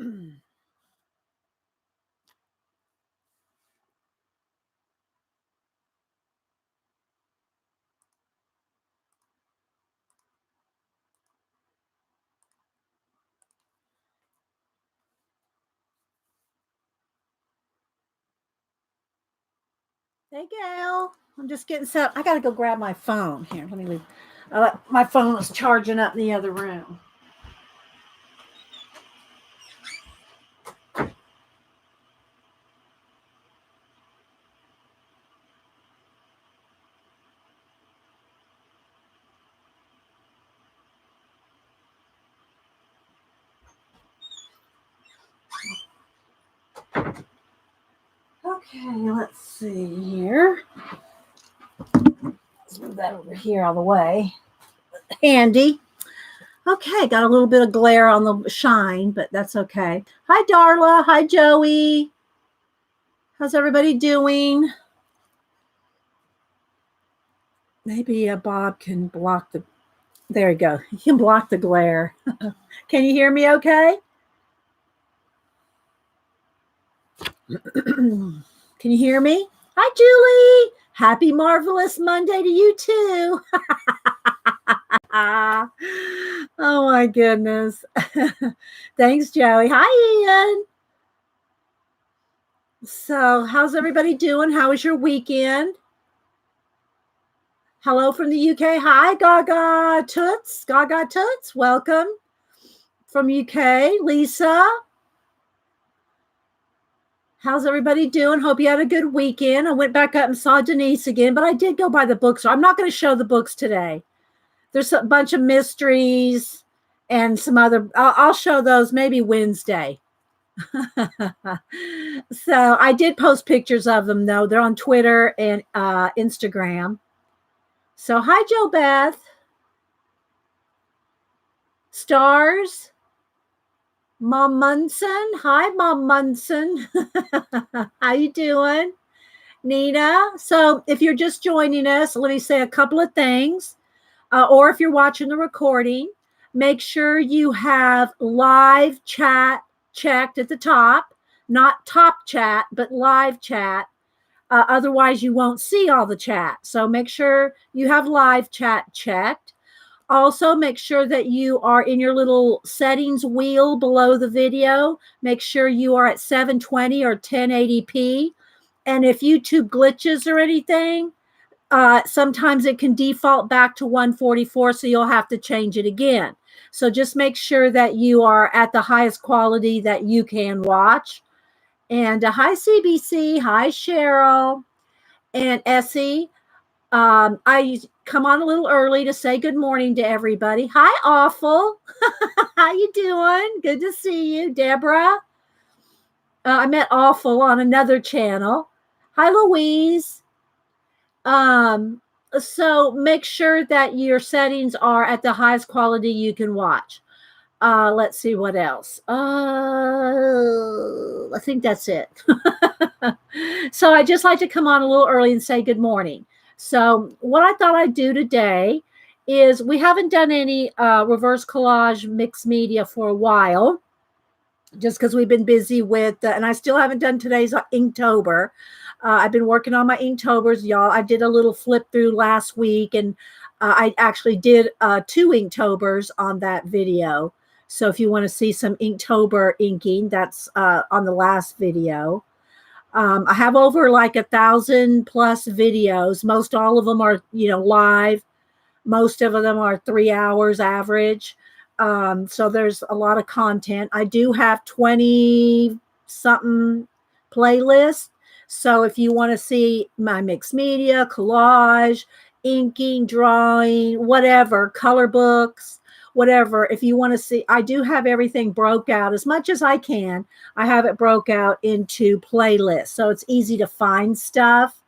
Hey, Gail. I'm just getting set. I got to go grab my phone. Here, let me leave. My phone was charging up in the other room. Okay, let's see here. Let's move that over here out of the way. Handy. Okay, got a little bit of glare on the shine, but that's okay. Hi, Darla. Hi, Joey. How's everybody doing? Maybe Bob can block the. There you go. He can block the glare. Can you hear me okay? Can you hear me? Hi, Julie. Happy Marvelous Monday to you, too. Oh, my goodness. Thanks, Joey. Hi, Ian. So, how's everybody doing? How was your weekend? Hello from the UK. Hi, Gaga Toots. Gaga Toots, welcome from UK. Lisa. How's everybody doing? Hope you had a good weekend. I went back up and saw Denise again, but I did go by the books. So I'm not going to show the books today. There's a bunch of mysteries and some other. I'll show those maybe Wednesday. So I did post pictures of them, though. They're on Twitter and Instagram. So hi, Joe Beth. Stars. Mom Munson. Hi, Mom Munson. How you doing? Nina. So if you're just joining us, let me say a couple of things. Or if you're watching the recording, make sure you have live chat checked at the top, not top chat, but live chat. Otherwise, you won't see all the chat. So make sure you have live chat checked. Also, make sure that you are in your little settings wheel below the video. Make sure you are at 720 or 1080p. And if YouTube glitches or anything, sometimes it can default back to 144, so you'll have to change it again. So just make sure that you are at the highest quality that you can watch. And hi, CBC. Hi, Cheryl and Essie. I come on a little early to say good morning to everybody. Hi, Awful. How you doing? Good to see you, Deborah. I met Awful on another channel. Hi, Louise. So make sure that your settings are at the highest quality you can watch. Let's see what else. I think that's it. So I just like to come on a little early and say good morning. So what I thought I'd do today is we haven't done any reverse collage mixed media for a while, just because we've been busy with, and I still haven't done today's Inktober. I've been working on my Inktobers, y'all. I did a little flip through last week, and I actually did 2 Inktobers on that video. So if you want to see some Inktober inking, that's on the last video. I have over like 1,000 plus videos. Most all of them are, live. Most of them are 3 hours average. So there's a lot of content. I do have 20 something playlists. So if you want to see my mixed media, collage, inking, drawing, whatever, color books, whatever, if you want to see, I do have everything broke out as much as I can. I have it broke out into playlists. So it's easy to find stuff.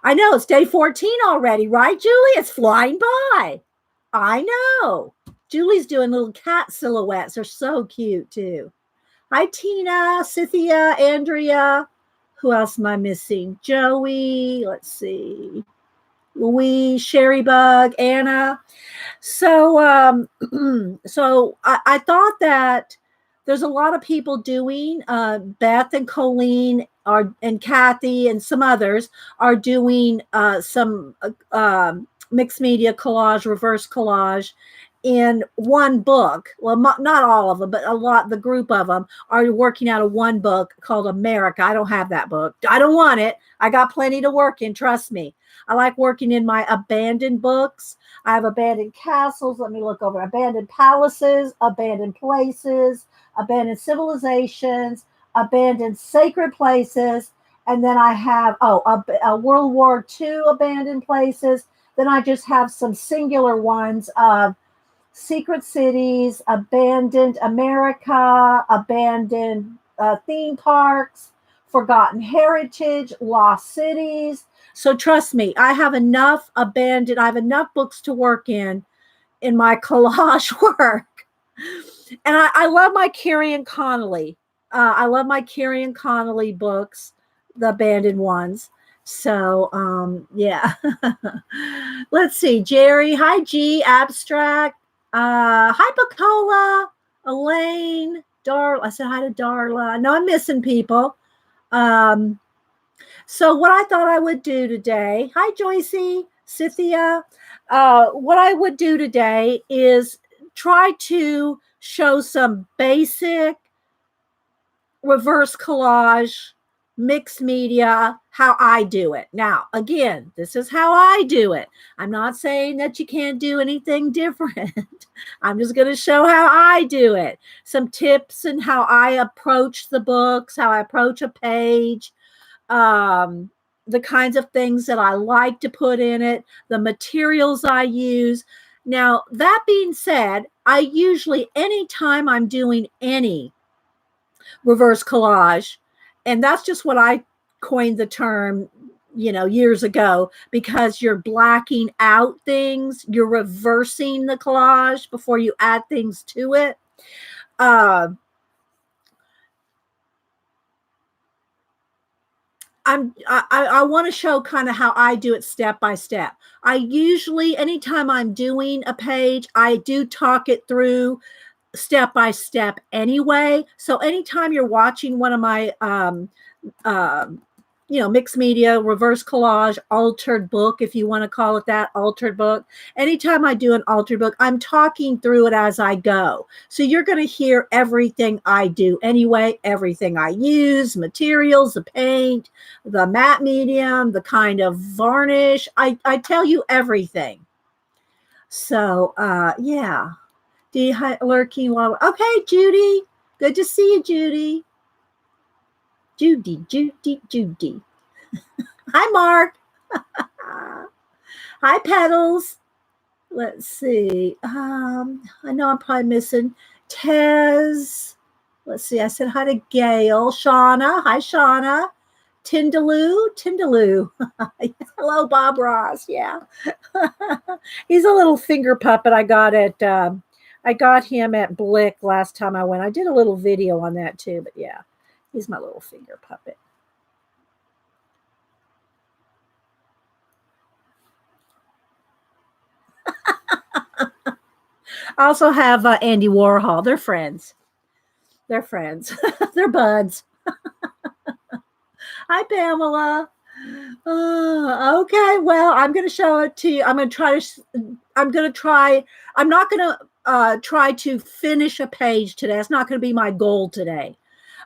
I know it's day 14 already, right, Julie? It's flying by. I know. Julie's doing little cat silhouettes. They're so cute, too. Hi, Tina, Cynthia, Andrea. Who else am I missing? Joey. Let's see. Louise, Sherry Bug, Anna. So, I thought that there's a lot of people doing. Beth and Colleen are, and Kathy and some others are doing some mixed media collage, reverse collage in one book. Well, not all of them, but a lot. The group of them are working out of one book called America. I don't have that book. I don't want it. I got plenty to work in. Trust me. I like working in my abandoned books. I have abandoned castles. Let me look over. Abandoned palaces, abandoned places, abandoned civilizations, abandoned sacred places. And then I have, a World War II abandoned places. Then I just have some singular ones of secret cities, abandoned America, abandoned theme parks, forgotten heritage, lost cities. So trust me, I have enough books to work in my collage work. And I love my Kieron Connolly. I love my Kieron Connolly books, the abandoned ones. So, yeah. Let's see. Jerry. Hi, G. Abstract. Hi, Bacola. Elaine. I said hi to Darla. I know I'm missing people. So what I thought I would do today, hi Joycey, Cynthia, what I would do today is try to show some basic reverse collage, mixed media, how I do it. Now, again, this is how I do it. I'm not saying that you can't do anything different. I'm just going to show how I do it. Some tips and how I approach the books, how I approach a page, the kinds of things that I like to put in it, the materials I use. Now, that being said, I usually, anytime I'm doing any reverse collage, and that's just what I coined the term, years ago, because you're blacking out things, you're reversing the collage before you add things to it. I want to show kind of how I do it step by step. I usually, anytime I'm doing a page, I do talk it through step by step anyway. So anytime you're watching one of my, mixed media, reverse collage, altered book, if you want to call it that, altered book. Anytime I do an altered book, I'm talking through it as I go. So you're going to hear everything I do anyway, everything I use, materials, the paint, the matte medium, the kind of varnish. I tell you everything. So, yeah. Lurking. Okay, Judy. Good to see you, Judy. Judy. Hi, Mark. Hi, Petals. Let's see. I know I'm probably missing Tez. Let's see. I said hi to Gail. Shauna. Hi, Shauna. Tindaloo. Hello, Bob Ross. Yeah. He's a little finger puppet I got him at Blick last time I went. I did a little video on that too, but yeah. He's my little finger puppet. I also have Andy Warhol. They're friends. They're buds. Hi, Pamela. Okay. Well, I'm going to show it to you. I'm not going to try to finish a page today. That's not going to be my goal today.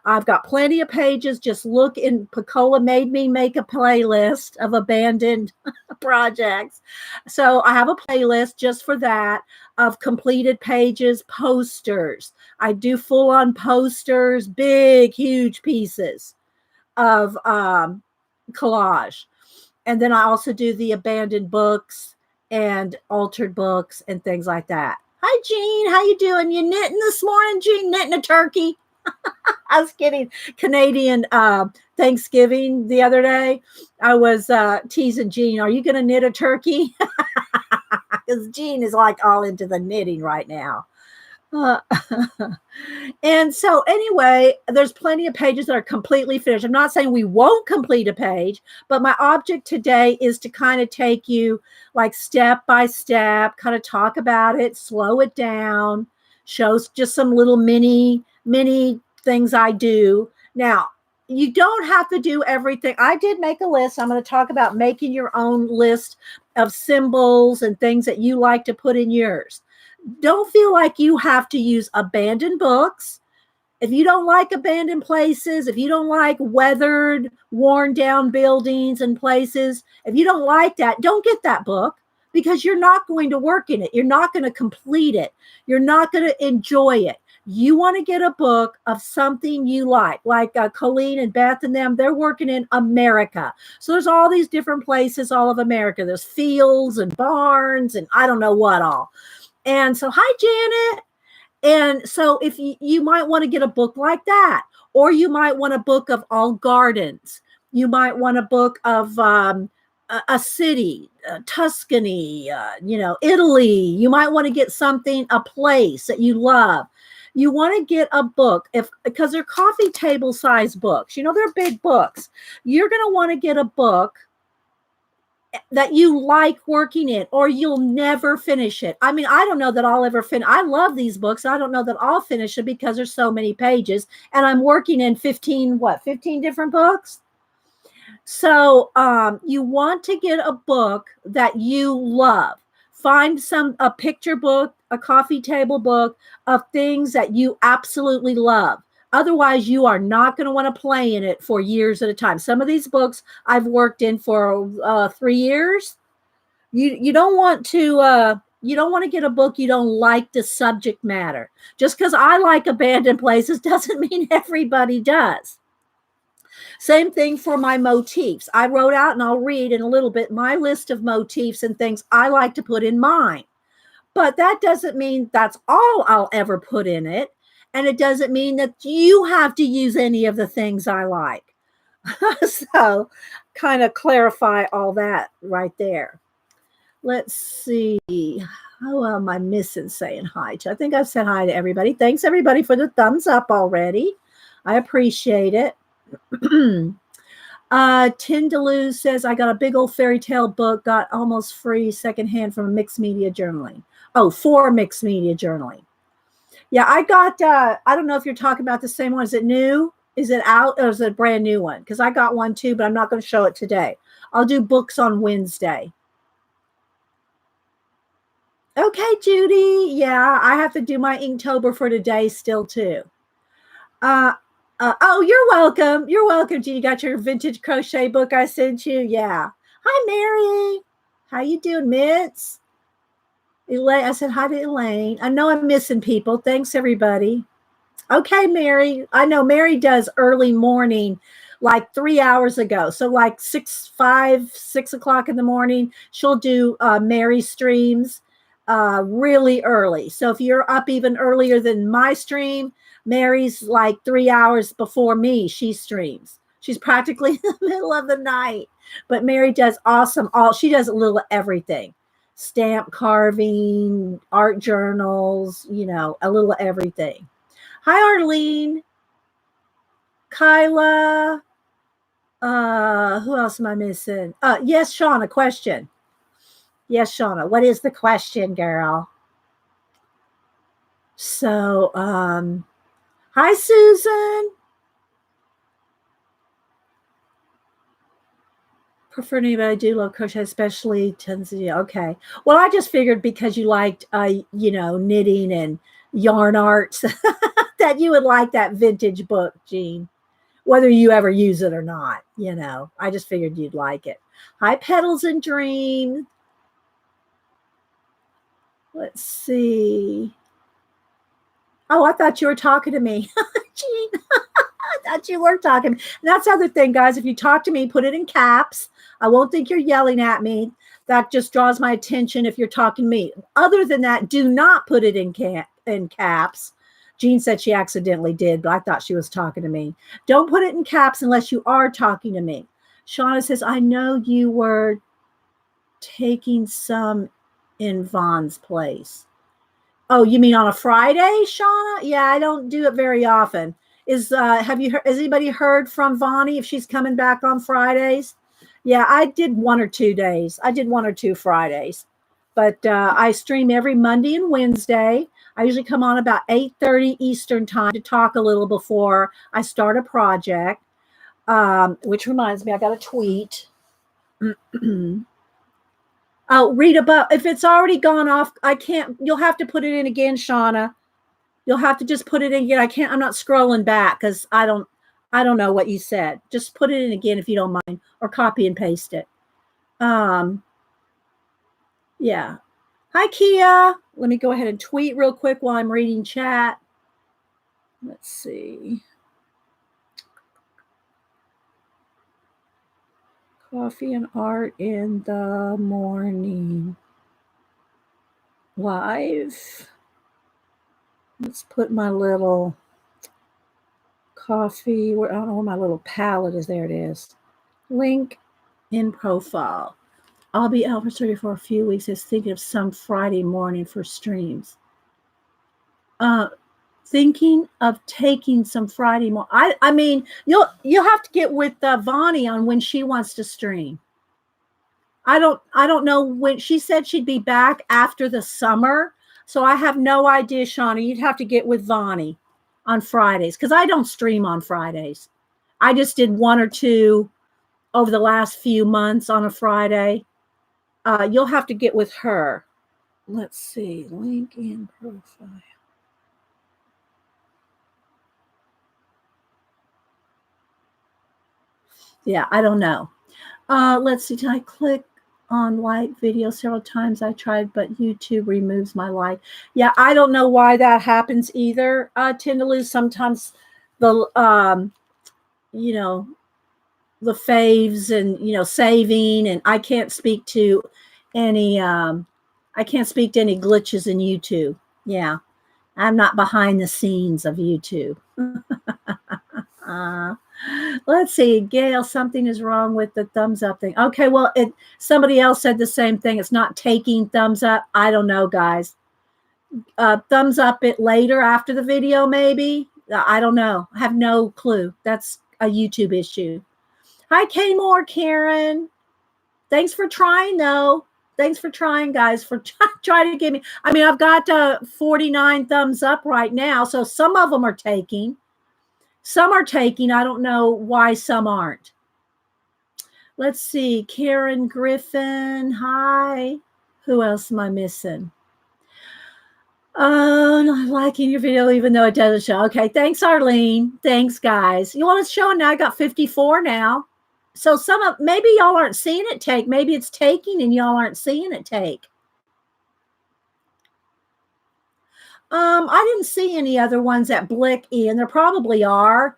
I've got plenty of pages. Just look in. Picola made me make a playlist of abandoned projects. So I have a playlist just for that of completed pages, posters. I do full on posters, big, huge pieces of collage. And then I also do the abandoned books and altered books and things like that. Hi, Jean. How you doing? You knitting this morning, Jean? Knitting a turkey? I was kidding. Canadian Thanksgiving the other day, I was teasing Jean, are you going to knit a turkey? Because Jean is like all into the knitting right now. Uh, and so anyway, there's plenty of pages that are completely finished. I'm not saying we won't complete a page, but my object today is to kind of take you like step by step, kind of talk about it, slow it down, shows just some little mini things I do. Now, you don't have to do everything. I did make a list. I'm going to talk about making your own list of symbols and things that you like to put in yours. Don't feel like you have to use abandoned books. If you don't like abandoned places, if you don't like weathered, worn down buildings and places, if you don't like that, don't get that book because you're not going to work in it. You're not going to complete it. You're not going to enjoy it. You want to get a book of something you like Colleen and Beth and them, they're working in America. So there's all these different places, all of America. There's fields and barns and I don't know what all. And so, hi, Janet. And so if you might want to get a book like that, or you might want a book of all gardens. You might want a book of a city, Tuscany, Italy. You might want to get something, a place that you love. You want to get a book because they're coffee table size books. They're big books. You're going to want to get a book that you like working in, or you'll never finish it. I mean, I don't know that I'll ever finish. I love these books. I don't know that I'll finish it because there's so many pages and I'm working in 15 different books. So you want to get a book that you love. Find a picture book, a coffee table book of things that you absolutely love. Otherwise, you are not going to want to play in it for years at a time. Some of these books I've worked in for 3 years. You don't want to get a book you don't like the subject matter. Just because I like abandoned places doesn't mean everybody does. Same thing for my motifs. I wrote out, and I'll read in a little bit, my list of motifs and things I like to put in mine. But that doesn't mean that's all I'll ever put in it. And it doesn't mean that you have to use any of the things I like. So kind of clarify all that right there. Let's see. Who am I missing saying hi to? I think I've said hi to everybody. Thanks, everybody, for the thumbs up already. I appreciate it. Tindaloo says, I got a big old fairy tale book, got almost free secondhand from Mixed Media Journaling. Oh, for Mixed Media Journaling. Yeah, I got, I don't know if you're talking about the same one. Is it new? Is it out? Or is it a brand new one? Because I got one too, but I'm not going to show it today. I'll do books on Wednesday. Okay, Judy. Yeah, I have to do my Inktober for today still too. Oh, you're welcome. You're welcome, Judy. You got your vintage crochet book I sent you? Yeah. Hi, Mary. How you doing, Mitz? Elaine, I said hi to Elaine. I know I'm missing people. Thanks, everybody. Okay, Mary. I know Mary does early morning, like 3 hours ago. So like 6 o'clock in the morning, she'll do Mary streams really early. So if you're up even earlier than my stream, Mary's like 3 hours before me. She streams. She's practically in the middle of the night. But Mary does awesome. She does a little everything. Stamp carving, art journals, a little everything. Hi, Arlene. Kyla. Who else am I missing? Yes, Shauna, question. Yes, Shauna. What is the question, girl? So, hi, Susan. Prefer anybody do love crochet, especially tons of okay. Well, I just figured because you liked knitting and yarn arts that you would like that vintage book, Jean. Whether you ever use it or not, I just figured you'd like it. Hi, Petals and Dream. Let's see. Oh, I thought you were talking to me. Jean, I thought you were talking. And that's the other thing, guys. If you talk to me, put it in caps. I won't think you're yelling at me. That just draws my attention if you're talking to me. Other than that, do not put it in caps. Jean said she accidentally did, but I thought she was talking to me. Don't put it in caps unless you are talking to me. Shauna says, I know you were taking some in Vaughn's place. Oh, you mean on a Friday, Shauna? Yeah, I don't do it very often. Has anybody heard from Vonnie if she's coming back on Fridays? Yeah, I did 1 or 2 days. I did 1 or 2 Fridays. But I stream every Monday and Wednesday. I usually come on about 8:30 Eastern time to talk a little before I start a project. Which reminds me, I got a tweet. Oh, read about if it's already gone off. I can't. You'll have to put it in again, Shauna. You'll have to just put it in again. I can't. I'm not scrolling back because I don't. I don't know what you said. Just put it in again if you don't mind, or copy and paste it. Um. Yeah. Hi, Kia. Let me go ahead and tweet real quick while I'm reading chat. Let's see. Coffee and art in the morning. Live. Let's put my little coffee. I don't know where my little palette is. There it is. Link in profile. I'll be out for a few weeks. I was thinking of some Friday morning for streams. Thinking of taking some Friday morning. I mean, you'll have to get with Vonnie on when she wants to stream. I don't know when. She said she'd be back after the summer, so I have no idea, Shauna. You'd have to get with Vonnie on Fridays because I don't stream on Fridays. I just did 1 or 2 over the last few months on a Friday. You'll have to get with her. Let's see. Link in profile. Yeah, I don't know. Let's see. Did I click on like video several times? I tried, but YouTube removes my like. Yeah, I don't know why that happens either. Tend to lose sometimes the the faves and saving, and I can't speak to any glitches in YouTube. Yeah, I'm not behind the scenes of YouTube. Let's see, Gail, something is wrong with the thumbs up thing. Okay, well, somebody else said the same thing. It's not taking thumbs up. I don't know, guys. Thumbs up it later after the video, maybe. I don't know. I have no clue. That's a YouTube issue. Hi, K Moore, Karen. Thanks for trying, though. Thanks for trying, guys, for trying to give me. I mean, I've got 49 thumbs up right now, so some of them are taking. Some are taking. I don't know why some aren't. Let's see. Karen Griffin. Hi. Who else am I missing? Oh, no, I'm liking your video even though it doesn't show. Okay. Thanks, Arlene. Thanks, guys. You want to show now? I got 54 now. So maybe y'all aren't seeing it take. Maybe it's taking and y'all aren't seeing it take. I didn't see any other ones that blick in. There probably are.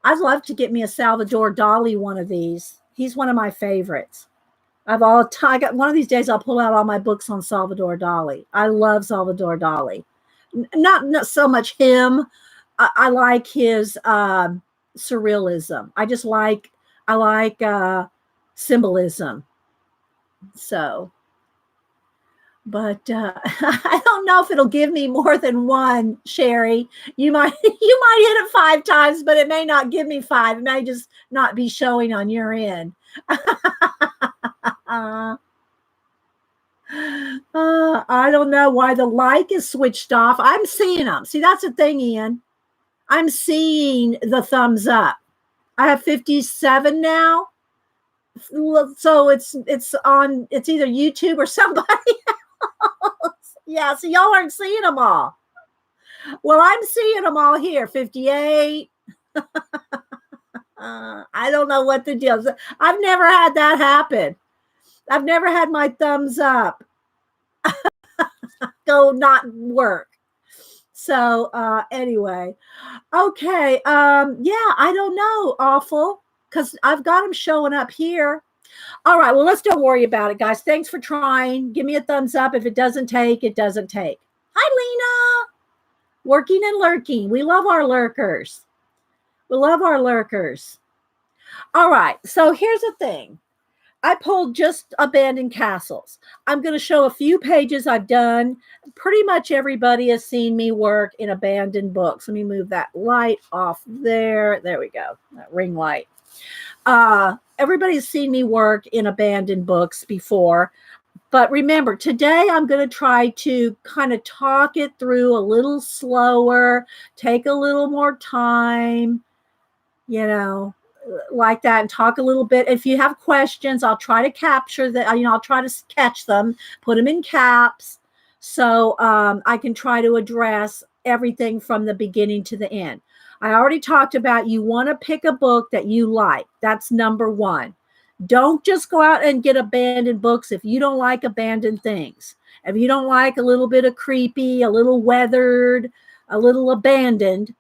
I'd love to get me a Salvador Dali one of these. He's one of my favorites. I got one of these days I'll pull out all my books on Salvador Dali. I love Salvador Dali. Not so much him. I like his surrealism. I like symbolism. So, but I don't know if it'll give me more than one, Sherry. You might hit it 5 times, but it may not give me 5. It may just not be showing on your end. I don't know why the like is switched off. I'm seeing them. See, that's the thing, Ian. I'm seeing the thumbs up. I have 57 now. So it's either YouTube or somebody else. Yeah, so y'all aren't seeing them all. Well, I'm seeing them all here. 58. I don't know what the deal is. I've never had that happen. I've never had my thumbs up go not work. So anyway, okay. Yeah, I don't know, awful, because I've got them showing up here. All right, well, let's don't worry about it, guys. Thanks for trying. Give me a thumbs up. If it doesn't take, it doesn't take. Hi, Lena. Working and lurking. We love our lurkers. We love our lurkers. All right, so here's the thing. I pulled just abandoned castles. I'm going to show a few pages I've done. Pretty much everybody has seen me work in abandoned books. Let me move that light off there. There we go. That ring light. Everybody's seen me work in abandoned books before. But remember, today I'm going to try to kind of talk it through a little slower, take a little more time, like that, and talk a little bit. If you have questions, I'll try to capture that. I'll try to catch them, put them in caps, so I can try to address everything from the beginning to the end. I already talked about you want to pick a book that you like. That's number one. Don't just go out and get abandoned books if you don't like abandoned things. If you don't like a little bit of creepy, a little weathered, a little abandoned,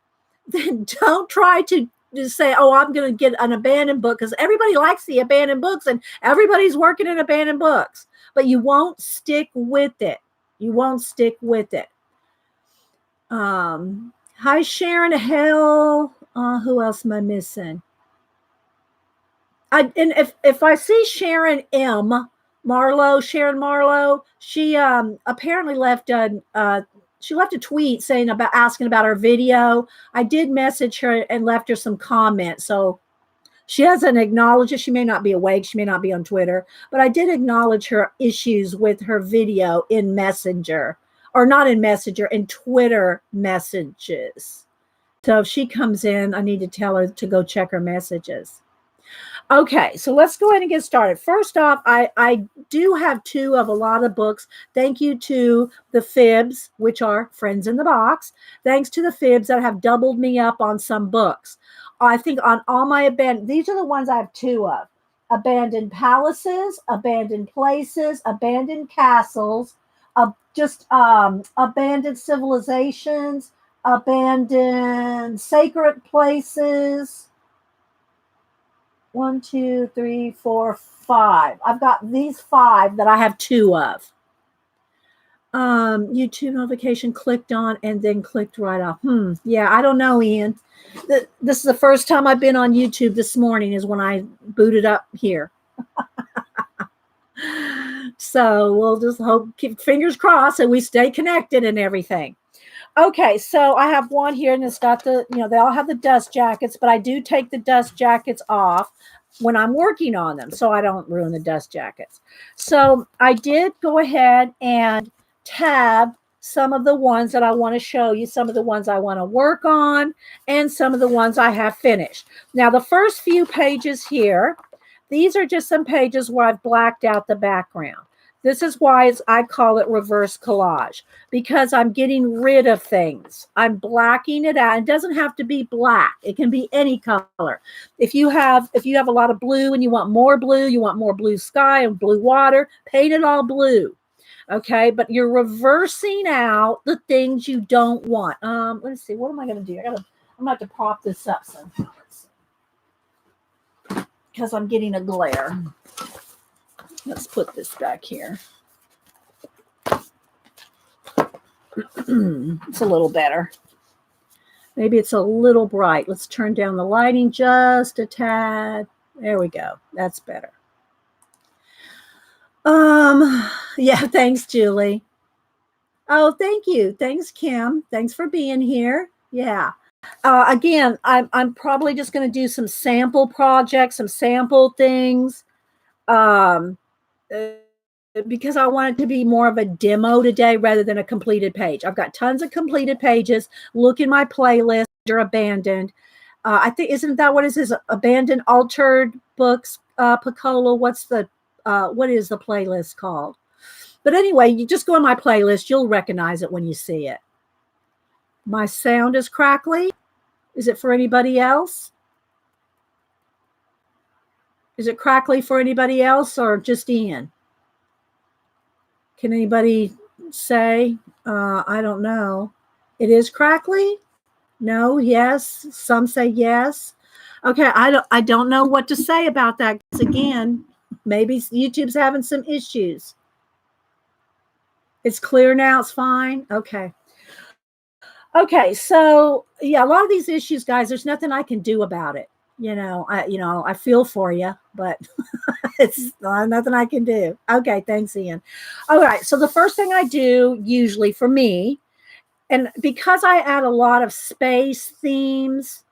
then don't try to just say, oh, I'm going to get an abandoned book, because everybody likes the abandoned books and everybody's working in abandoned books, but you won't stick with it. You won't stick with it. Hi, Sharon Hill. Who else am I missing? And if I see Sharon Marlowe, she apparently left a tweet saying asking about our video. I did message her and left her some comments, so she hasn't acknowledged it. She may not be awake. She may not be on Twitter, but I did acknowledge her issues with her video in Messenger, or not in Messenger, in Twitter messages. So if she comes in, I need to tell her to go check her messages. Okay, so let's go ahead and get started. First off, I do have two of a lot of books. Thank you to the Fibs, which are friends in the box. Thanks to the Fibs that have doubled me up on some books. I think on all my these are the ones I have two of. Abandoned Palaces, Abandoned Places, Abandoned Castles, Abandoned Civilizations, Abandoned Sacred Places. 1, 2, 3, 4, 5. I've got these 5 that I have 2 of. YouTube notification clicked on and then clicked right off. Yeah, I don't know, Ian. This is the first time I've been on YouTube this morning, is when I booted up here. So we'll just keep fingers crossed and we stay connected and everything. Okay, so I have one here, and it's got the, they all have the dust jackets, but I do take the dust jackets off when I'm working on them, so I don't ruin the dust jackets. So I did go ahead and tab some of the ones that I want to show you, some of the ones I want to work on, and some of the ones I have finished. Now, the first few pages here, these are just some pages where I've blacked out the background. This is why I call it reverse collage, because I'm getting rid of things. I'm blacking it out. It doesn't have to be black. It can be any color. If you have a lot of blue and you want more blue sky and blue water, paint it all blue. Okay, but you're reversing out the things you don't want. Let's see. What am I going to do? I'm going to have to prop this up sometime, because I'm getting a glare. Let's put this back here. It's a little better. Maybe it's a little bright. Let's turn down the lighting just a tad. There we go. That's better. Yeah, thanks, Julie. Oh, thank you. Thanks, Kim. Thanks for being here. Yeah. Again, I'm probably just going to do some sample projects, some sample things. Because I want it to be more of a demo today rather than a completed page. I've got tons of completed pages. Look in my playlist. They're abandoned. I think, isn't that what it is? Abandoned altered books, Picola. What is the playlist called? But anyway, you just go in my playlist. You'll recognize it when you see it. My sound is crackly. Is it for anybody else? Is it crackly for anybody else or just Ian? Can anybody say? I don't know. It is crackly? No, yes. Some say yes. Okay, I don't know what to say about that. Again, maybe YouTube's having some issues. It's clear now. It's fine. Okay. Okay, so yeah, a lot of these issues, guys, there's nothing I can do about it. I feel for you, but it's nothing I can do. Okay, thanks, Ian. All right, so the first thing I do usually for me, and because I add a lot of space themes,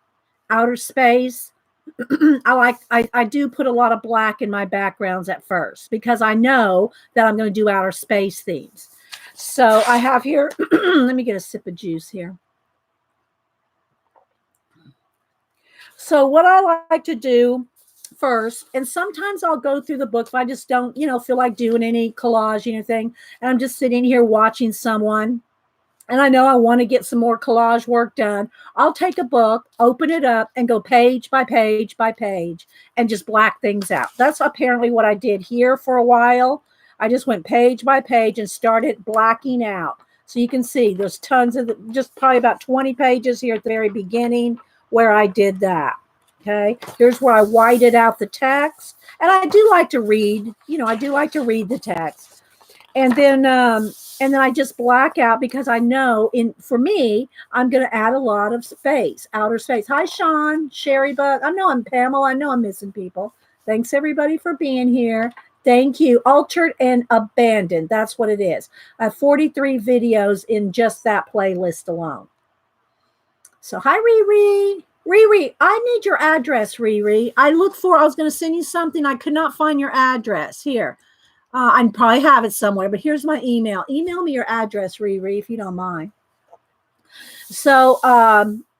outer space, I do put a lot of black in my backgrounds at first because I know that I'm going to do outer space themes. So I have here, let me get a sip of juice here. So what I like to do first, and sometimes I'll go through the book if I just don't, feel like doing any collage, thing, and I'm just sitting here watching someone, and I know I want to get some more collage work done. I'll take a book, open it up, and go page by page by page, and just black things out. That's apparently what I did here for a while. I just went page by page and started blacking out. So you can see there's tons of, just probably about 20 pages here at the very beginning where I did that. Okay, here's where I whited out the text. And I do like to read, I do like to read the text. And then I just black out because I know for me, I'm going to add a lot of space, outer space. Hi, Sean, Sherry Bug. I know I'm Pamela. I know I'm missing people. Thanks everybody for being here. Thank you. Altered and Abandoned. That's what it is. I have 43 videos in just that playlist alone. So hi, Riri. Riri, I need your address, Riri. I was going to send you something. I could not find your address. Here. I probably have it somewhere, but here's my email. Email me your address, Riri, if you don't mind. So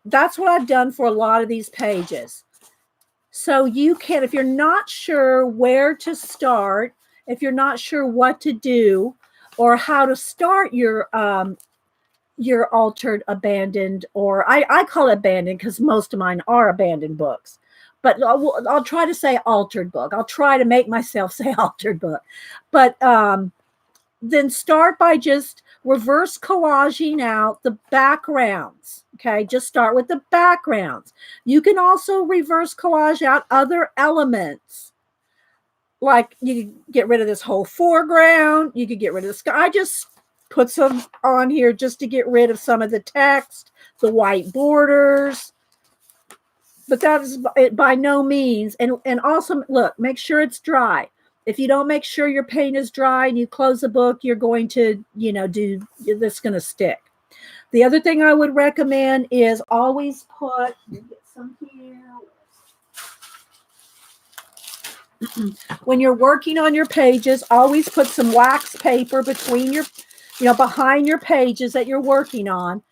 that's what I've done for a lot of these pages. So you can, if you're not sure where to start, if you're not sure what to do or how to start your altered, abandoned, or I call it abandoned because most of mine are abandoned books. But I'll try to say altered book. I'll try to make myself say altered book. But then start by just reverse collaging out the backgrounds. Okay, just start with the backgrounds. You can also reverse collage out other elements. Like you can get rid of this whole foreground. You could get rid of the sky. I just put some on here just to get rid of some of the text, the white borders. But that is by no means. And also, look, make sure it's dry. If you don't make sure your paint is dry and you close the book, you're going to, do this going to stick. The other thing I would recommend is always put, let me get some here. When you're working on your pages, always put some wax paper between your, behind your pages that you're working on.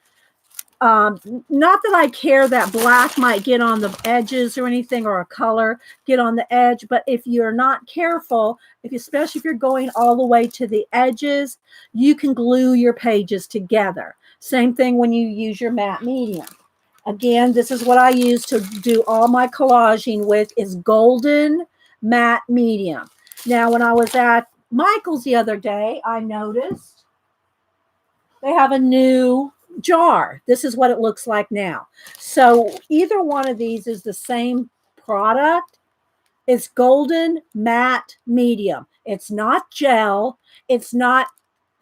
Not that I care that black might get on the edges or anything, or a color get on the edge, but if you're not careful, especially if you're going all the way to the edges, you can glue your pages together. Same thing when you use your matte medium. Again, this is what I use to do all my collaging with, is golden matte medium. Now, when I was at Michael's the other day, I noticed they have a new jar. This is what it looks like now. So either one of these is the same product. It's golden matte medium. It's not gel. It's not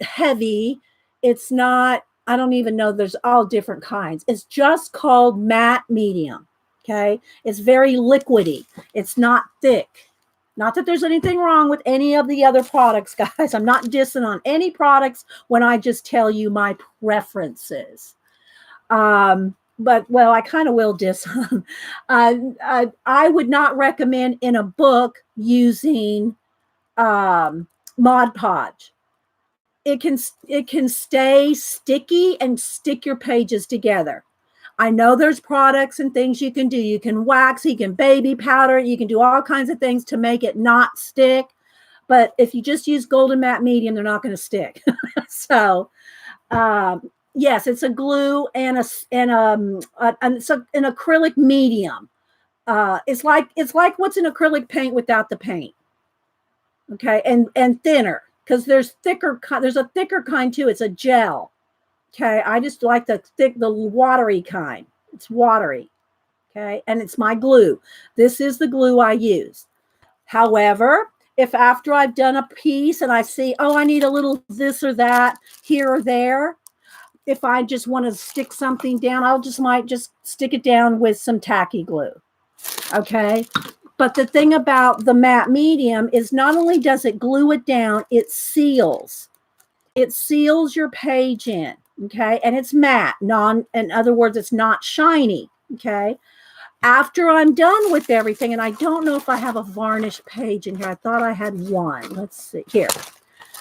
heavy. It's not, I don't even know, there's all different kinds. It's just called matte medium. Okay. It's very liquidy. It's not thick. Not that there's anything wrong with any of the other products, guys. I'm not dissing on any products when I just tell you my preferences. But, well, I kind of will diss them. I would not recommend in a book using Mod Podge. It can stay sticky and stick your pages together. I know there's products and things you can do. You can wax, you can baby powder, you can do all kinds of things to make it not stick. But if you just use golden matte medium, they're not going to stick. So, yes, it's a glue and it's an acrylic medium. It's like what's in acrylic paint without the paint. Okay, and thinner, because there's a thicker kind too. It's a gel. Okay, I just like the watery kind. It's watery. Okay, and it's my glue. This is the glue I use. However, if after I've done a piece and I see, oh, I need a little this or that here or there, if I just want to stick something down, might just stick it down with some tacky glue. Okay. But the thing about the matte medium is not only does it glue it down, it seals. It seals your page in. Okay. And it's matte. In other words, it's not shiny. Okay. After I'm done with everything, and I don't know if I have a varnish page in here. I thought I had one. Let's see here.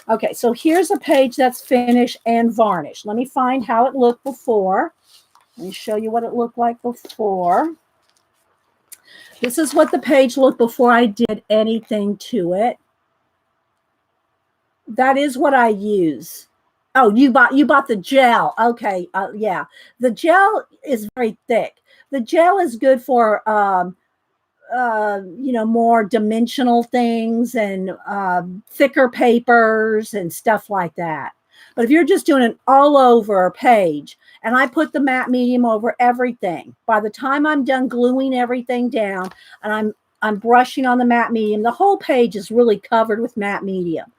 Okay, so here's a page that's finished and varnished. Let me find how it looked before. Let me show you what it looked like before. This is what the page looked before I did anything to it. That is what I use. Oh, you bought the gel. Okay, yeah. The gel is very thick. The gel is good for more dimensional things and thicker papers and stuff like that. But if you're just doing an all over page, and I put the matte medium over everything, by the time I'm done gluing everything down and I'm brushing on the matte medium, the whole page is really covered with matte medium.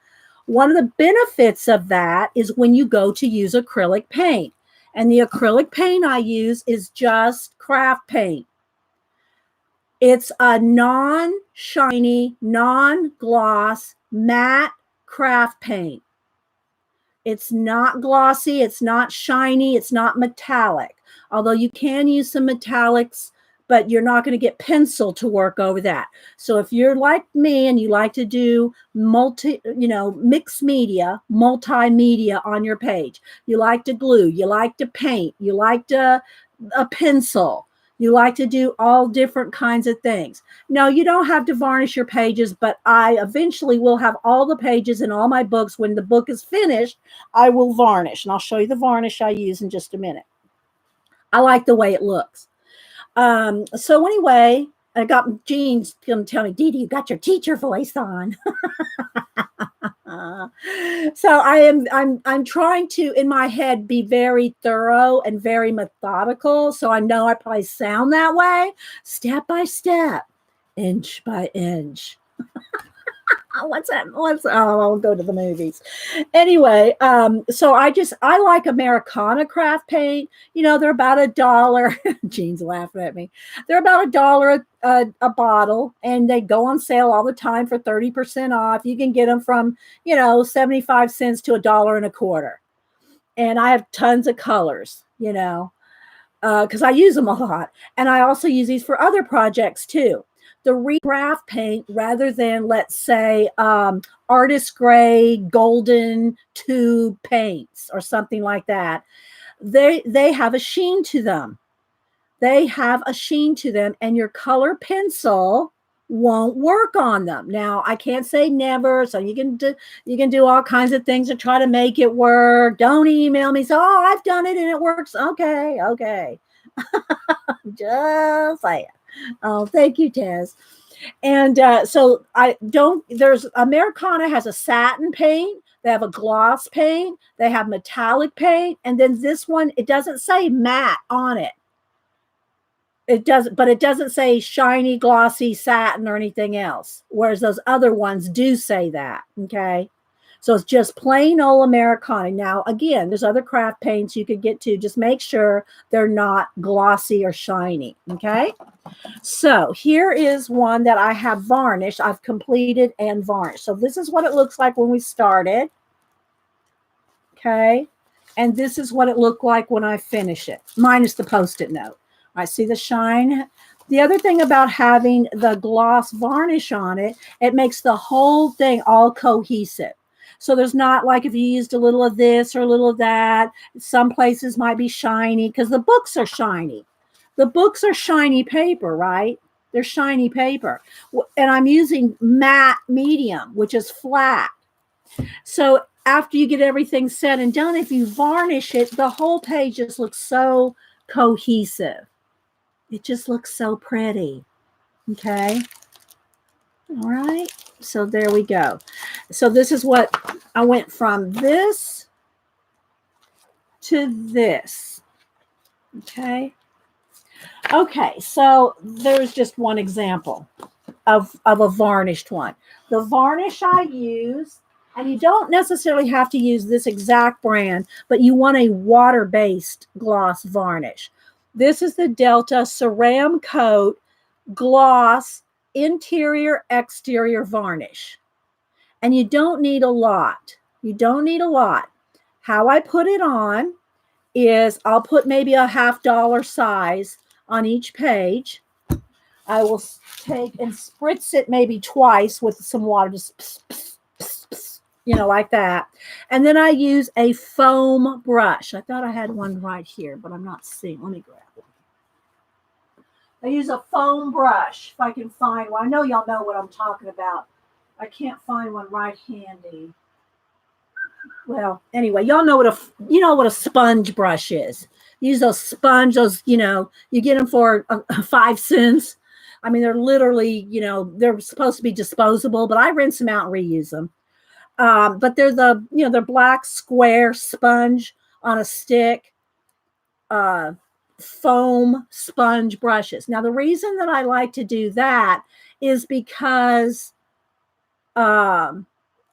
One of the benefits of that is when you go to use acrylic paint. And the acrylic paint I use is just craft paint. It's a non-shiny, non-gloss, matte craft paint. It's not glossy, it's not shiny, it's not metallic. Although you can use some metallics, but you're not going to get pencil to work over that. So if you're like me and you like to do mixed media, multimedia on your page, you like to glue, you like to paint, you like a pencil, you like to do all different kinds of things. No, you don't have to varnish your pages, but I eventually will have all the pages in all my books. When the book is finished, I will varnish, and I'll show you the varnish I use in just a minute. I like the way it looks. So anyway, I got Jean's going to tell me, Dee Dee, you got your teacher voice on. So I'm trying to, in my head, be very thorough and very methodical. So I know I probably sound that way, step by step, inch by inch. What's that? I'll go to the movies. Anyway, so I like Americana craft paint. They're about $1. Jean's laughing at me. They're about $1 a bottle, and they go on sale all the time for 30% off. You can get them from 75 cents to $1.25. And I have tons of colors, because I use them a lot. And I also use these for other projects too. The craft paint, rather than, let's say, artist gray golden tube paints or something like that, they have a sheen to them. They have a sheen to them, and your color pencil won't work on them. Now, I can't say never, so you can do all kinds of things to try to make it work. Don't email me, so I've done it and it works. Okay. Just saying. Oh, thank you, Tez. And so there's Americana has a satin paint, they have a gloss paint, they have metallic paint, and then this one, it doesn't say matte on it. It doesn't say shiny, glossy, satin or anything else, whereas those other ones do say that. Okay. So it's just plain old Americana. Now, again, there's other craft paints you could get to. Just make sure they're not glossy or shiny. Okay. So here is one that I have varnished. I've completed and varnished. So this is what it looks like when we started. Okay. And this is what it looked like when I finish it, minus the Post-it note. I see the shine. The other thing about having the gloss varnish on it, it makes the whole thing all cohesive. So there's not like if you used a little of this or a little of that, some places might be shiny because the books are shiny. The books are shiny paper, right? They're shiny paper. And I'm using matte medium, which is flat. So after you get everything said and done, if you varnish it, the whole page just looks so cohesive. It just looks so pretty. Okay. All right. So there we go. So this is what I went from this to this. Okay. Okay. So there's just one example of a varnished one. The varnish I use, and you don't necessarily have to use this exact brand, but you want a water-based gloss varnish. This is the Delta Ceram Coat gloss interior exterior varnish. And you don't need a lot. You don't need a lot. How I put it on is I'll put maybe a $50 size on each page. I will take and spritz it maybe twice with some water, just pss, pss, pss, pss, you know, like that. And then I use a foam brush. I thought I had one right here, but I'm not seeing. Let me grab one. I use a foam brush if I can find one. I know y'all know what I'm talking about. I can't find one right handy. Well, anyway, y'all know what a sponge brush is. Use those sponge, those, you get them for 5 cents. I mean, they're literally, they're supposed to be disposable, but I rinse them out and reuse them. But they're they're black square sponge on a stick, foam sponge brushes. Now, the reason that I like to do that is because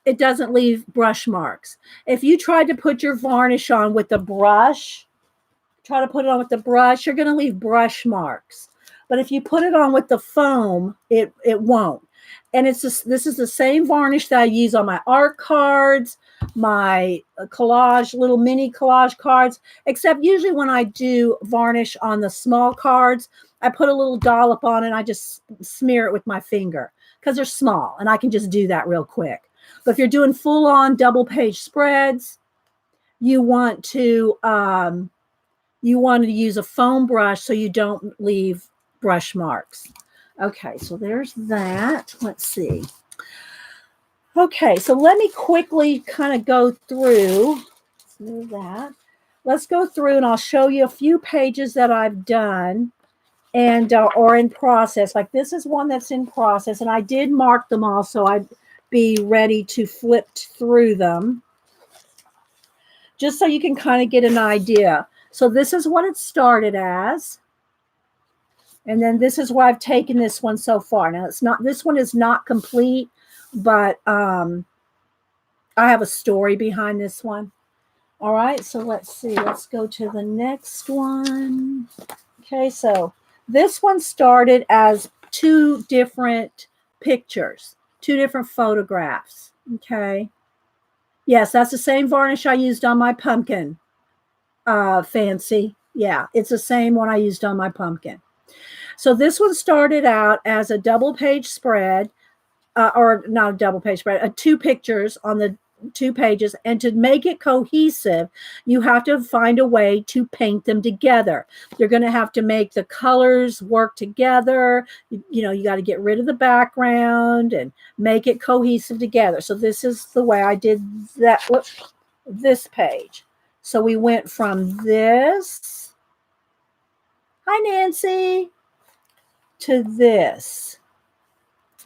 it doesn't leave brush marks. If you tried to put your varnish on with a brush, you're going to leave brush marks. But if you put it on with the foam, it won't. And this is the same varnish that I use on my art cards, my collage, little mini collage cards, except usually when I do varnish on the small cards, I put a little dollop on it and I just smear it with my finger because they're small and I can just do that real quick. But if you're doing full on double page spreads, you want to use a foam brush so you don't leave brush marks. Okay, so there's that. Let's see. Okay, so let me quickly kind of go through that. Let's go through and I'll show you a few pages that I've done and or in process. Like this is one that's in process, and I did mark them all so I'd be ready to flip through them, just so you can kind of get an idea. So this is what it started as. And then this is where I've taken this one so far. Now this one is not complete, but I have a story behind this one. All right, so let's see. Let's go to the next one. Okay, so this one started as 2 different pictures, 2 different photographs. Okay. Yes, that's the same varnish I used on my pumpkin. Fancy. Yeah, it's the same one I used on my pumpkin. So this one started out as a double page spread, or not a double page spread, 2 pictures on the 2 pages. And to make it cohesive, you have to find a way to paint them together. You're going to have to make the colors work together. You got to get rid of the background and make it cohesive together. So this is the way I did that. This page. So we went from this. Hi, Nancy. To this.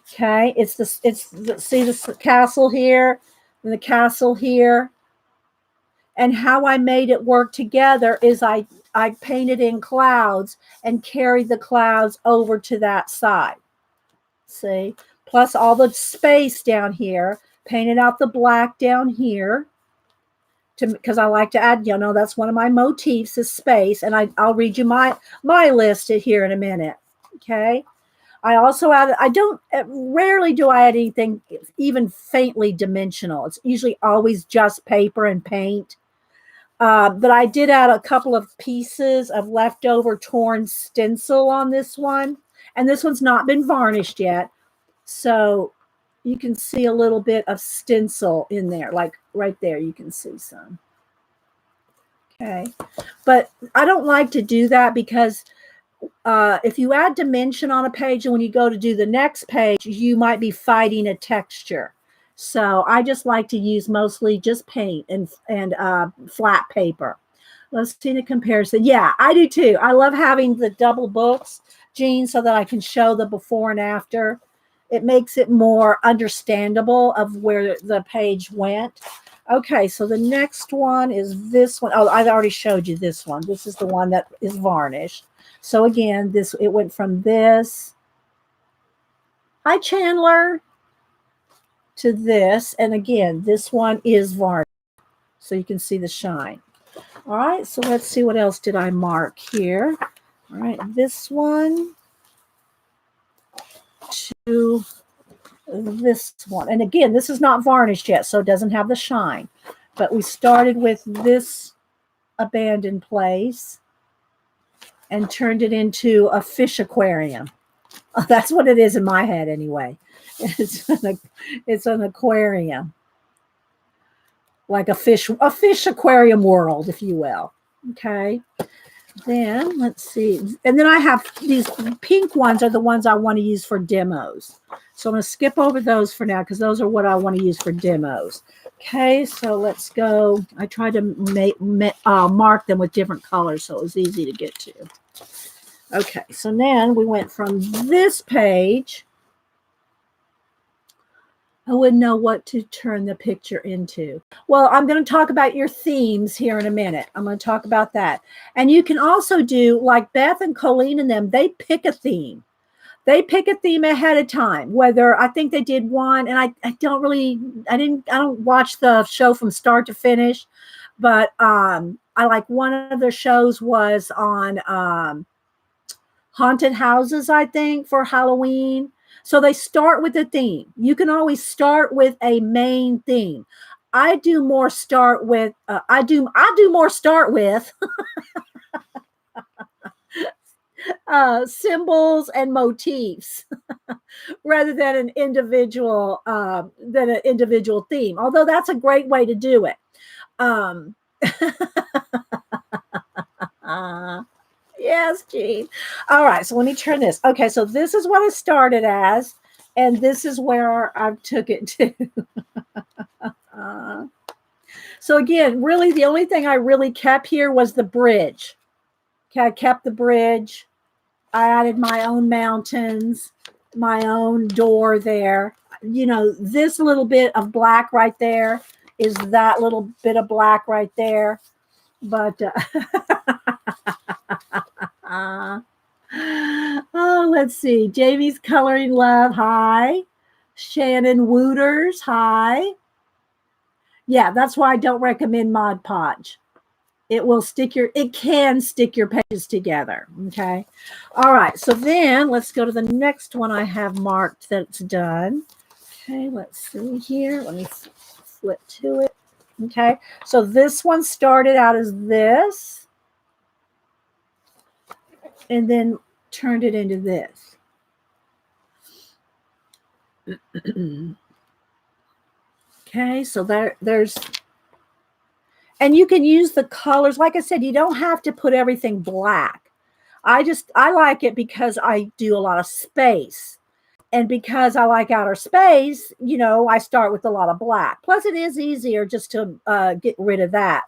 Okay, see the castle here and the castle here. And how I made it work together is I painted in clouds and carried the clouds over to that side. See, plus all the space down here, painted out the black down here. Because I like to add, that's one of my motifs is space. And I'll read you my list here in a minute. Okay. I also added, rarely do I add anything even faintly dimensional. It's usually always just paper and paint. But I did add a couple of pieces of leftover torn stencil on this one. And this one's not been varnished yet. So you can see a little bit of stencil in there, like right there, you can see some. Okay. But I don't like to do that because if you add dimension on a page and when you go to do the next page, you might be fighting a texture. So I just like to use mostly just paint and flat paper. Let's see the comparison. Yeah, I do too. I love having the double books, Jean, so that I can show the before and after. It makes it more understandable of where the page went. Okay, so the next one is this one. Oh, I've already showed you this one. This is the one that is varnished. So again, it went from this. Hi, Chandler. To this. And again, this one is varnished. So you can see the shine. All right, so let's see what else did I mark here. All right, this one. to this one. And again, this is not varnished yet, so it doesn't have the shine. But we started with this abandoned place and turned it into a fish aquarium. That's what it is in my head anyway. It's an aquarium. Like a fish aquarium world, if you will. Okay. Then let's see. And then I have these pink ones are the ones I want to use for demos. So I'm going to skip over those for now because those are what I want to use for demos. Okay, so let's go. I tried to mark them with different colors so it was easy to get to. Okay, so then we went from this page. I wouldn't know what to turn the picture into. Well, I'm going to talk about your themes here in a minute. I'm going to talk about that. And you can also do like Beth and Colleen and them, they pick a theme. They pick a theme ahead of time, whether I think they did one, and I don't watch the show from start to finish, but I like one of their shows was on haunted houses, I think, for Halloween. So they start with a theme. You can always start with a main theme. I do more start with symbols and motifs rather than an individual theme. Although that's a great way to do it. Yes, Jean. All right, so let me turn this. Okay, so this is what it started as, and this is where I took it to. So again, really the only thing I really kept here was the bridge. Okay, I kept the bridge. I added my own mountains, my own door there. You know, this little bit of black right there is that little bit of black right there. But oh, let's see. Jamie's Coloring Love. Hi. Shannon Wooters. Hi. Yeah, that's why I don't recommend Mod Podge. It can stick your pages together. Okay. All right. So then let's go to the next one I have marked that's done. Okay. Let's see here. Let me flip to it. Okay. So this one started out as this and then turned it into this. Okay. So there's, and you can use the colors. Like I said, you don't have to put everything black. I like it because I do a lot of space. And because I like outer space, you know, I start with a lot of black. Plus, it is easier just to get rid of that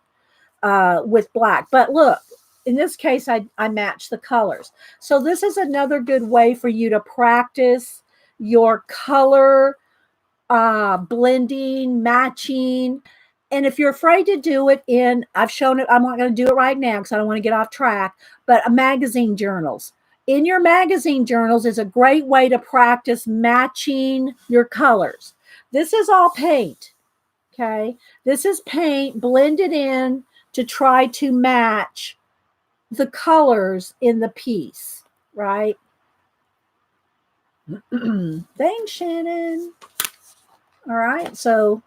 with black. But look, in this case, I match the colors. So this is another good way for you to practice your color blending, matching. And if you're afraid to do it I've shown it, I'm not going to do it right now because I don't want to get off track, but magazine journals. In your magazine journals is a great way to practice matching your colors. This is all paint, okay? This is paint blended in to try to match the colors in the piece, right? Thanks, Shannon. All right, so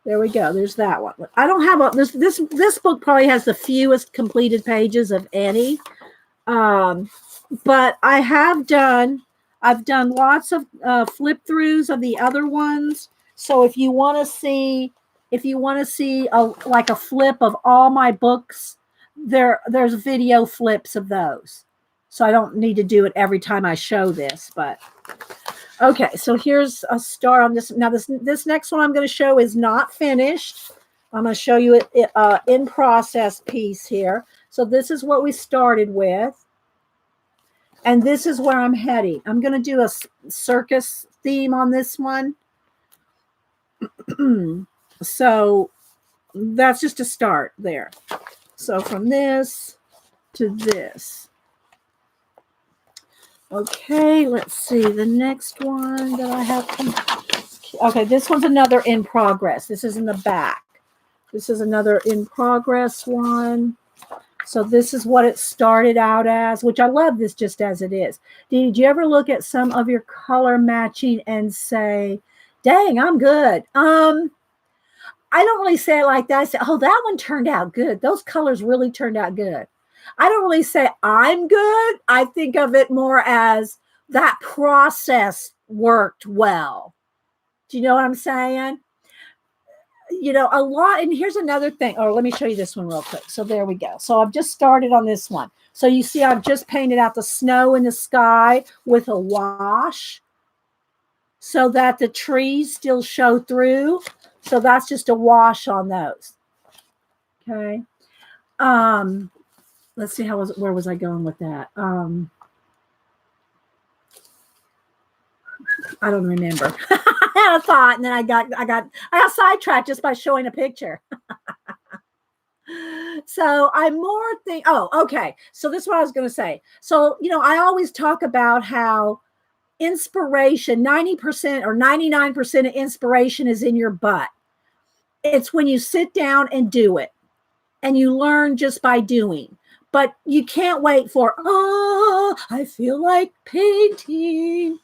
there we go. There's that one. I don't have this book probably has the fewest completed pages of any. But I've done lots of flip throughs of the other ones. So if you want to see like a flip of all my books, there's video flips of those. So I don't need to do it every time I show this, but okay, so here's a start on this. Now this next one I'm going to show is not finished. I'm going to show you it in process piece here. So this is what we started with. And this is where I'm heading. I'm going to do a circus theme on this one. So that's just a start there. So from this to this. Okay, let's see. The next one that I have. Okay, this one's another in progress. This is in the back. This is another in progress one. So this is what it started out as, which I love this just as it is. Did you ever look at some of your color matching and say, dang, I'm good? I don't really say it like that. I say, oh, that one turned out good. Those colors really turned out good. I don't really say I'm good. I think of it more as that process worked well. Do you know what I'm saying? A lot. And here's another thing. Oh, let me show you this one real quick. So there we go. So I've just started on this one. So you see, I've just painted out the snow in the sky with a wash so that the trees still show through. So that's just a wash on those. Okay. Let's see, where was I going with that? I don't remember. I had a thought, and then I got sidetracked just by showing a picture. So I'm more okay. So this is what I was going to say. So, I always talk about how inspiration, 90% or 99% of inspiration is in your butt. It's when you sit down and do it, and you learn just by doing. But you can't wait for, I feel like painting.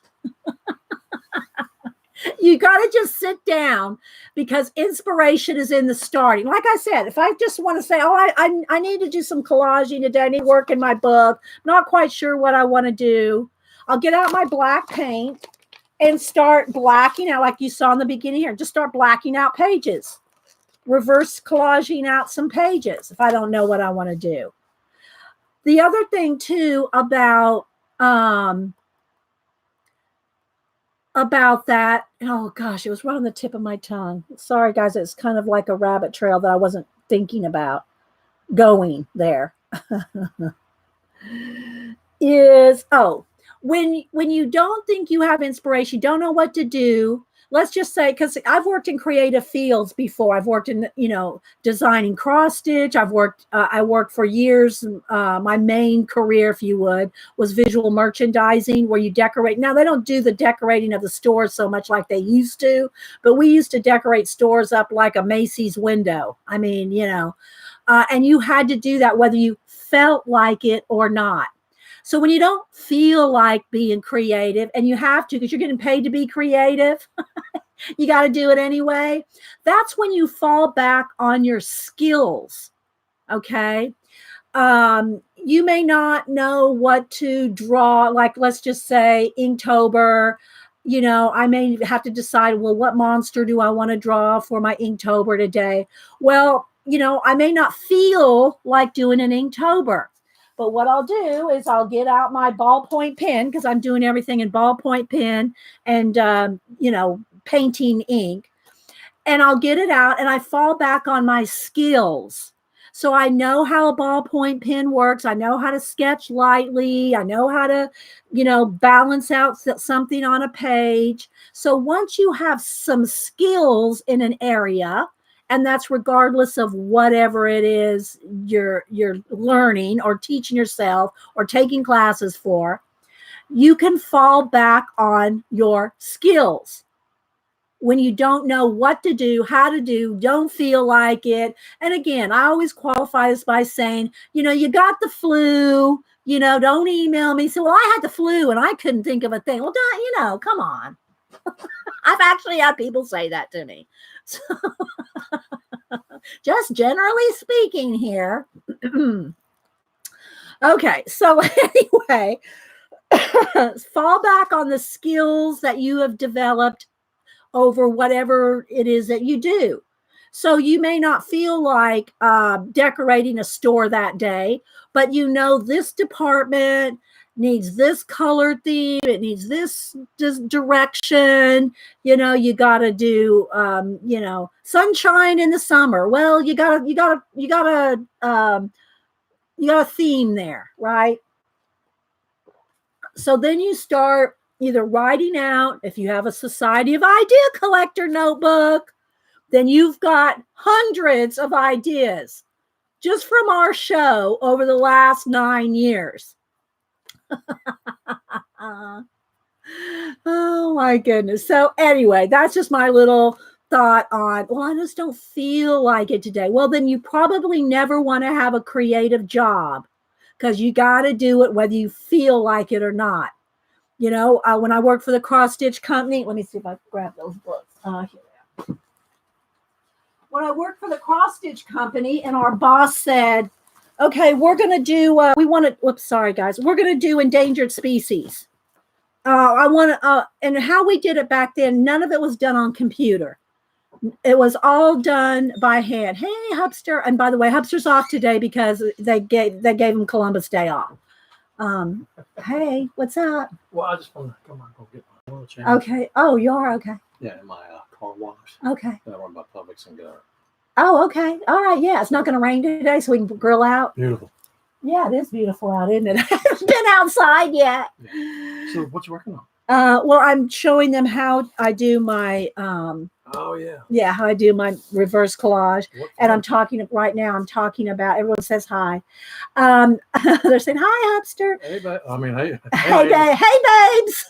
You got to just sit down, because inspiration is in the starting. Like I said, if I just want to say, I need to do some collaging today, I need work in my book, not quite sure what I want to do, I'll get out my black paint and start blacking out, like you saw in the beginning here. Just start blacking out pages, reverse collaging out some pages if I don't know what I want to do. The other thing too about that, oh gosh, it was right on the tip of my tongue. Sorry guys, it's kind of like a rabbit trail that I wasn't thinking about going there. Is when you don't think you have inspiration, you don't know what to do. Let's just say, because I've worked in creative fields before. I've worked in, designing cross stitch. I worked for years. My main career, if you would, was visual merchandising, where you decorate. Now they don't do the decorating of the stores so much like they used to, but we used to decorate stores up like a Macy's window. I mean, and you had to do that whether you felt like it or not. So when you don't feel like being creative, and you have to because you're getting paid to be creative, you got to do it anyway. That's when you fall back on your skills. Okay. You may not know what to draw. Like, let's just say Inktober. I may have to decide, well, what monster do I want to draw for my Inktober today? Well, I may not feel like doing an Inktober. But what I'll do is I'll get out my ballpoint pen, because I'm doing everything in ballpoint pen and, painting ink. And I'll get it out, and I fall back on my skills. So I know how a ballpoint pen works. I know how to sketch lightly. I know how to, balance out something on a page. So once you have some skills in an area, and that's regardless of whatever it is you're learning or teaching yourself or taking classes for, you can fall back on your skills. When you don't know what to do, how to do, don't feel like it. And again, I always qualify this by saying, you got the flu, don't email me. So, well, I had the flu and I couldn't think of a thing. Well, come on. I've actually had people say that to me. So, just generally speaking here. Okay, so anyway, fall back on the skills that you have developed over whatever it is that you do. So you may not feel like decorating a store that day, but this department needs this color theme, it needs this direction. You got to do sunshine in the summer. Well, you got a theme there, right? So then you start either writing out, if you have a Society of Idea Collector notebook, then you've got hundreds of ideas just from our show over the last 9 years. Oh my goodness. So anyway, that's just my little thought on, well, I just don't feel like it today. Well, then you probably never want to have a creative job, because you got to do it whether you feel like it or not. You know, when I worked for the cross stitch company, let me see if I can grab those books. Here. When I worked for the cross stitch company, and our boss said, okay, we're going to do, we want to, whoops, sorry guys, we're going to do endangered species. I want to, and how we did it back then, none of it was done on computer. It was all done by hand. Hey, Hubster. And by the way, Hubster's off today because they gave him Columbus Day off. Hey, what's up? Well, I just want to come on, go get my oil change. Okay. Oh, you are? Okay. Yeah, in my car wash. Okay. I run by Publix and get her. Oh, okay. All right. Yeah, it's not going to rain today, so we can grill out. Beautiful. Yeah, it is beautiful out, isn't it? I haven't been outside yet. Yeah. So what you working on? Well, I'm showing them how I do my oh yeah. Yeah, how I do my reverse collage. And I'm talking right now, I'm talking about, everyone says hi. They're saying, hi, Hubster. Hey, I mean, hey. Hey, babes.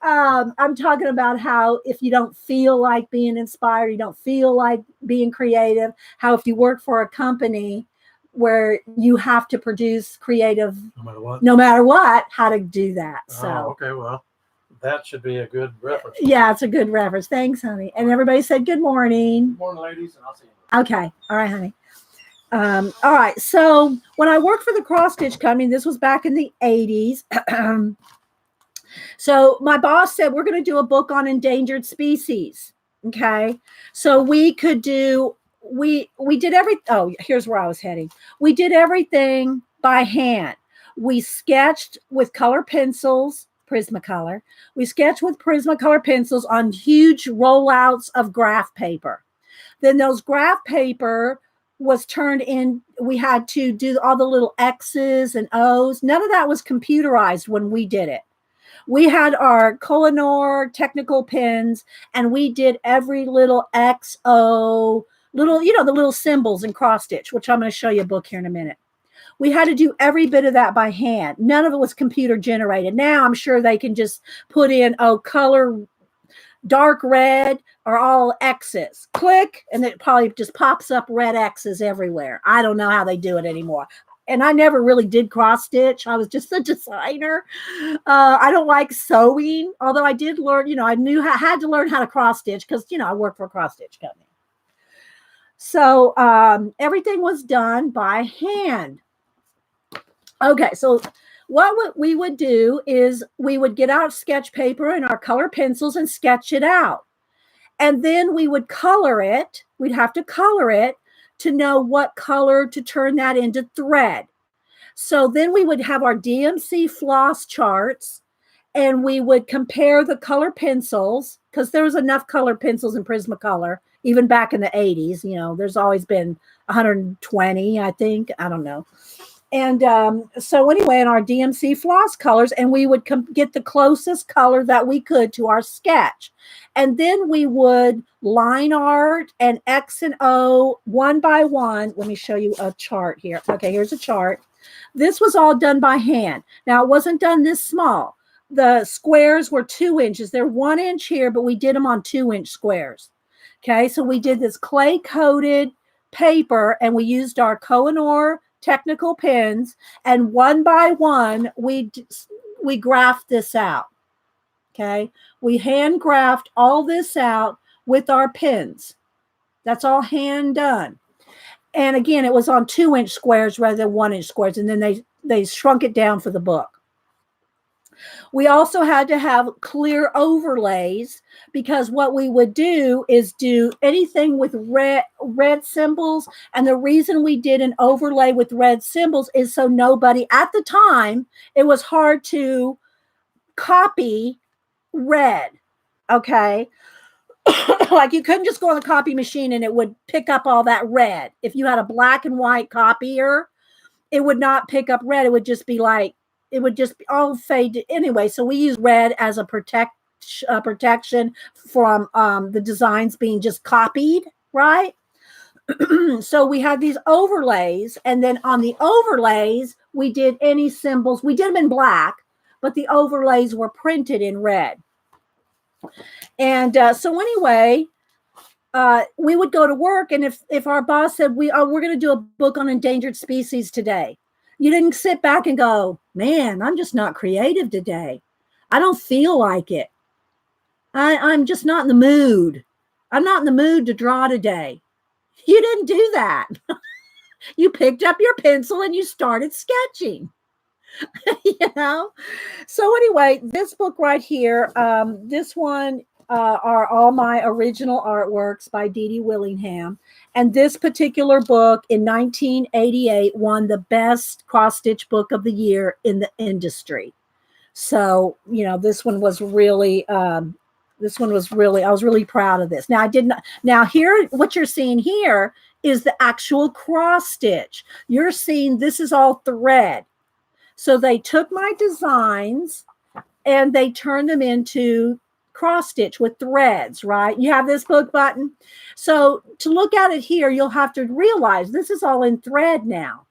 I'm talking about how if you don't feel like being inspired, you don't feel like being creative, how if you work for a company where you have to produce creative no matter what, how to do that. So okay, well, that should be a good reference. Yeah, it's a good reference. Thanks, honey. And everybody said good morning. Good morning, ladies, and I'll see you. Okay. All right, honey. All right. So when I worked for the cross stitch company, this was back in the 80s. So my boss said, we're going to do a book on endangered species. Okay. So we could do, we did here's where I was heading. We did everything by hand. We sketched with color pencils, Prismacolor. We sketched with Prismacolor pencils on huge rollouts of graph paper. Then those graph paper was turned in. We had to do all the little X's and O's. None of that was computerized when we did it. We had our Kohinoor technical pens, and we did every little X, O, little, the little symbols in cross stitch, which I'm going to show you a book here in a minute. We had to do every bit of that by hand. None of it was computer generated. Now I'm sure they can just put in, color dark red or all X's. Click, and it probably just pops up red X's everywhere. I don't know how they do it anymore. And I never really did cross stitch. I was just a designer. I don't like sewing, although I did learn, I had to learn how to cross stitch because, I work for a cross stitch company. So everything was done by hand. Okay, so what we would do is we would get out sketch paper and our color pencils and sketch it out. And then we would color it. We'd have to color it to know what color to turn that into thread. So then we would have our DMC floss charts, and we would compare the color pencils, because there was enough color pencils in Prismacolor, even back in the 80s. There's always been 120, I think. I don't know. And so anyway, in our DMC floss colors, and we would get the closest color that we could to our sketch. And then we would line art and X and O one by one. Let me show you a chart here. Okay, here's a chart. This was all done by hand. Now, it wasn't done this small. The squares were 2 inches. They're 1 inch here, but we did them on 2-inch squares. Okay, so we did this clay-coated paper, and we used our Kohinoor technical pens, and one by one we graphed this out. Okay, we hand graphed all this out with our pens. That's all hand done. And again, it was on 2-inch squares rather than 1-inch squares, and then they shrunk it down for the book. We also had to have clear overlays, because what we would do is do anything with red symbols. And the reason we did an overlay with red symbols is so nobody, at the time, it was hard to copy red. Okay. Like you couldn't just go on the copy machine and it would pick up all that red. If you had a black and white copier, it would not pick up red. It would just be like, it would just all fade anyway. So we use red as a protection from the designs being just copied, right? So we had these overlays, and then on the overlays, we did any symbols. We did them in black, but the overlays were printed in red. And so anyway, we would go to work, and if our boss said we're going to do a book on endangered species today, you didn't sit back and go, man, I'm just not creative today. I don't feel like it. I'm just not in the mood. I'm not in the mood to draw today. You didn't do that. You picked up your pencil and you started sketching. So anyway, this book right here, this one are all my original artworks by Dee Dee Willingham. And this particular book in 1988 won the best cross-stitch book of the year in the industry. So, this one was really, I was really proud of this. Now here, what you're seeing here is the actual cross stitch. You're seeing this is all thread. So they took my designs and they turned them into cross stitch with threads, right? You have this book button. So to look at it here, you'll have to realize this is all in thread now.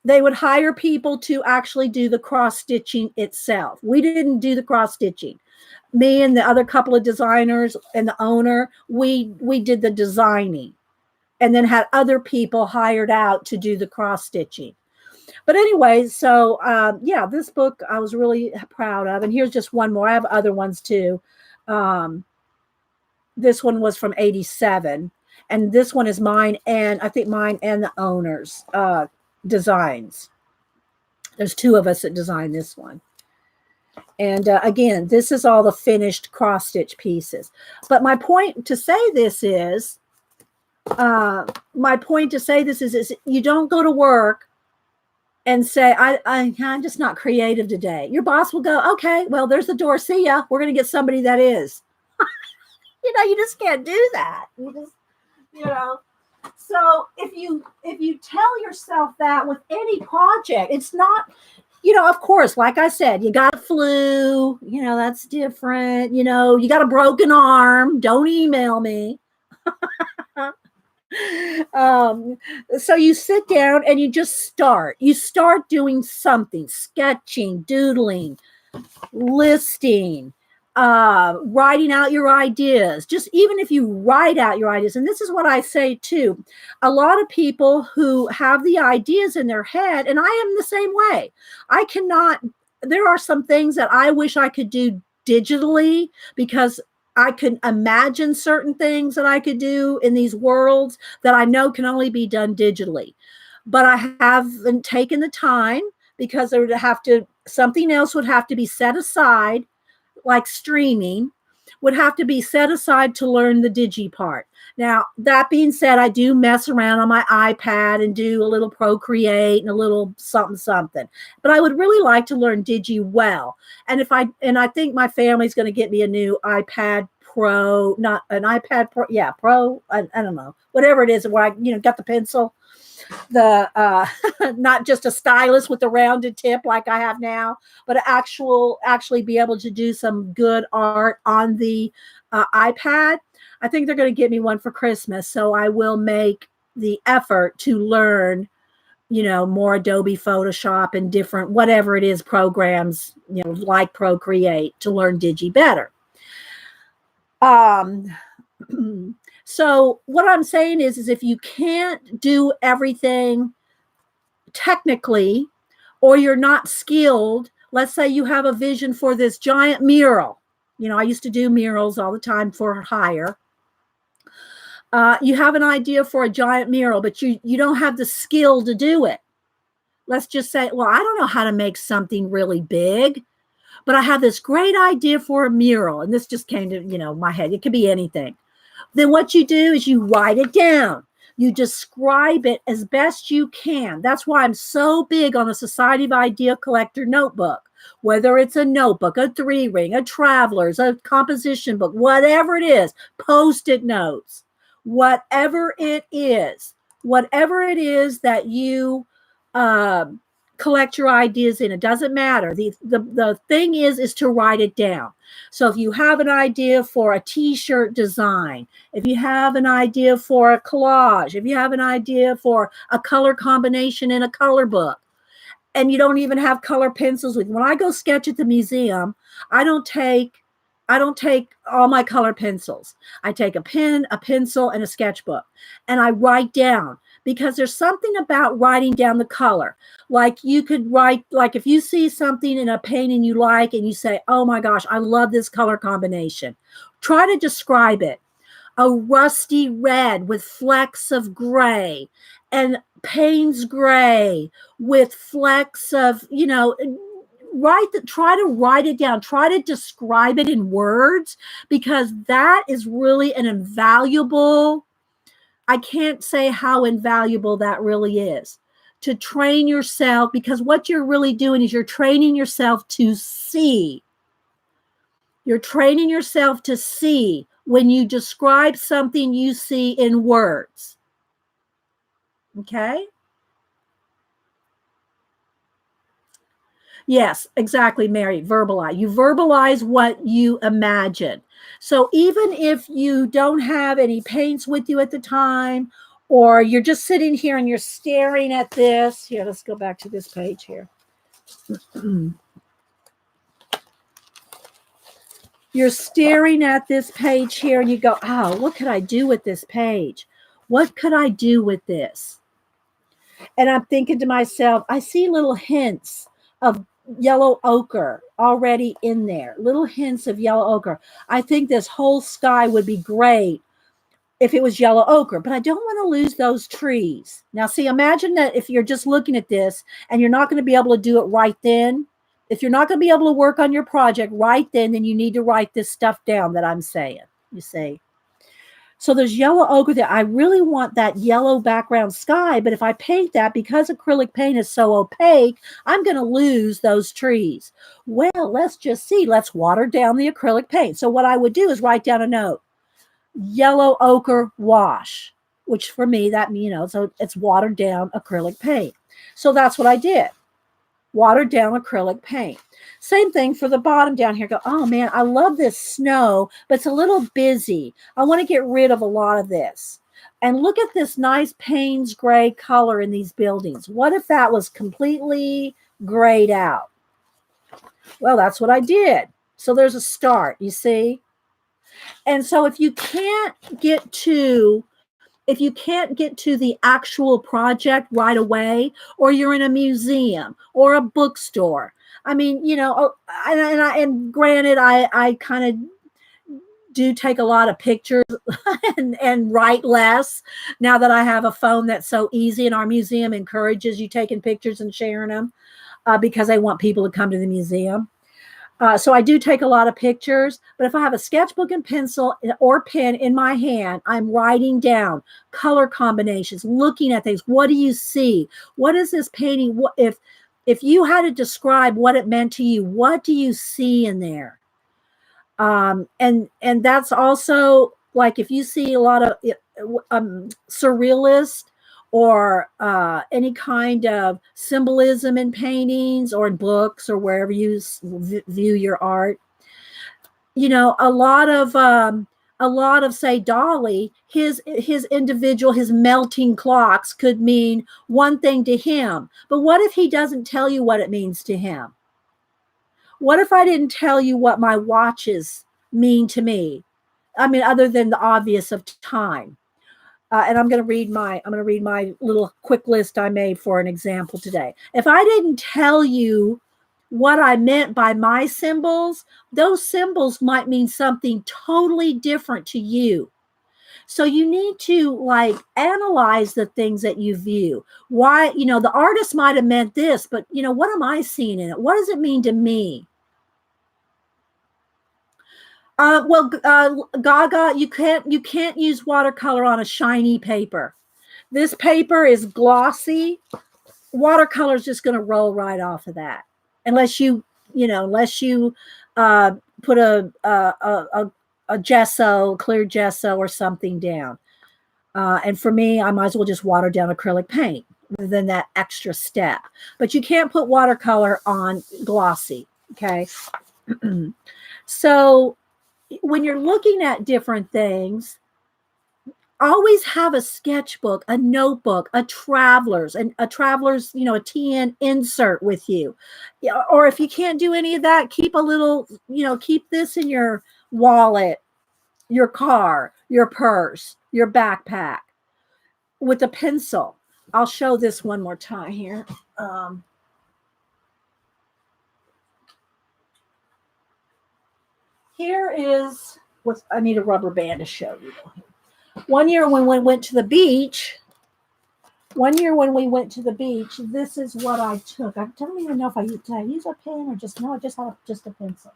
They would hire people to actually do the cross stitching itself. We didn't do the cross stitching. Me and the other couple of designers and the owner, we did the designing and then had other people hired out to do the cross stitching. But anyway, so yeah, this book I was really proud of. And here's just one more. I have other ones too. This one was from 87. And this one is mine and I think mine and the owner's designs. There's two of us that designed this one. And again, this is all the finished cross stitch pieces. But my point to say this is, you don't go to work and say, I'm just not creative today. Your boss will go, okay, well, there's the door. See ya. We're going to get somebody that is. You just can't do that. So if you tell yourself that with any project, it's not, of course, like I said, you got a flu, that's different. You got a broken arm. Don't email me. So you sit down and you start doing something, sketching, doodling, listing, writing out your ideas. Just even if you write out your ideas, and this is what I say too, a lot of people who have the ideas in their head, and I am the same way. There are some things that I wish I could do digitally because I can imagine certain things that I could do in these worlds that I know can only be done digitally. But I haven't taken the time because something else would have to be set aside, like streaming, would have to be set aside to learn the digi part. Now, that being said, I do mess around on my iPad and do a little Procreate and a little something. But I would really like to learn digi well. And I think my family's going to get me a new iPad Pro, not an iPad Pro, yeah, Pro. I don't know, whatever it is, where I got the pencil, the not just a stylus with the rounded tip like I have now, but actually be able to do some good art on the iPad. I think they're going to get me one for Christmas, so I will make the effort to learn, more Adobe Photoshop and different whatever it is programs, like Procreate, to learn digi better. So what I'm saying is if you can't do everything technically, or you're not skilled, let's say you have a vision for this giant mural. I used to do murals all the time for hire. You have an idea for a giant mural, but you don't have the skill to do it. Let's just say, well, I don't know how to make something really big, but I have this great idea for a mural. And this just came to, my head. It could be anything. Then what you do is you write it down. You describe it as best you can. That's why I'm so big on the Society of Idea Collector notebook. Whether it's a notebook, a 3-ring, a traveler's, a composition book, whatever it is, Post-it notes, whatever it is that you collect your ideas in. It doesn't matter. The thing is to write it down. So if you have an idea for a t-shirt design, if you have an idea for a collage, if you have an idea for a color combination in a color book, and you don't even have color pencils with you. When I go sketch at the museum, I don't take I don't take all my color pencils. I take a pen, a pencil, and a sketchbook, and I write down, because there's something about writing down the color. Like you could write, like if you see something in a painting you like and you say, oh my gosh, I love this color combination. Try to describe it. A rusty red with flecks of gray, and Payne's gray with flecks of, try to write it down, try to describe it in words, because that is really an invaluable, I can't say how invaluable that really is, to train yourself, because what you're really doing is you're training yourself to see. You're training yourself to see when you describe something you see in words. Okay? Yes, exactly, Mary. Verbalize. You verbalize what you imagine. So even if you don't have any paints with you at the time, or you're just sitting here and you're staring at this. Here, let's go back to this page here. You're staring at this page here and you go, oh, what could I do with this page? What could I do with this? And I'm thinking to myself, I see little hints of yellow ochre already in there, little hints of yellow ochre. I think this whole sky would be great if it was yellow ochre, but I don't want to lose those trees. Now, see, imagine that if you're just looking at this and you're not going to be able to do it right then. If you're not going to be able to work on your project right then you need to write this stuff down that I'm saying, you see. So there's yellow ochre there. I really want that yellow background sky, but if I paint that, because acrylic paint is so opaque, I'm going to lose those trees. Well, let's just see. Let's water down the acrylic paint. So what I would do is write down a note. Yellow ochre wash, which for me, that, so it's watered down acrylic paint. So that's what I did. Watered down acrylic paint. Same thing for the bottom down here. Go, oh man, I love this snow, but it's a little busy. I want to get rid of a lot of this. And look at this nice Payne's gray color in these buildings. What if that was completely grayed out? Well, that's what I did. So there's a start, you see? And so if you can't get to the actual project right away, or you're in a museum or a bookstore, I mean, and granted, I kind of do take a lot of pictures and write less now that I have a phone that's so easy, and our museum encourages you taking pictures and sharing them because they want people to come to the museum. So I do take a lot of pictures, but if I have a sketchbook and pencil or pen in my hand, I'm writing down color combinations, looking at things. What do you see? What is this painting? What if you had to describe what it meant to you, what do you see in there? And that's also like if you see a lot of surrealist or any kind of symbolism in paintings or in books or wherever you view your art. A lot of say Dolly, his individual, his melting clocks could mean one thing to him. But what if he doesn't tell you what it means to him? What if I didn't tell you what my watches mean to me? I mean, other than the obvious of time. And I'm going to read my little quick list I made for an example today. If I didn't tell you what I meant by my symbols, those symbols might mean something totally different to you. So you need to analyze the things that you view. Why, the artist might have meant this, but what am I seeing in it? What does it mean to me? Gaga, you can't use watercolor on a shiny paper. This paper is glossy. Watercolor is just going to roll right off of that, unless you put a gesso, clear gesso or something down. And for me, I might as well just water down acrylic paint rather than that extra step. But you can't put watercolor on glossy. Okay, so when you're looking at different things, always have a sketchbook, a notebook, a traveler's, a TN insert with you. Yeah, or if you can't do any of that, keep a little, keep this in your wallet, your car, your purse, your backpack with a pencil. I'll show this one more time here. Here is what I need a rubber band to show you. One year when we went to the beach, this is what I took. I don't even know if I use a pen or just had just a pencil.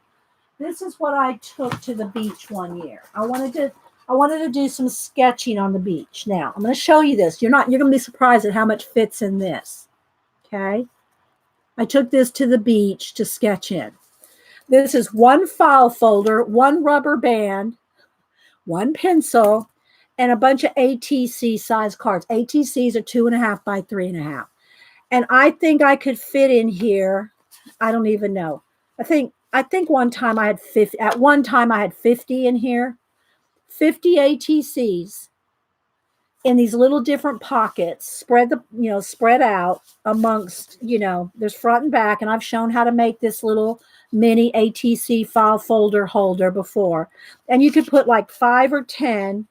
This is what I took to the beach one year. I wanted to do some sketching on the beach. Now, I'm going to show you this. You're going to be surprised at how much fits in this. Okay? I took this to the beach to sketch in. This is one file folder, one rubber band, one pencil, and a bunch of ATC size cards. ATCs are 2.5 by 3.5. And I think I could fit in here. I don't even know. I think one time I had 50. At one time I had 50 in here. 50 ATCs in these little different pockets, spread out amongst, there's front and back. And I've shown how to make this little mini ATC file folder holder before. And you could put like 5 or 10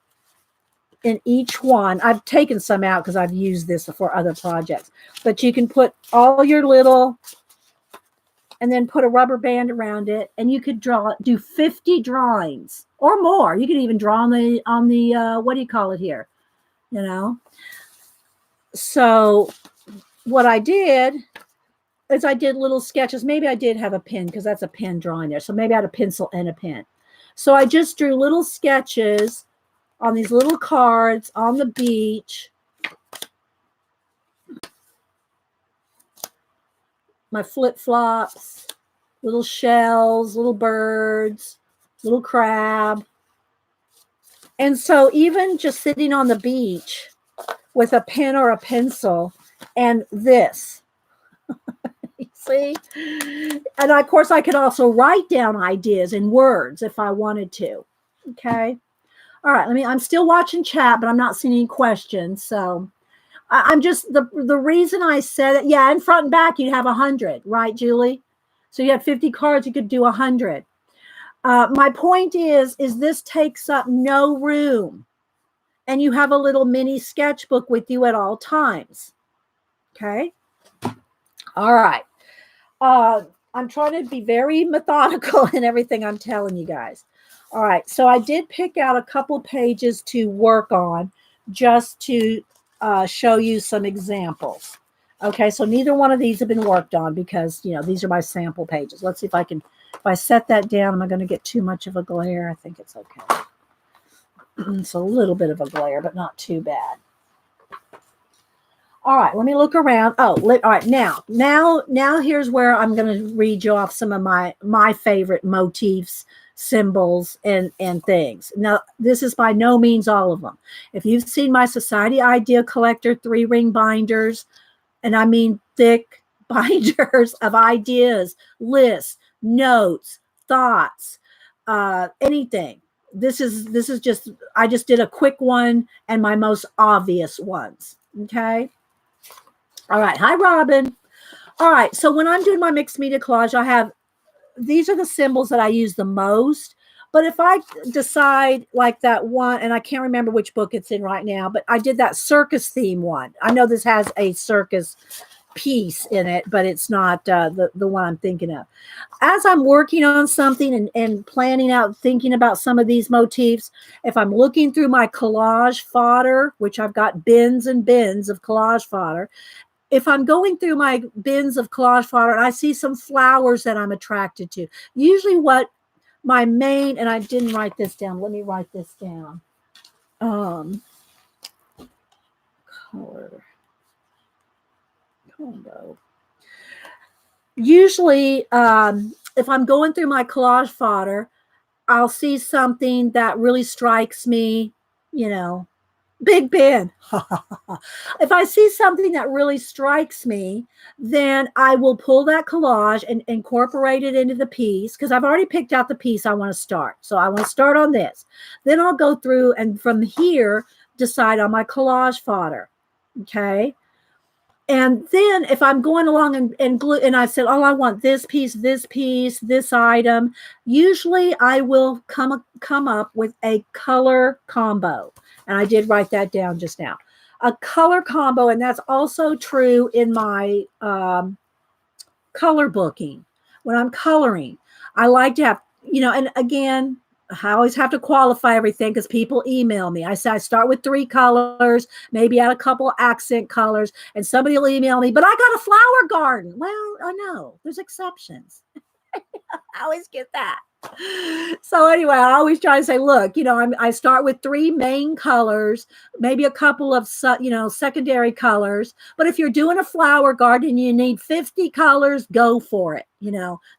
in each one. I've taken some out because I've used this for other projects. But you can put all your little, and then put a rubber band around it, and you could do 50 drawings or more. You could even draw on the what do you call it here? So what I did is I did little sketches. Maybe I did have a pen because that's a pen drawing there. So maybe I had a pencil and a pen. So I just drew little sketches on these little cards on the beach. My flip-flops, little shells, little birds, little crab. And so even just sitting on the beach with a pen or a pencil and this, see? And of course I could also write down ideas in words if I wanted to. Okay. All right. I'm still watching chat, but I'm not seeing any questions. So I'm just, the reason I said it, yeah, in front and back, you'd have 100, right, Julie? So you had 50 cards, you could do 100. My point is this takes up no room, and you have a little mini sketchbook with you at all times. Okay. All right. I'm trying to be very methodical in everything I'm telling you guys. All right. So I did pick out a couple pages to work on just to show you some examples. Okay. So neither one of these have been worked on because, these are my sample pages. Let's see if I set that down, am I going to get too much of a glare? I think it's okay. It's a little bit of a glare, but not too bad. All right, let me look around. All right, now here's where I'm going to read you off some of my favorite motifs, symbols, and things. Now, this is by no means all of them. If you've seen my Society Idea Collector 3-ring binders, and I mean thick binders of ideas, lists, notes, thoughts, anything. This is just, I just did a quick one and my most obvious ones. Okay. All right. Hi, Robin. All right. So when I'm doing my mixed media collage, these are the symbols that I use the most. But if I decide like that one, and I can't remember which book it's in right now, but I did that circus theme one. I know this has a circus piece in it, but it's not the one I'm thinking of. As I'm working on something and planning out, thinking about some of these motifs, if I'm looking through my collage fodder, which I've got bins and bins of collage fodder, if I'm going through my bins of collage fodder and I see some flowers that I'm attracted to, usually what my main, and I didn't write this down. Let me write this down. Color. Combo. Usually, if I'm going through my collage fodder, I'll see something that really strikes me, Big Ben. If I see something that really strikes me, then I will pull that collage and incorporate it into the piece because I've already picked out the piece I want to start. So I want to start on this. Then I'll go through, and from here, decide on my collage fodder. Okay. And then if I'm going along and glue, and I said, oh, I want this piece, this item, usually I will come up with a color combo. And I did write that down just now. A color combo, and that's also true in my color booking. When I'm coloring, I like to have, and again, I always have to qualify everything because people email me. I say I start with 3 colors, maybe add a couple of accent colors, and somebody will email me, but I got a flower garden. Well, I know there's exceptions. I always get that. So anyway, I always try to say, look, I start with 3 main colors, maybe a couple of, secondary colors. But if you're doing a flower garden, you need 50 colors, go for it.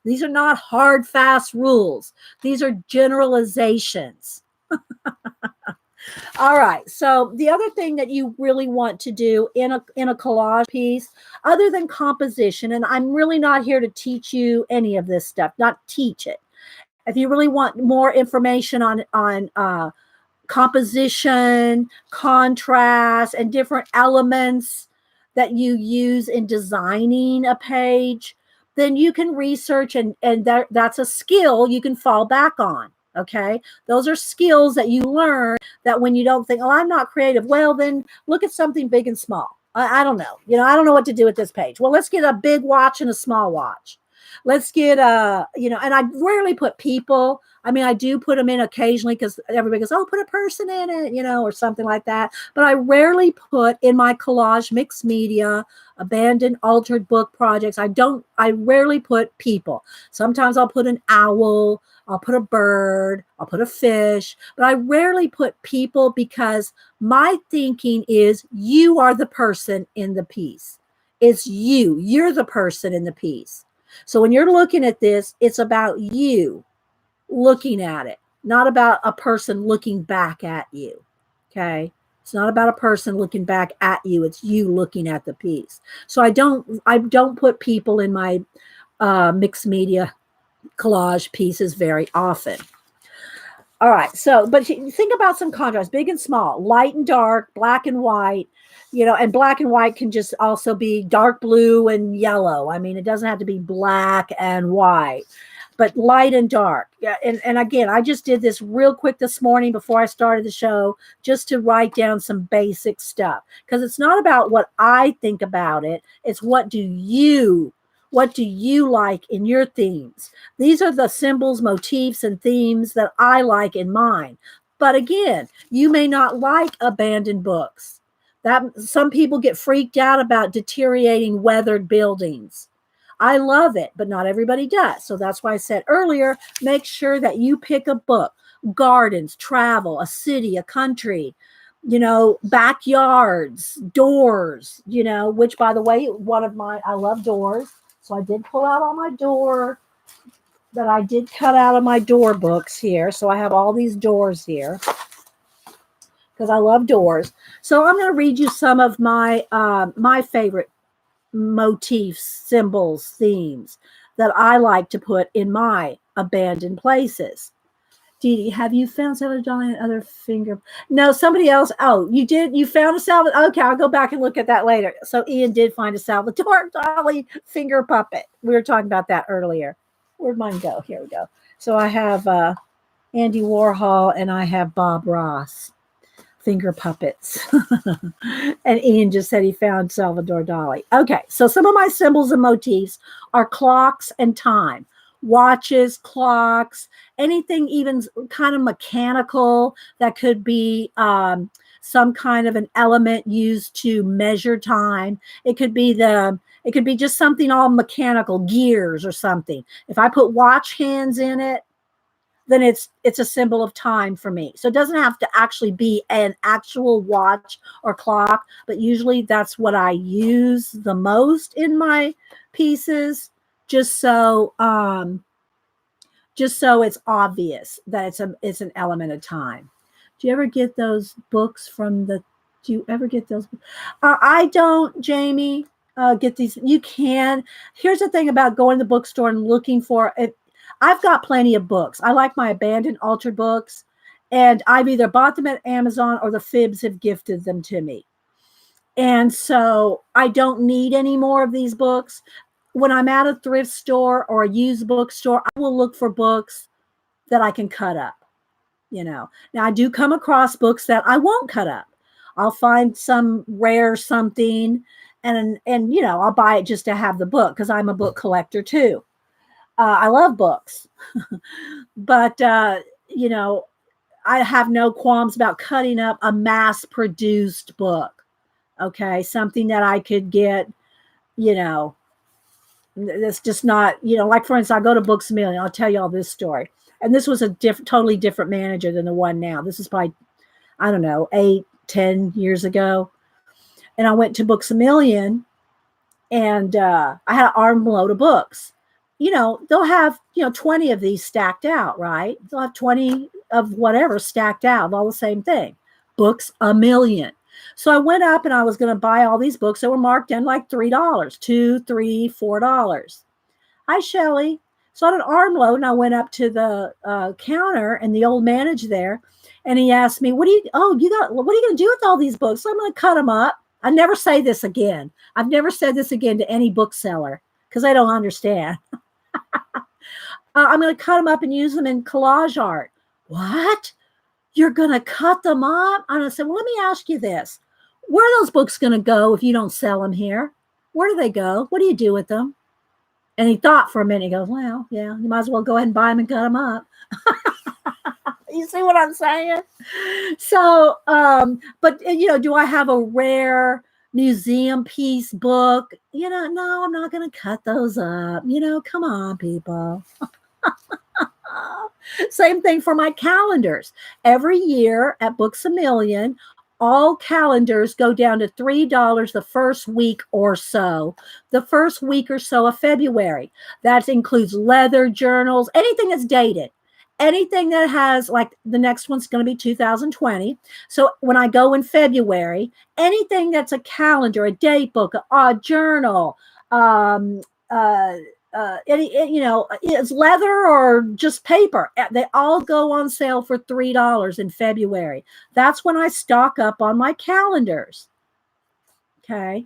These are not hard, fast rules. These are generalizations. All right. So the other thing that you really want to do in a collage piece, other than composition, and I'm really not here to teach you any of this stuff, not teach it. If you really want more information on composition, contrast, and different elements that you use in designing a page, then you can research, and that's a skill you can fall back on. Okay. Those are skills that you learn that when you don't think, oh, I'm not creative. Well, then look at something big and small. I don't know. I don't know what to do with this page. Well, let's get a big watch and a small watch. Let's get and I rarely put people. I mean, I do put them in occasionally because everybody goes, oh, put a person in it, or something like that. But I rarely put in my collage mixed media, abandoned, altered book projects. I rarely put people. Sometimes I'll put an owl, I'll put a bird, I'll put a fish, but I rarely put people because my thinking is you are the person in the piece. It's you. You're the person in the piece. So when you're looking at this, it's about you looking at it, not about a person looking back at you. Okay. It's not about a person looking back at you. It's you looking at the piece. So I don't put people in my mixed media collage pieces very often. All right. So, but think about some contrast, big and small, light and dark, black and white, and black and white can just also be dark blue and yellow. I mean, it doesn't have to be black and white, but light and dark. Yeah. And again, I just did this real quick this morning before I started the show, just to write down some basic stuff, because it's not about what I think about it. It's what do you like in your themes? These are the symbols, motifs, and themes that I like in mine. But again, you may not like abandoned books. That some people get freaked out about deteriorating, weathered buildings. I love it, but not everybody does. So that's why I said earlier, make sure that you pick a book, gardens, travel, a city, a country, backyards, doors, which, by the way, I love doors. So I did pull out all my door that I did cut out of my door books here. So I have all these doors here because I love doors. So I'm going to read you some of my my favorite motifs, symbols, themes that I like to put in my abandoned places. Dee Dee, have you found Salvador Dali and other finger? No, somebody else. Oh, you did? You found a Salvador? Okay, I'll go back and look at that later. So Ian did find a Salvador Dali finger puppet. We were talking about that earlier. Where'd mine go? Here we go. So I have Andy Warhol and I have Bob Ross finger puppets. And Ian just said he found Salvador Dali. Okay, so some of my symbols and motifs are clocks and time. Watches, clocks, anything even kind of mechanical that could be some kind of an element used to measure time. It could be just something all mechanical, gears or something. If I put watch hands in it, then it's a symbol of time for me. So it doesn't have to actually be an actual watch or clock, but usually that's what I use the most in my pieces. Just so it's obvious that it's an element of time. Do you ever get those books do you ever get those? I don't, Jamie, get these. You can. Here's the thing about going to the bookstore and looking for it. I've got plenty of books. I like my abandoned, altered books. And I've either bought them at Amazon or the Fibs have gifted them to me. And so I don't need any more of these books. When I'm at a thrift store or a used bookstore, I will look for books that I can cut up. Now I do come across books that I won't cut up. I'll find some rare something and I'll buy it just to have the book because I'm a book collector too. I love books, but I have no qualms about cutting up a mass produced book. Okay. Something that I could get, that's just not, like for instance, I go to Books A Million. I'll tell you all this story. And this was a totally different manager than the one now. This is probably, I don't know, 8-10 years ago. And I went to Books A Million and I had an armload of books. They'll have, 20 of these stacked out, right? They'll have 20 of whatever stacked out, all the same thing. Books A Million. So I went up and I was going to buy all these books that were marked in like $3, $2, $3, $4. Hi, Shelley. So I had an armload and I went up to the counter and the old manager there, and he asked me, what are you going to do with all these books? So I'm going to cut them up. I never say this again. I've never said this again to any bookseller because I don't understand. I'm going to cut them up and use them in collage art. What? You're going to cut them up? And I said, well, let me ask you this. Where are those books going to go if you don't sell them here? Where do they go? What do you do with them? And he thought for a minute. He goes, well, yeah, you might as well go ahead and buy them and cut them up. You see what I'm saying? So, but, do I have a rare museum piece book? No, I'm not going to cut those up. Come on, people. Same thing for my calendars. Every year at Books A Million, all calendars go down to $3 the first week or so. The first week or so of February. That includes leather journals, anything that's dated. Anything that has, like the next one's going to be 2020. So when I go in February, anything that's a calendar, a date book, a journal, it's leather or just paper. They all go on sale for $3 in February. That's when I stock up on my calendars. Okay.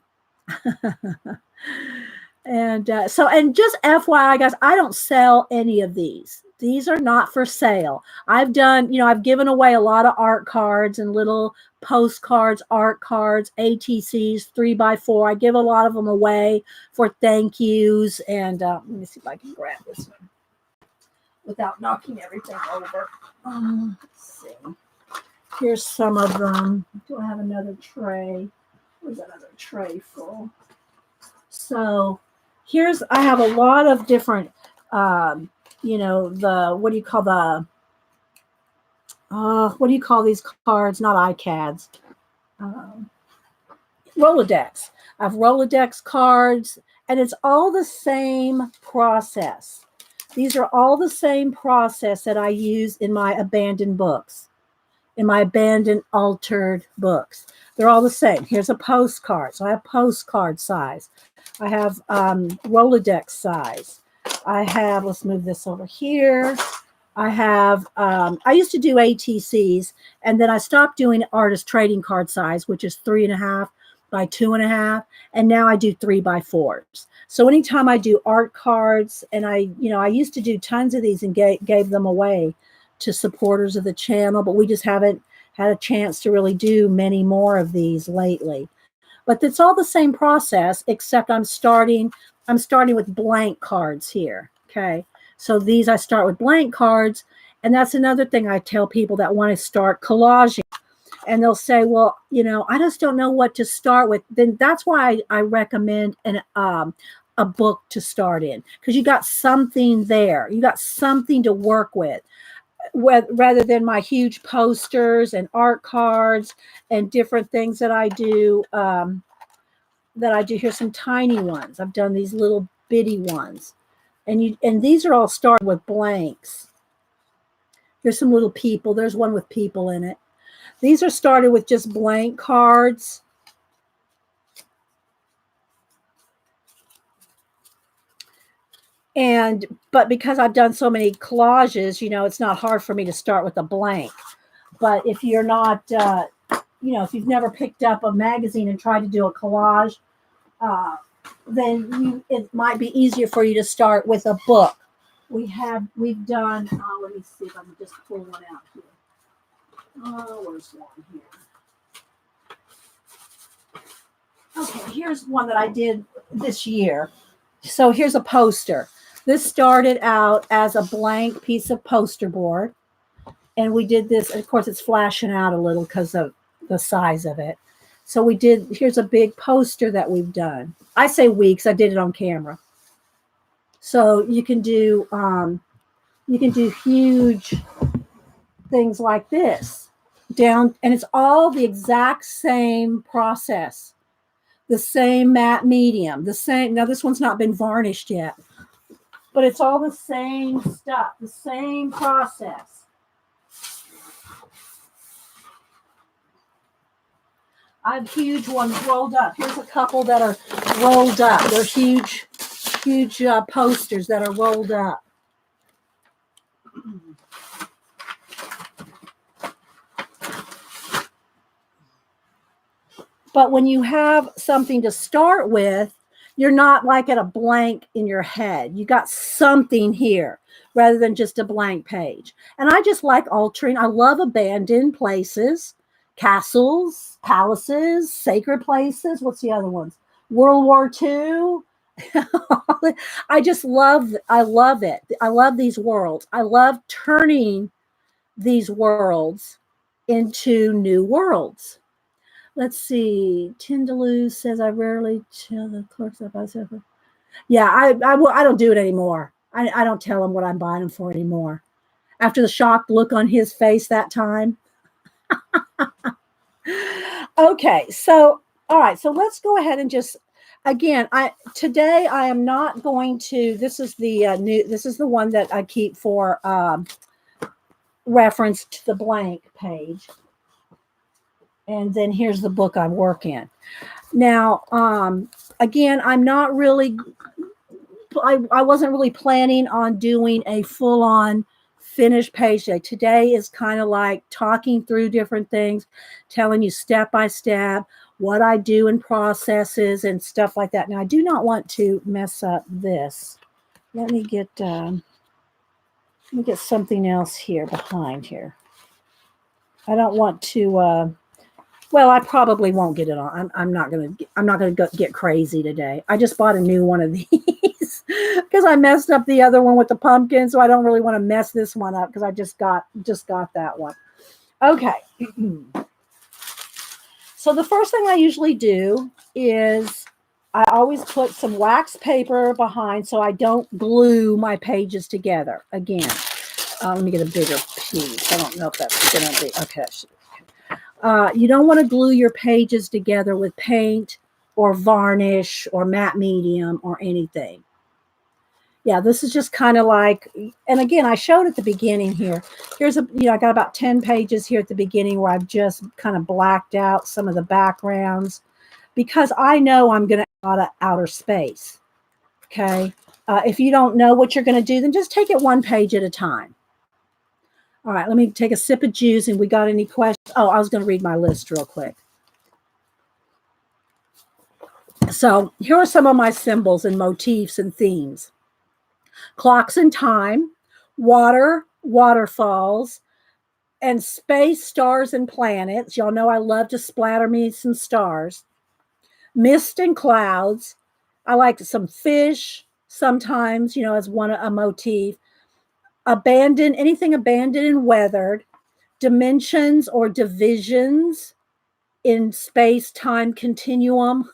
And just FYI, guys, I don't sell any of these. These are not for sale. I've given away a lot of art cards and little postcards, art cards, ATCs, 3x4. I give a lot of them away for thank yous. And let me see if I can grab this one without knocking everything over. Let's see. Here's some of them. Do I have another tray? Where's another tray full? So I have a lot of different, what do you call these cards? Not iCads. Rolodex. I have Rolodex cards, and it's all the same process. These are all the same process that I use in my abandoned books, in my abandoned altered books. They're all the same. Here's a postcard. So I have postcard size. I have Rolodex size. I have, let's move this over here. I have, I used to do ATCs, and then I stopped doing artist trading card size, which is 3.5 by 2.5. And now I do 3x4s. So anytime I do art cards, and I used to do tons of these and gave them away to supporters of the channel, but we just haven't had a chance to really do many more of these lately. But it's all the same process, except I'm starting with blank cards here. Okay. So these, I start with blank cards. And that's another thing I tell people that want to start collaging. And they'll say, well, I just don't know what to start with. Then that's why I recommend a book to start in, because you got something there. You got something to work with. Rather than my huge posters and art cards and different things that I do, here's some tiny ones. I've done these little bitty ones, and these are all started with blanks. Here's some little people. There's one with people in it. These are started with just blank cards. But because I've done so many collages, it's not hard for me to start with a blank. But if you're not, if you've never picked up a magazine and tried to do a collage, then it might be easier for you to start with a book. We've done, let me see if I can just pull one out here. Oh, where's one here? Okay, here's one that I did this year. So here's a poster. This started out as a blank piece of poster board. And we did this, of course, it's flashing out a little because of the size of it. So here's a big poster that we've done. I say we because I did it on camera. So you can do huge things like this down, and it's all the exact same process, the same matte medium, the same. Now this one's not been varnished yet, but it's all the same stuff, the same process. I have huge ones rolled up. Here's a couple that are rolled up. They're huge posters that are rolled up. But when you have something to start with, you're not like at a blank in your head. You got something here rather than just a blank page. And I just like altering. I love abandoned places, castles, palaces, sacred places. What's the other ones? World War II. I love it. I love these worlds. I love turning these worlds into new worlds. Let's see. Tyndaloo says, I rarely tell the clerks that I buy stuff. Yeah, I don't do it anymore. I don't tell them what I'm buying them for anymore. After the shocked look on his face that time. Okay, so all right, so let's go ahead and just again. Today I am not going to. This is the This is the one that I keep for reference to the blank page. And then here's the book I work in. Now, again, I'm not really, I wasn't really planning on doing a full-on finished page day. Today is kind of like talking through different things, telling you step by step what I do in processes and stuff like that. Now, I do not want to mess up this. Let me get something else here behind here. I don't want to. Well, I probably won't get it on. I'm not gonna get crazy today. I just bought a new one of these because I messed up the other one with the pumpkin, so I don't really want to mess this one up because I just got that one. Okay. So the first thing I usually do is I always put some wax paper behind so I don't glue my pages together. Again, let me get a bigger piece. I don't know if that's going to be okay. You don't want to glue your pages together with paint or varnish or matte medium or anything. Yeah, this is just kind of like, and again, I showed at the beginning here. Here's I got about 10 pages here at the beginning where I've just kind of blacked out some of the backgrounds because I know I'm going to out of outer space. Okay. If you don't know what you're going to do, then just take it one page at a time. All right, let me take a sip of juice. And we got any questions? Oh, I was going to read my list real quick. So here are some of my symbols and motifs and themes. Clocks and time, water, waterfalls, and space, stars, and planets. Y'all know I love to splatter me some stars. Mist and clouds. I like some fish sometimes, as a motif. Abandoned, anything abandoned and weathered. Dimensions or divisions in space-time continuum.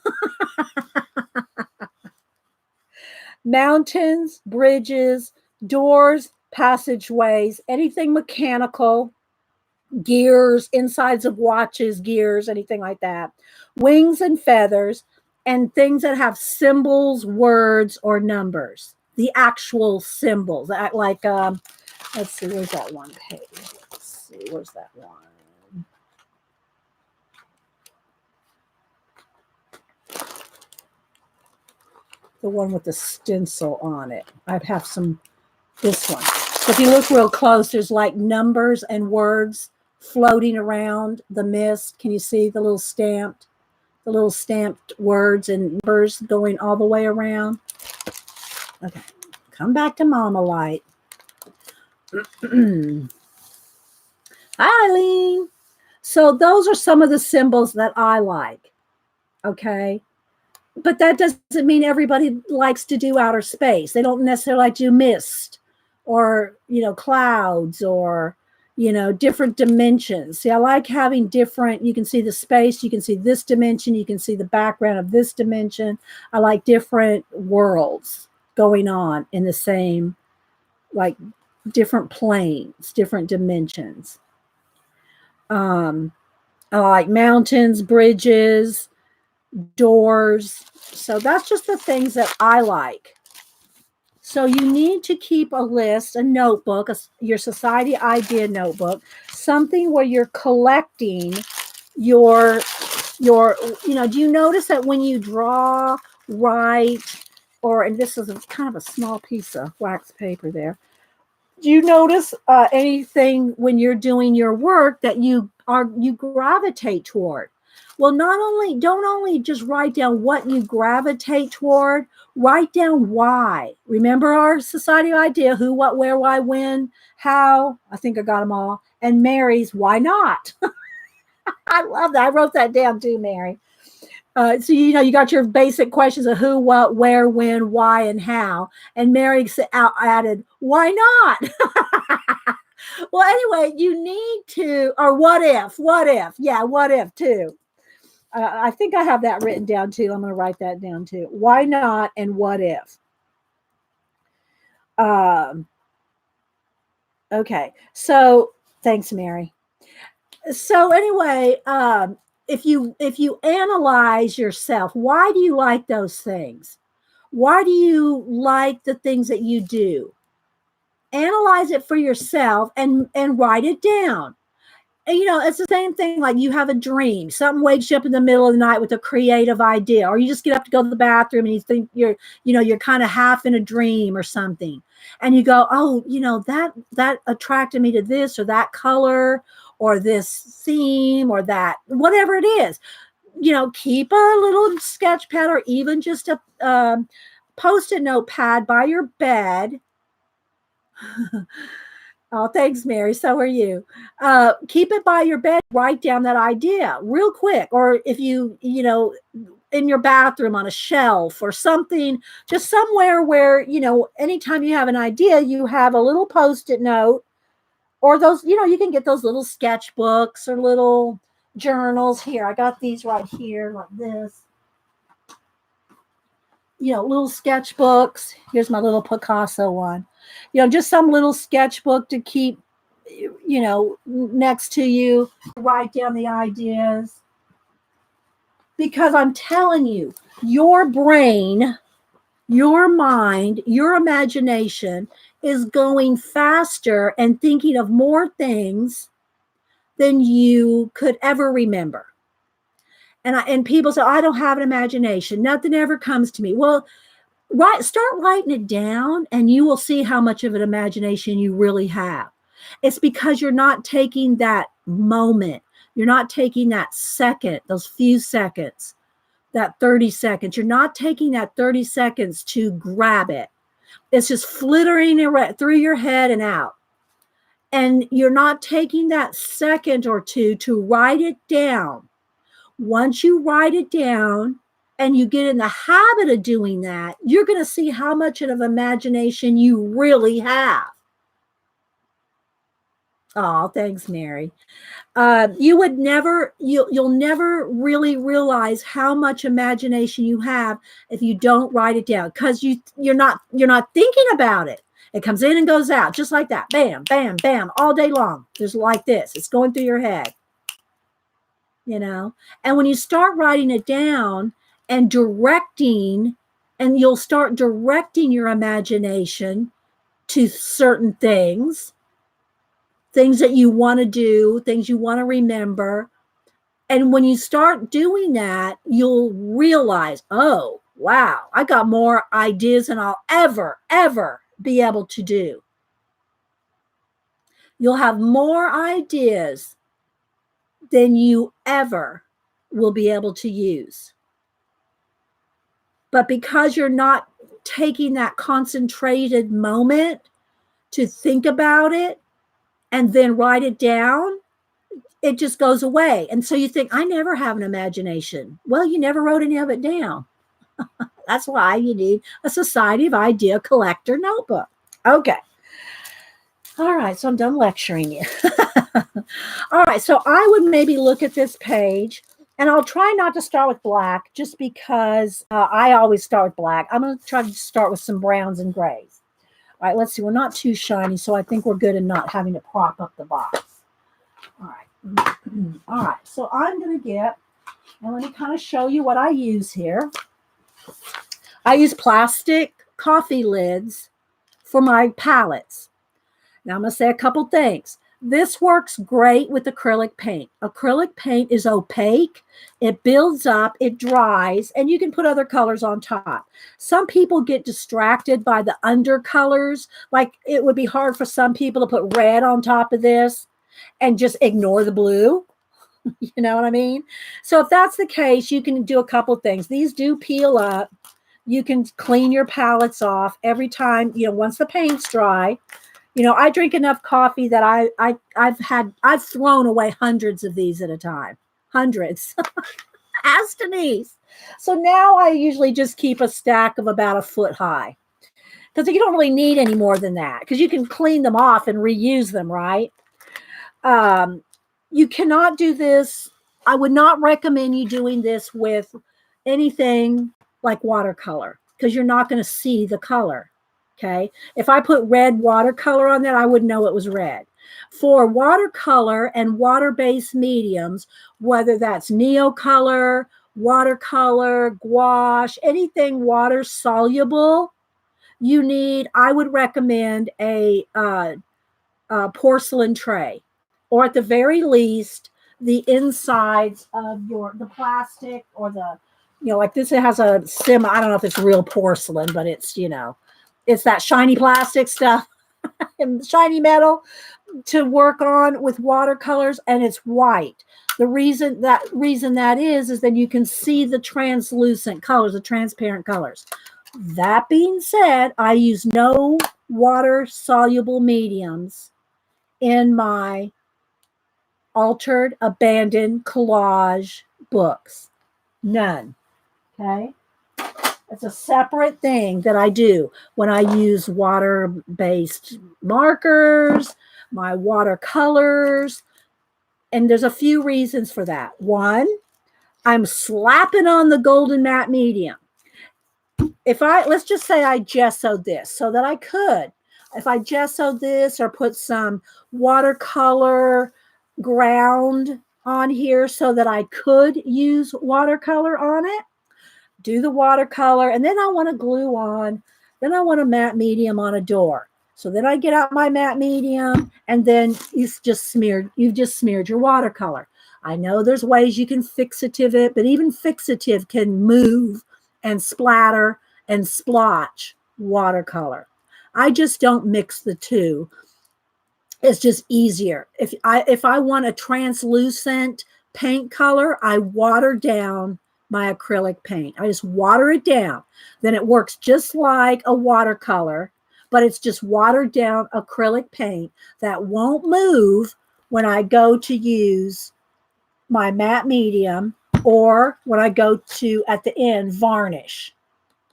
Mountains, bridges, doors, passageways, anything mechanical, gears, insides of watches, gears, anything like that. Wings and feathers, and things that have symbols, words, or numbers. The actual symbols. Like, let's see, where's that one page? Let's see, where's that one? The one with the stencil on it. I have this one. So if you look real close, there's like numbers and words floating around the mist. Can you see the little stamped words and numbers going all the way around? Okay, come back to Mama Light. Hi, Eileen. So those are some of the symbols that I like. Okay. But that doesn't mean everybody likes to do outer space. They don't necessarily like to do mist or, clouds or, different dimensions. See, I like having different, you can see the space, you can see this dimension, you can see the background of this dimension. I like different worlds going on in the same, like different planes, different dimensions. I like mountains, bridges, doors. So that's just the things that I like. So you need to keep a list, a notebook, your society idea notebook, something where you're collecting your, do you notice that when you draw, write, and this is kind of a small piece of wax paper there. Do you notice anything when you're doing your work that you gravitate toward? Well, don't only just write down what you gravitate toward, write down why. Remember our society idea: who, what, where, why, when, how. I think I got them all. And Mary's why not? I love that. I wrote that down too, Mary. So, you got your basic questions of who, what, where, when, why, and how. And Mary added, why not? Well, anyway, you need to, or what if? Yeah, what if too. I think I have that written down too. I'm going to write that down too. Why not and what if? Okay. So thanks, Mary. So anyway, if you analyze yourself, why do you like those things? Why do you like the things that you do? Analyze it for yourself and write it down. And, it's the same thing. Like you have a dream, something wakes you up in the middle of the night with a creative idea, or you just get up to go to the bathroom and you think you're kind of half in a dream or something. And you go, oh, that attracted me to this or that color or this theme or that, whatever it is. Keep a little sketch pad or even just a Post-it note pad by your bed. Oh, thanks, Mary. So are you. Keep it by your bed. Write down that idea real quick. Or if you in your bathroom on a shelf or something, just somewhere where, anytime you have an idea, you have a little Post-it note or those, you can get those little sketchbooks or little journals. Here, I got these right here like this. Little sketchbooks. Here's my little Picasso one. Just some little sketchbook to keep, next to you, write down the ideas. Because I'm telling you, your brain, your mind, your imagination is going faster and thinking of more things than you could ever remember. And people say, I don't have an imagination. Nothing ever comes to me. Well, start writing it down and you will see how much of an imagination you really have. It's because you're not taking that moment. You're not taking that second, those few seconds, that 30 seconds. You're not taking that 30 seconds to grab it. It's just flittering through your head and out. And you're not taking that second or two to write it down. Once you write it down and you get in the habit of doing that, you're going to see how much of imagination you really have. Oh, thanks, Mary. You'll never really realize how much imagination you have if you don't write it down, because you're not thinking about it. It comes in and goes out just like that. Bam, bam, bam, all day long. Just like this. It's going through your head. And when you start writing it down and directing, and you'll start directing your imagination to certain things that you want to do, things you want to remember. And when you start doing that, you'll realize, oh, wow, I got more ideas than I'll ever be able to do. You'll have more ideas than you ever will be able to use. But because you're not taking that concentrated moment to think about it and then write it down, it just goes away. And so you think, I never have an imagination. Well, you never wrote any of it down. That's why you need a Society of Idea Collector notebook. Okay. All right. So I'm done lecturing you. All right. So I would maybe look at this page, and I'll try not to start with black just because I always start with black. I'm going to try to start with some browns and grays. All right. Let's see. We're not too shiny, so I think we're good in not having to prop up the box. All right. All right. So I'm going to get, and let me kind of show you what I use here. I use plastic coffee lids for my palettes. Now I'm going to say a couple things. This works great with acrylic paint. Acrylic paint is opaque. It builds up, it dries, and you can put other colors on top. Some people get distracted by the undercolors. Like it would be hard for some people to put red on top of this and just ignore the blue. You know what I mean? So if that's the case, you can do a couple things. These do peel up. You can clean your palettes off every time, once the paint's dry. I drink enough coffee that I've thrown away hundreds of these at a time. Hundreds. Ask Denise. So now I usually just keep a stack of about a foot high. Because you don't really need any more than that. Because you can clean them off and reuse them, right? You cannot do this. I would not recommend you doing this with anything like watercolor, because you're not going to see the color. Okay. If I put red watercolor on that, I wouldn't know it was red. For watercolor and water-based mediums, whether that's Neocolor, watercolor, gouache, anything water soluble, I would recommend a porcelain tray, or at the very least, the insides of the plastic or the, like this, it has a I don't know if it's real porcelain, but it's, it's that shiny plastic stuff and shiny metal to work on with watercolors, and it's white. The reason that is then you can see the translucent colors, the transparent colors. That being said, I use no water soluble mediums in my altered, abandoned collage books. None. Okay. It's a separate thing that I do when I use water-based markers, my watercolors, and there's a few reasons for that. One, I'm slapping on the golden matte medium. Let's just say I gessoed this so that I could. If I gessoed this or put some watercolor ground on here so that I could use watercolor on it, do the watercolor, and then I want to glue on, then I want a matte medium on a door. So then I get out my matte medium, and then you've just smeared your watercolor. I know there's ways you can fixative it, but even fixative can move and splatter and splotch watercolor. I just don't mix the two. It's just easier. If I want a translucent paint color, I water down my acrylic paint. I just water it down. Then it works just like a watercolor, but it's just watered down acrylic paint that won't move when I go to use my matte medium, or when I go to, at the end, varnish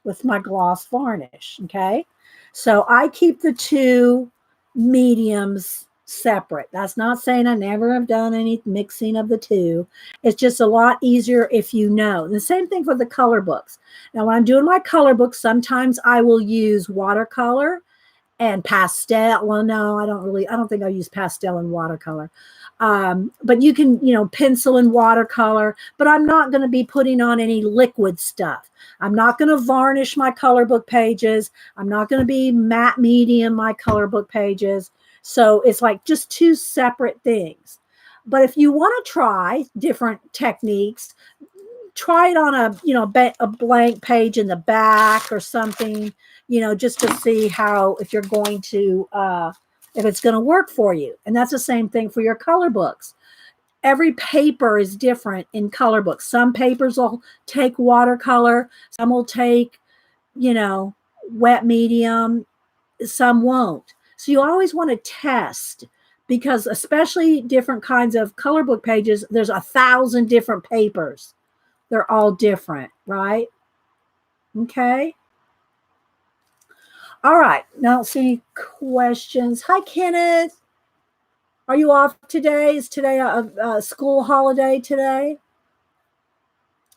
with my gloss varnish. Okay. So I keep the two mediums separate. That's not saying I never have done any mixing of the two. It's just a lot easier if you know. The same thing for the color books. Now, when I'm doing my color books, sometimes I will use watercolor and pastel. Well, no, I don't think I use pastel and watercolor. But you can, pencil and watercolor, but I'm not going to be putting on any liquid stuff. I'm not going to varnish my color book pages. I'm not going to be matte medium my color book pages. So it's like just two separate things. But if you want to try different techniques, try it on a blank page in the back or something, just to see if you're going to, if it's going to work for you. And that's the same thing for your color books. every paper is different in color books. Some papers will take watercolor, some will take, wet medium, some won't. So you always want to test, because especially different kinds of color book pages, there's 1,000 different papers. They're all different, right? Okay. All right. Now, see questions. Hi, Kenneth. Are you off today? Is today a school holiday today?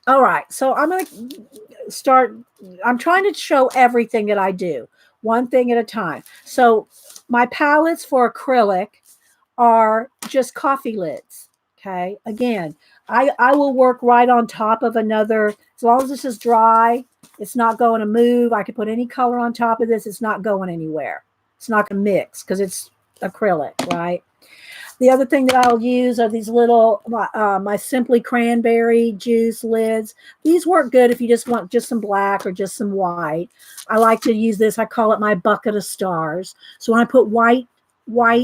All right. So I'm going to start. I'm trying to show everything that I do, one thing at a time. So my palettes for acrylic are just coffee lids. Okay. Again, I will work right on top of another. As long as this is dry, it's not going to move. I can put any color on top of this. It's not going anywhere. It's not going to mix because it's acrylic, right? The other thing that I'll use are these little, my Simply Cranberry Juice lids. These work good if you just want just some black or just some white. I like to use this. I call it my bucket of stars. So when I put white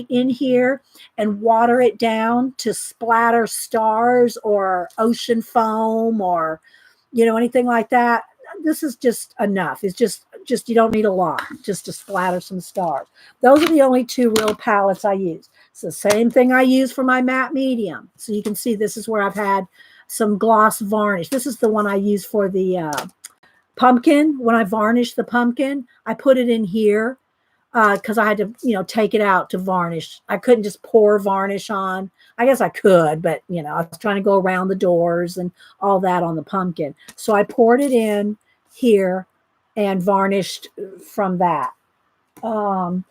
in here and water it down to splatter stars or ocean foam or, anything like that, this is just enough. It's just you don't need a lot just to splatter some stars. Those are the only two real palettes I use. It's the same thing I use for my matte medium. So you can see this is where I've had some gloss varnish. This is the one I use for the pumpkin. When I varnish the pumpkin, I put it in here because I had to, take it out to varnish. I couldn't just pour varnish on. I guess I could, but, I was trying to go around the doors and all that on the pumpkin. So I poured it in here and varnished from that. I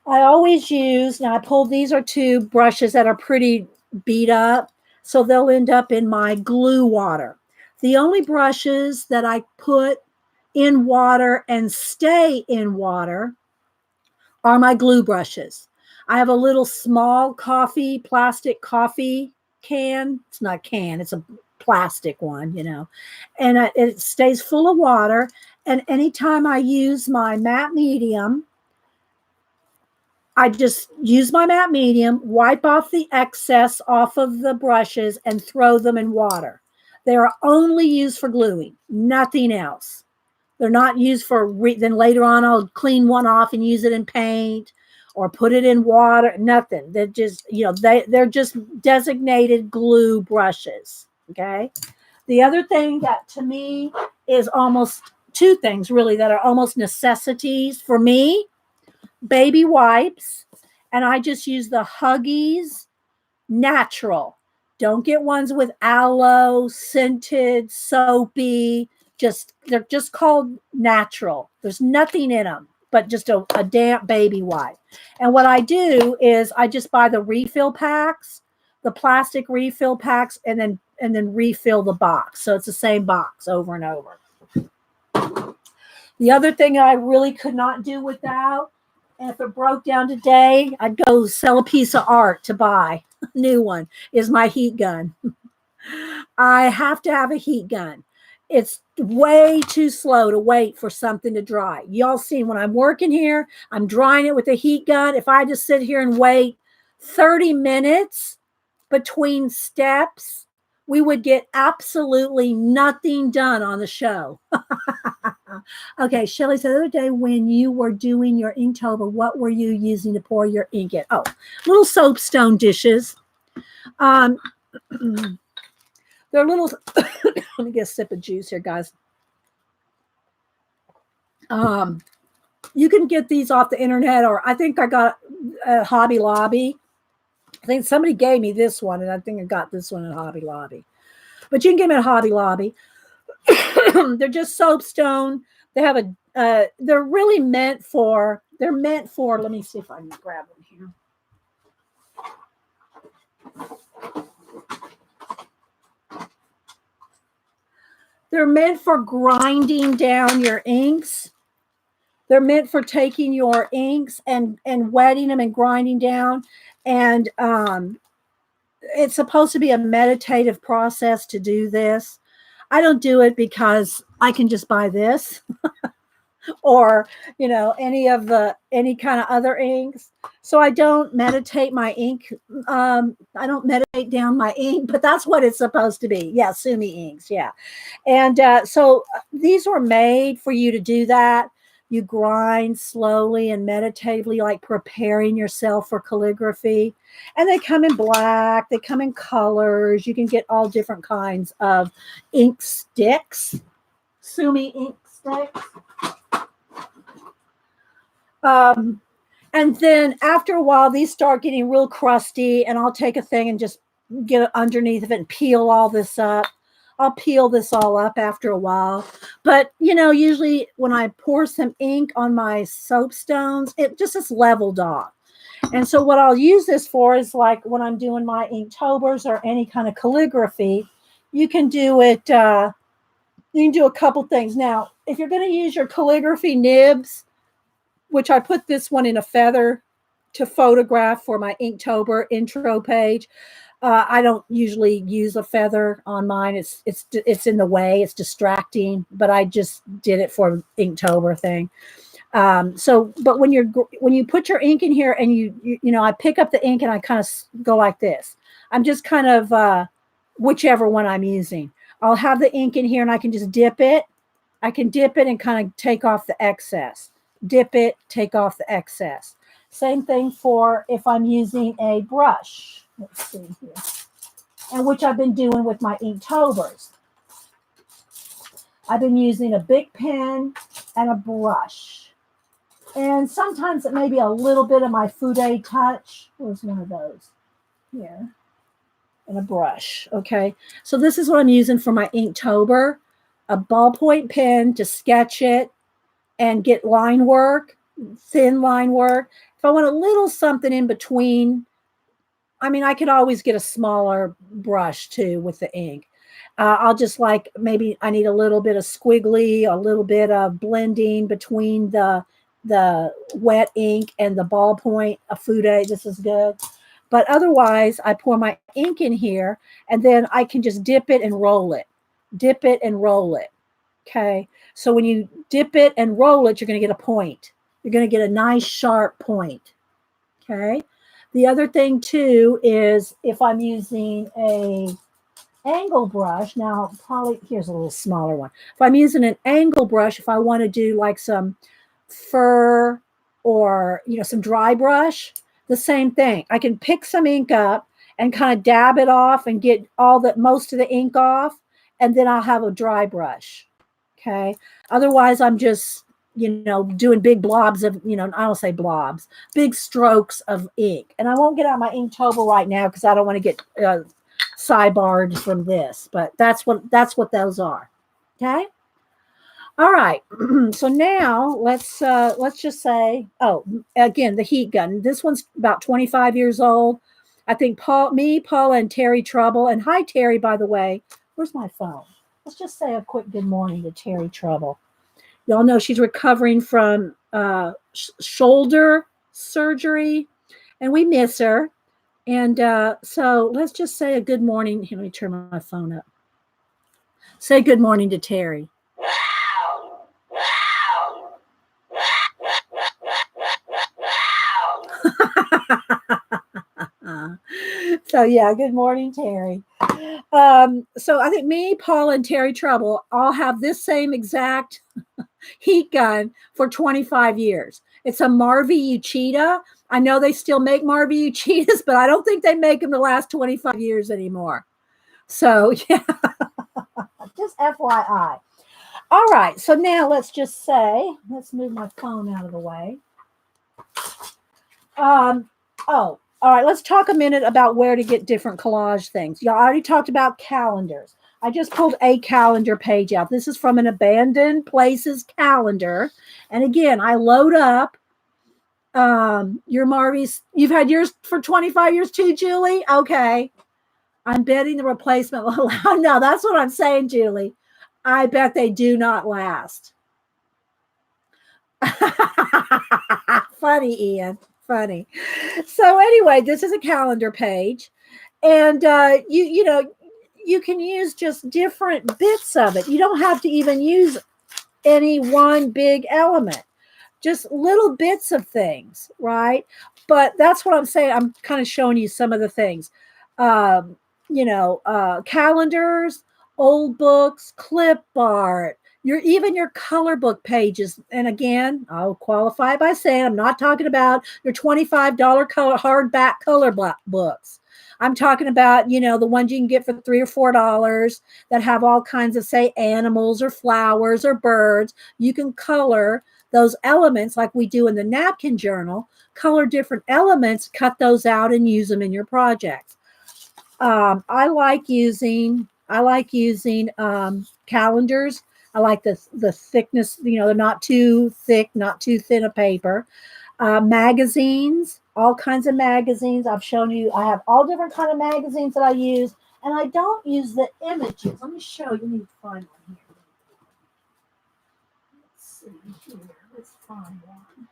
always use, now I pulled, these are two brushes that are pretty beat up, so they'll end up in my glue water. The only brushes that I put in water and stay in water are my glue brushes. I have a little small plastic coffee can. It's not a can, it's a plastic one, and it stays full of water. And anytime I use my matte medium, I just use my matte medium, wipe off the excess off of the brushes, and throw them in water. They are only used for gluing, nothing else. They're not used for, then later on I'll clean one off and use it in paint or put it in water, nothing. They're just, they're just designated glue brushes, okay? The other thing that to me is almost two things really that are almost necessities for me: baby wipes, and I just use the Huggies natural. Don't get ones with aloe, scented, soapy. They're just called natural. There's nothing in them but just a damp baby wipe. And what I do is I just buy the refill packs, the plastic refill packs, and then refill the box. So it's the same box over and over. The other thing I really could not do without, and if it broke down today, I'd go sell a piece of art to buy a new one, is my heat gun. I have to have a heat gun. It's way too slow to wait for something to dry. Y'all seen when I'm working here, I'm drying it with a heat gun. If I just sit here and wait 30 minutes between steps, we would get absolutely nothing done on the show. Okay, Shelly said the other day when you were doing your Inktober, what were you using to pour your ink in? Oh, little soapstone dishes. They're little, let me get a sip of juice here, guys. You can get these off the internet, or I think I got a Hobby Lobby. I think somebody gave me this one, and I think I got this one at Hobby Lobby. But you can get them at Hobby Lobby. They're just soapstone. They have they're really meant for, let me see if I can grab them here. They're meant for grinding down your inks. They're meant for taking your inks and wetting them and grinding down. And it's supposed to be a meditative process to do this. I don't do it because I can just buy this. or any kind of other inks. So I don't meditate my ink. I don't meditate down my ink, but that's what it's supposed to be. Yeah, Sumi inks. Yeah, and so these were made for you to do that. You grind slowly and meditatively, like preparing yourself for calligraphy. And they come in black, they come in colors. You can get all different kinds of ink sticks, Sumi ink sticks. And then after a while, these start getting real crusty, and I'll take a thing and just get underneath of it and peel all this up. I'll peel this all up after a while. But, usually when I pour some ink on my soapstones, it just is leveled off. And so what I'll use this for is like when I'm doing my Inktober's or any kind of calligraphy, you can do it. You can do a couple things. Now, if you're going to use your calligraphy nibs, which I put this one in a feather to photograph for my Inktober intro page. I don't usually use a feather on mine. It's in the way. It's distracting, but I just did it for Inktober thing. But when you put your ink in here and I pick up the ink and I kind of go like this. I'm just kind of whichever one I'm using. I'll have the ink in here and I can just dip it. I can dip it and kind of take off the excess. Dip it, take off the excess. Same thing for if I'm using a brush. Let's see here. And which I've been doing with my Inktober's. I've been using a big pen and a brush. And sometimes it may be a little bit of my Fude Touch. Where's one of those? Here. And a brush. Okay. So this is what I'm using for my Inktober. A ballpoint pen to sketch it and get line work, thin line work. If I want a little something in between, I could always get a smaller brush too with the ink. I'll just maybe I need a little bit of squiggly, a little bit of blending between the wet ink and the ballpoint. A Fude, this is good. But otherwise, I pour my ink in here, and then I can just dip it and roll it. Dip it and roll it. Okay. So when you dip it and roll it, you're going to get a point. You're going to get a nice sharp point. Okay. The other thing too is if I'm using a angle brush, now probably here's a little smaller one. If I'm using an angle brush, if I want to do like some fur or some dry brush, the same thing. I can pick some ink up and kind of dab it off and get most of the ink off, and then I'll have a dry brush. Okay. Otherwise, I'm just, doing big blobs of, I don't say blobs, big strokes of ink. And I won't get out my Inktober right now because I don't want to get sidebarred from this. But that's what those are. Okay. All right. So now let's just say, again, the heat gun. This one's about 25 years old. I think Paula, and Terry Trouble. And hi, Terry, by the way. Where's my phone? Let's just say a quick good morning to Terry Trouble. Y'all know she's recovering from shoulder surgery, and we miss her. And so let's just say a good morning. Here, let me turn my phone up. Say good morning to Terry. So yeah, good morning, Terry. So I think me, Paul, and Terry Trouble all have this same exact heat gun for 25 years. It's a Marvy Uchida. I know they still make Marvy Uchidas, but I don't think they make them the last 25 years anymore. So yeah, just FYI. All right, so now let's just say, let's move my phone out of the way. All right, let's talk a minute about where to get different collage things. Y'all already talked about calendars. I just pulled a calendar page out. This is from an Abandoned Places calendar. And again, I load up your Marvies. You've had yours for 25 years too, Julie? Okay. I'm betting the replacement will allow. No, that's what I'm saying, Julie. I bet they do not last. Funny, Ian. Funny. So anyway, this is a calendar page, and you can use just different bits of it. You don't have to even use any one big element, just little bits of things, right? But that's what I'm saying. I'm kind of showing you some of the things. Um, calendars, old books, clip art, your color book pages. And again, I'll qualify by saying I'm not talking about your $25 hardback color books. I'm talking about, the ones you can get for $3 or $4 that have all kinds of, say, animals or flowers or birds. You can color those elements like we do in the napkin journal, color different elements, cut those out and use them in your projects. I like using calendars. I like the thickness, they're not too thick, not too thin a paper. Magazines, all kinds of magazines. I've shown you, I have all different kind of magazines that I use, and I don't use the images. Let me show you. Let me find one here. Let's see here. Let's find one.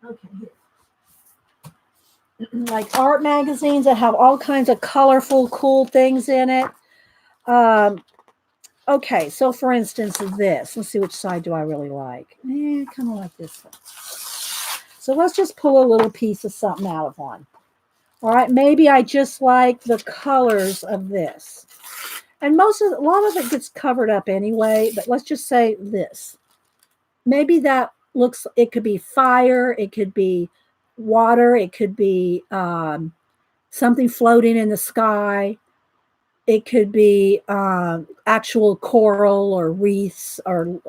Okay, here. Like art magazines that have all kinds of colorful, cool things in it. Okay, so for instance, this. Let's see, which side do I really like? Kind of like this one. So let's just pull a little piece of something out of one. All right, maybe I just like the colors of this. And a lot of it gets covered up anyway, but let's just say this. Maybe it could be fire, it could be water, it could be something floating in the sky, it could be actual coral or wreaths or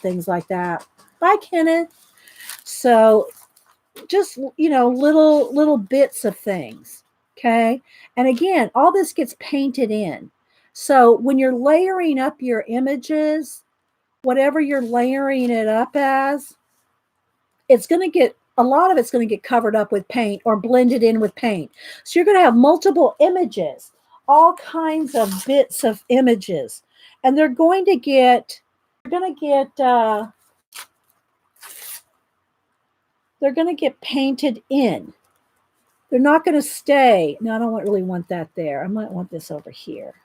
things like that. Bye, Kenneth. So just little bits of things. Okay, and again, all this gets painted in. So when you're layering up your images, whatever you're layering it up as, a lot of it's going to get covered up with paint or blended in with paint. So you're going to have multiple images, all kinds of bits of images, and they're going to get painted in. They're not going to stay. No, I don't really want that there. I might want this over here.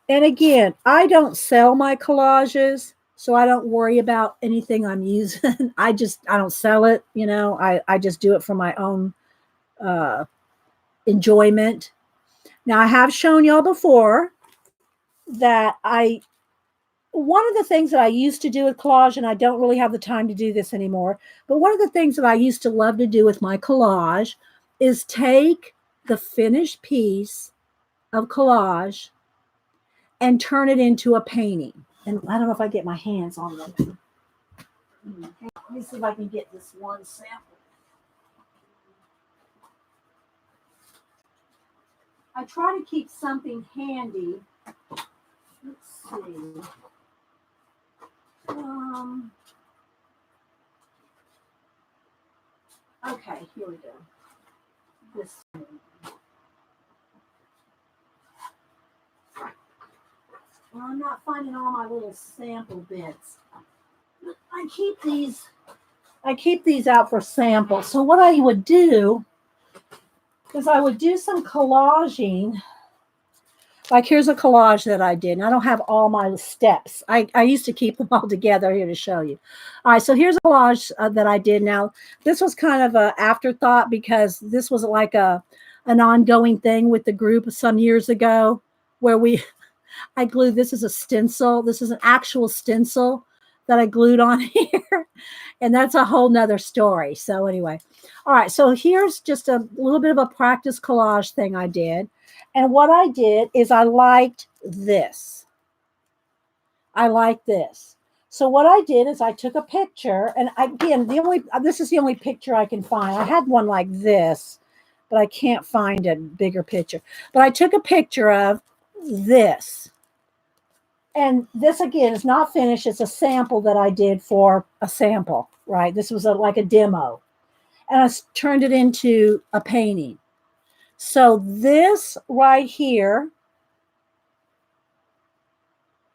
And again, I don't sell my collages, so I don't worry about anything I'm using. I don't sell it. I just do it for my own enjoyment. Now, I have shown y'all before that one of the things that I used to do with collage, and I don't really have the time to do this anymore, but one of the things that I used to love to do with my collage is take the finished piece of collage and turn it into a painting. And I don't know if I get my hands on them. Let me see if I can get this one sample. I try to keep something handy. Let's see. Okay, here we go. This. Well, I'm not finding all my little sample bits. I keep these out for samples. So what I would do is I would do some collaging. Like here's a collage that I did. And I don't have all my steps. I used to keep them all together here to show you. All right, so here's a collage that I did. Now, this was kind of an afterthought because this was like an ongoing thing with the group some years ago where I glued, this is a stencil. This is an actual stencil that I glued on here. And that's a whole nother story. So anyway, all right, so here's just a little bit of a practice collage thing I did. And what I did is I liked this. I like this. So what I did is I took a picture, and again, this is the only picture I can find. I had one like this, but I can't find a bigger picture. But I took a picture of this. And this, again, is not finished. It's a sample that I did for a sample, right? This was like a demo. And I turned it into a painting. So this right here,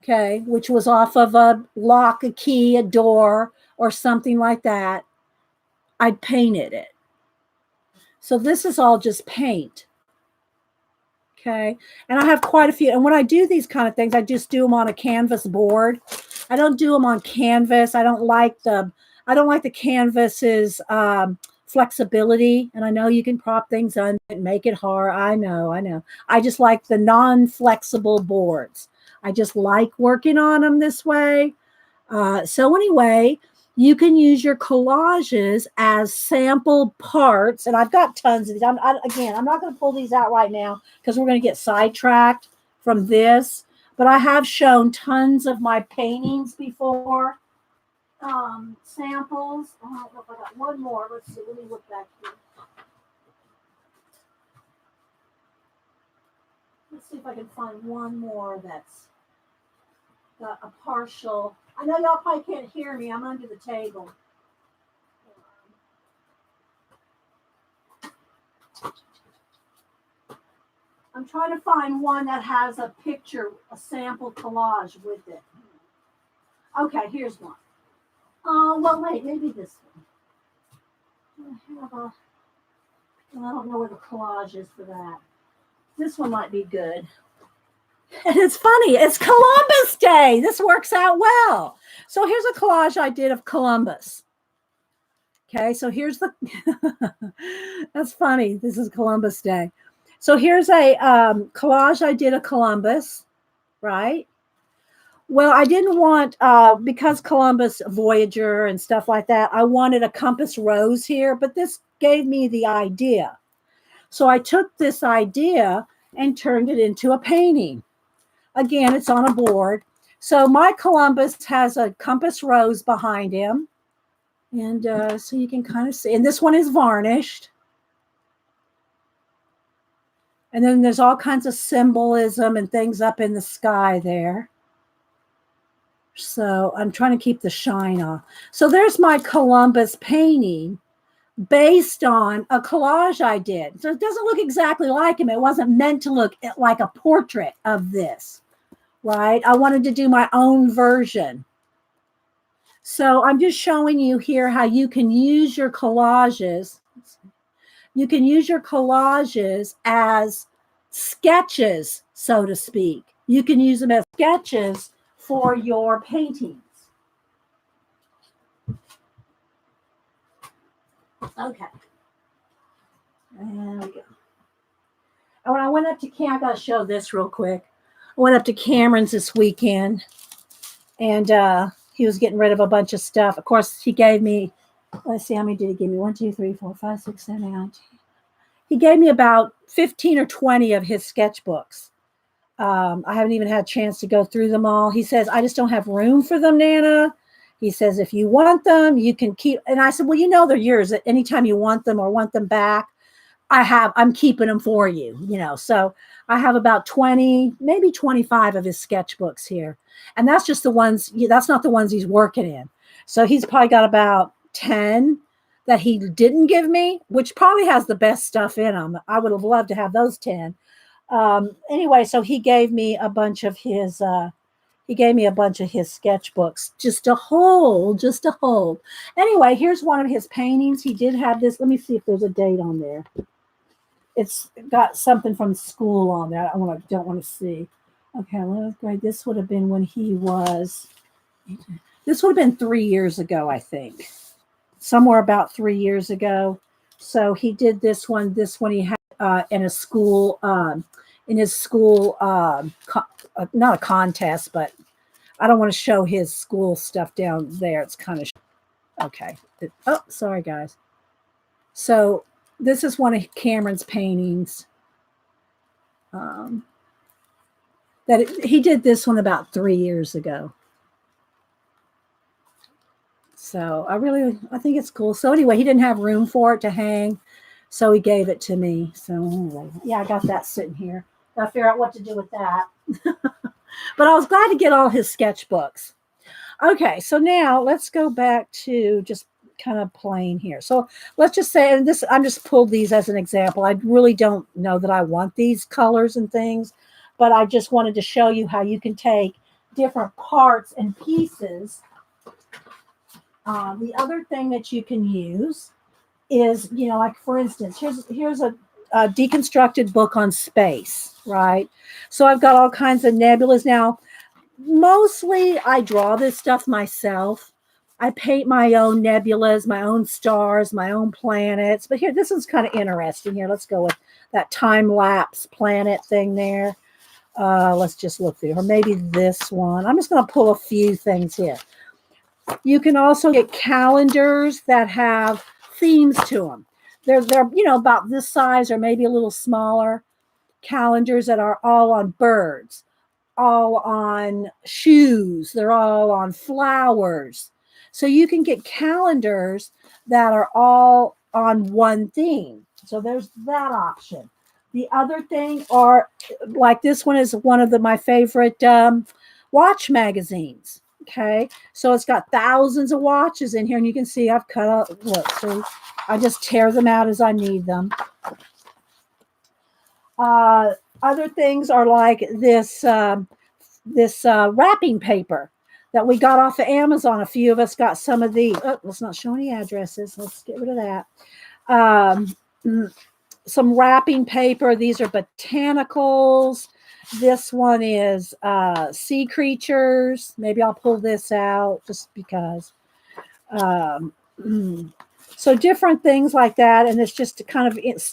okay, which was off of a lock, a key, a door, or something like that, I painted it. So this is all just paint. Okay. And I have quite a few. And when I do these kind of things, I just do them on a canvas board. I don't do them on canvas. I don't like the canvas's flexibility. And I know you can prop things on and make it hard. I know. I just like the non-flexible boards. I just like working on them this way. So anyway, you can use your collages as sample parts. And I've got tons of these. I'm not going to pull these out right now because we're going to get sidetracked from this. But I have shown tons of my paintings before. Samples. I don't know if I got one more. Let's see. Let me look back here. Let's see if I can find one more that's got a partial. I know y'all probably can't hear me. I'm under the table. I'm trying to find one that has a picture, a sample collage with it. Okay, here's one. Well, wait, maybe this one. I don't know where the collage is for that. This one might be good. And it's funny, it's Columbus Day. This works out well. So here's a collage I did of Columbus. Okay, so here's the, that's funny. This is Columbus Day. So here's a collage I did of Columbus, right? Well, I didn't want, because Columbus, Voyager and stuff like that, I wanted a compass rose here, but this gave me the idea. So I took this idea and turned it into a painting. Again, it's on a board. So my Columbus has a compass rose behind him. And so you can kind of see. And this one is varnished. And then there's all kinds of symbolism and things up in the sky there. So I'm trying to keep the shine off. So there's my Columbus painting based on a collage I did. So it doesn't look exactly like him. It wasn't meant to look like a portrait of this, right? I wanted to do my own version. So I'm just showing you here how you can use your collages. You can use your collages as sketches, so to speak. You can use them as sketches for your paintings. Okay. There we go. And when I went up to Cam, I got to show this real quick. I went up to Cameron's this weekend, and he was getting rid of a bunch of stuff. Of course, he gave me, let's see, how many did he give me? 1, 2, 3, 4, 5, 6, 7, 8, 9, 10. He gave me about 15 or 20 of his sketchbooks. I haven't even had a chance to go through them all. He says, I just don't have room for them, Nana. He says, if you want them, you can keep. And I said, well, you know, they're yours. Anytime you want them or want them back, I'm keeping them for you, you know. So I have about 20, maybe 25 of his sketchbooks here. And that's just the ones, that's not the ones he's working in. So he's probably got about 10 that he didn't give me, which probably has the best stuff in them. I would have loved to have those 10. Anyway, so he gave me a bunch of his sketchbooks just to hold. Anyway, here's one of his paintings. He did have this. Let me see if there's a date on there. It's got something from school on there. I don't want to see. Okay, well, great. This would have been when this would have been 3 years ago, I think. Somewhere about 3 years ago. So he did this one. This one he had in his school, not a contest, but I don't want to show his school stuff down there. It's kind of, okay. Oh, sorry, guys. So this is one of Cameron's paintings. He did this one about 3 years ago. So I think it's cool. So anyway, he didn't have room for it to hang, so he gave it to me. So anyway, yeah, I got that sitting here. Got to figure out what to do with that. But I was glad to get all his sketchbooks. Okay, so now let's go back to just kind of plain here. So let's just say, and this, I'm just pulled these as an example. I really don't know that I want these colors and things, but I just wanted to show you how you can take different parts and pieces. The other thing that you can use is, like for instance, here's a deconstructed book on space, right? So I've got all kinds of nebulas now. Mostly I draw this stuff myself. I paint my own nebulas, my own stars, my own planets. But here, this one's kind of interesting. Here, let's go with that time lapse planet thing there. Let's just look through, or maybe this one. I'm just going to pull a few things here. You can also get calendars that have themes to them. They're about this size or maybe a little smaller. Calendars that are all on birds, all on shoes, they're all on flowers. So you can get calendars that are all on one theme. So there's that option. The other thing are like this one is one of my favorite watch magazines. Okay, so it's got thousands of watches in here, and you can see I've cut out. Look, see, I just tear them out as I need them. Other things are like this wrapping paper that we got off of Amazon. A few of us got some of these. Oh, let's not show any addresses. Let's get rid of that. Some wrapping paper. These are botanicals. This one is sea creatures. Maybe I'll pull this out just because. So different things like that. And it's just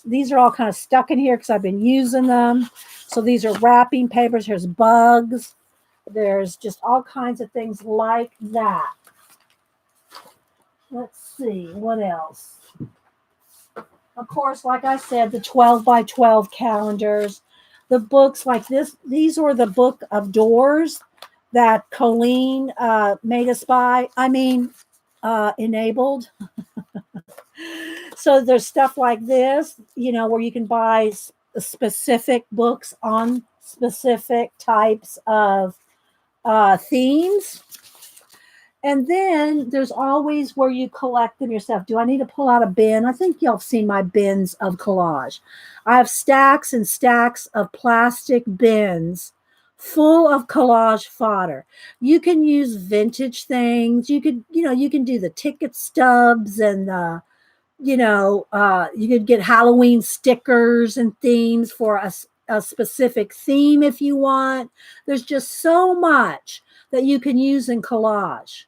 these are all kind of stuck in here because I've been using them. So these are wrapping papers. Here's bugs. There's just all kinds of things like that. Let's see, what else? Of course, like I said, the 12 by 12 calendars, the books like this. These were the book of doors that Colleen made us buy. Enabled. So there's stuff like this, where you can buy specific books on specific types of themes. And then there's always where you collect them yourself. Do I need to pull out a bin? I think y'all have seen my bins of collage. I have stacks and stacks of plastic bins full of collage fodder. You can use vintage things. You can do the ticket stubs and you could get Halloween stickers and themes for a specific theme if you want. There's just so much that you can use in collage.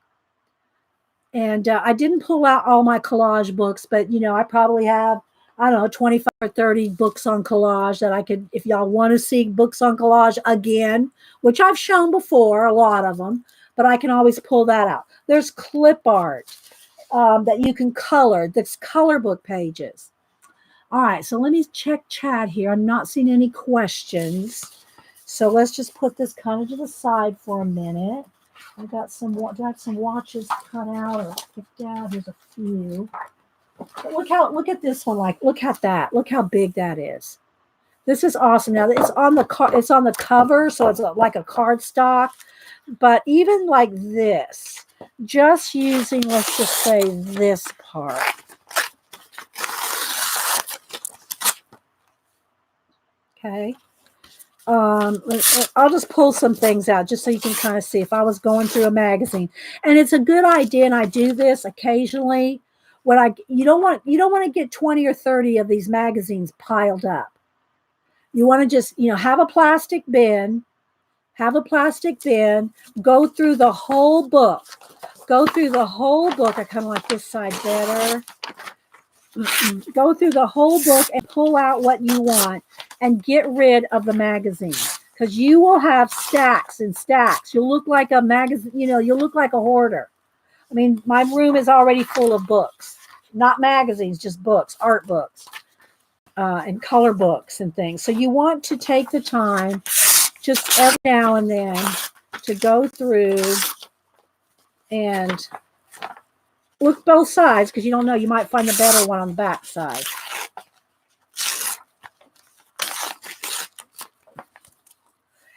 And I didn't pull out all my collage books, but I probably have, 25 or 30 books on collage that I could, if y'all want to see books on collage again, which I've shown before, a lot of them, but I can always pull that out. There's clip art that you can color. There's color book pages. All right, so let me check chat here. I'm not seeing any questions. So let's just put this kind of to the side for a minute. I got some watches cut out or picked out. Here's a few. But look at this one. Look at that. Look how big that is. This is awesome. Now it's on the cover, so it's like a cardstock. But even like this, just using, let's just say, this part. Okay. I'll just pull some things out just so you can kind of see if I was going through a magazine. And it's a good idea, and I do this occasionally when you don't want to get 20 or 30 of these magazines piled up. You want to just, have a plastic bin, go through the whole book. I kind of like this side better. Go through the whole book and pull out what you want and get rid of the magazine, because you will have stacks and stacks. You'll look like a magazine, you'll look like a hoarder. I mean, my room is already full of books, not magazines, just books, art books, and color books and things. So you want to take the time just every now and then to go through and look both sides, because you don't know, you might find a better one on the back side.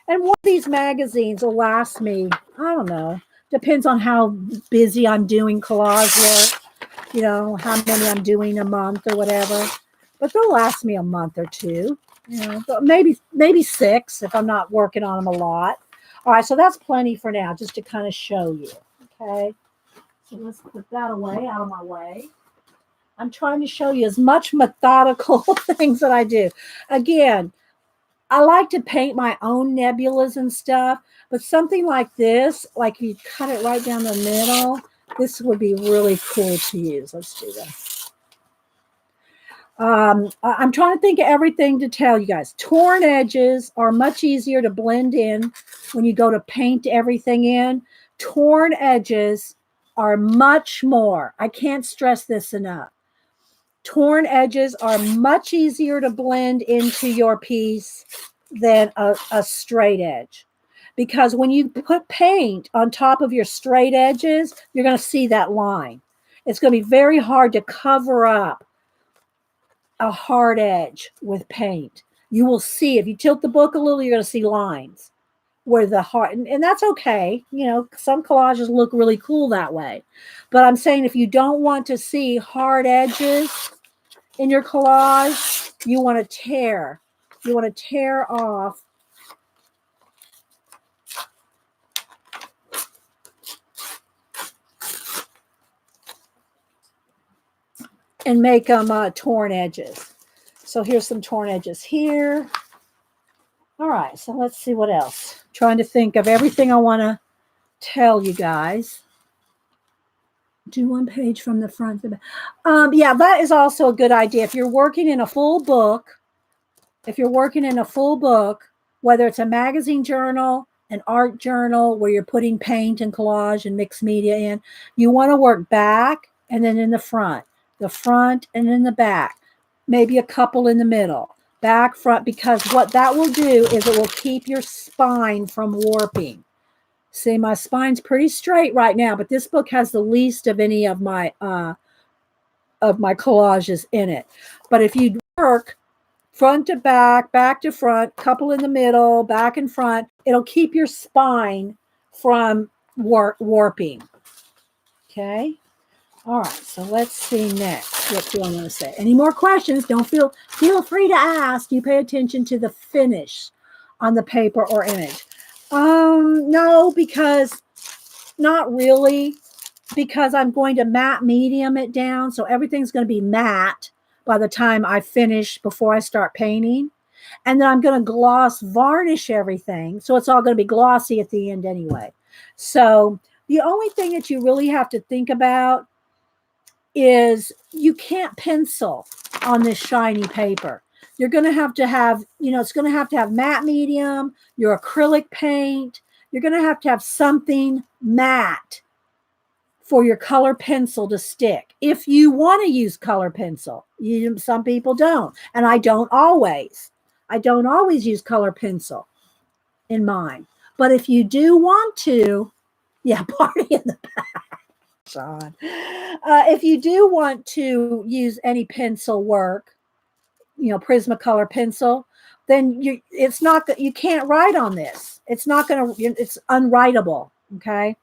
And one of these magazines will last me, I don't know, depends on how busy I'm doing collage work, how many I'm doing a month or whatever. But they'll last me a month or two, but maybe 6 if I'm not working on them a lot. All right, so that's plenty for now, just to kind of show you. Okay, so let's put that away, out of my way. I'm trying to show you as much methodical things that I do. Again, I like to paint my own nebulas and stuff, but something like this, like you cut it right down the middle, this would be really cool to use. Let's do that. I'm trying to think of everything to tell you guys. Torn edges are much easier to blend in when you go to paint everything in. Torn edges are much more. I can't stress this enough. Torn edges are much easier to blend into your piece than a straight edge. Because when you put paint on top of your straight edges, you're going to see that line. It's going to be very hard to cover up a hard edge with paint. You will see, if you tilt the book a little, you're going to see lines where the hard, and that's okay. You know, some collages look really cool that way. But I'm saying if you don't want to see hard edges in your collage, you want to tear. You want to tear off and make them torn edges. So here's some torn edges here. All right, so let's see what else. I'm trying to think of everything I want to tell you guys. Do one page from the front to the back. Yeah, that is also a good idea. If you're working in a full book, whether it's a magazine journal, an art journal where you're putting paint and collage and mixed media in, you want to work back and then in the front and in the back, maybe a couple in the middle, back, front, because what that will do is it will keep your spine from warping. See, my spine's pretty straight right now, but this book has the least of any of my collages in it. But if you work front to back, back to front, couple in the middle, back and front, it'll keep your spine from warping. Okay. All right. So let's see next. What do I want to say? Any more questions? Don't feel free to ask. You pay attention to the finish on the paper or image. No, because not really, because I'm going to matte medium it down. So everything's going to be matte by the time I finish before I start painting. And then I'm going to gloss varnish everything. So it's all going to be glossy at the end anyway. So the only thing that you really have to think about is you can't pencil on this shiny paper. You're going to have, it's going to have matte medium, your acrylic paint. You're going to have something matte for your color pencil to stick. If you want to use color pencil, some people don't. And I don't always use color pencil in mine. But if you do want to, yeah, party in the back, John. If you do want to use any pencil work, Prismacolor pencil, then you can't write on this. It's unwritable. Okay.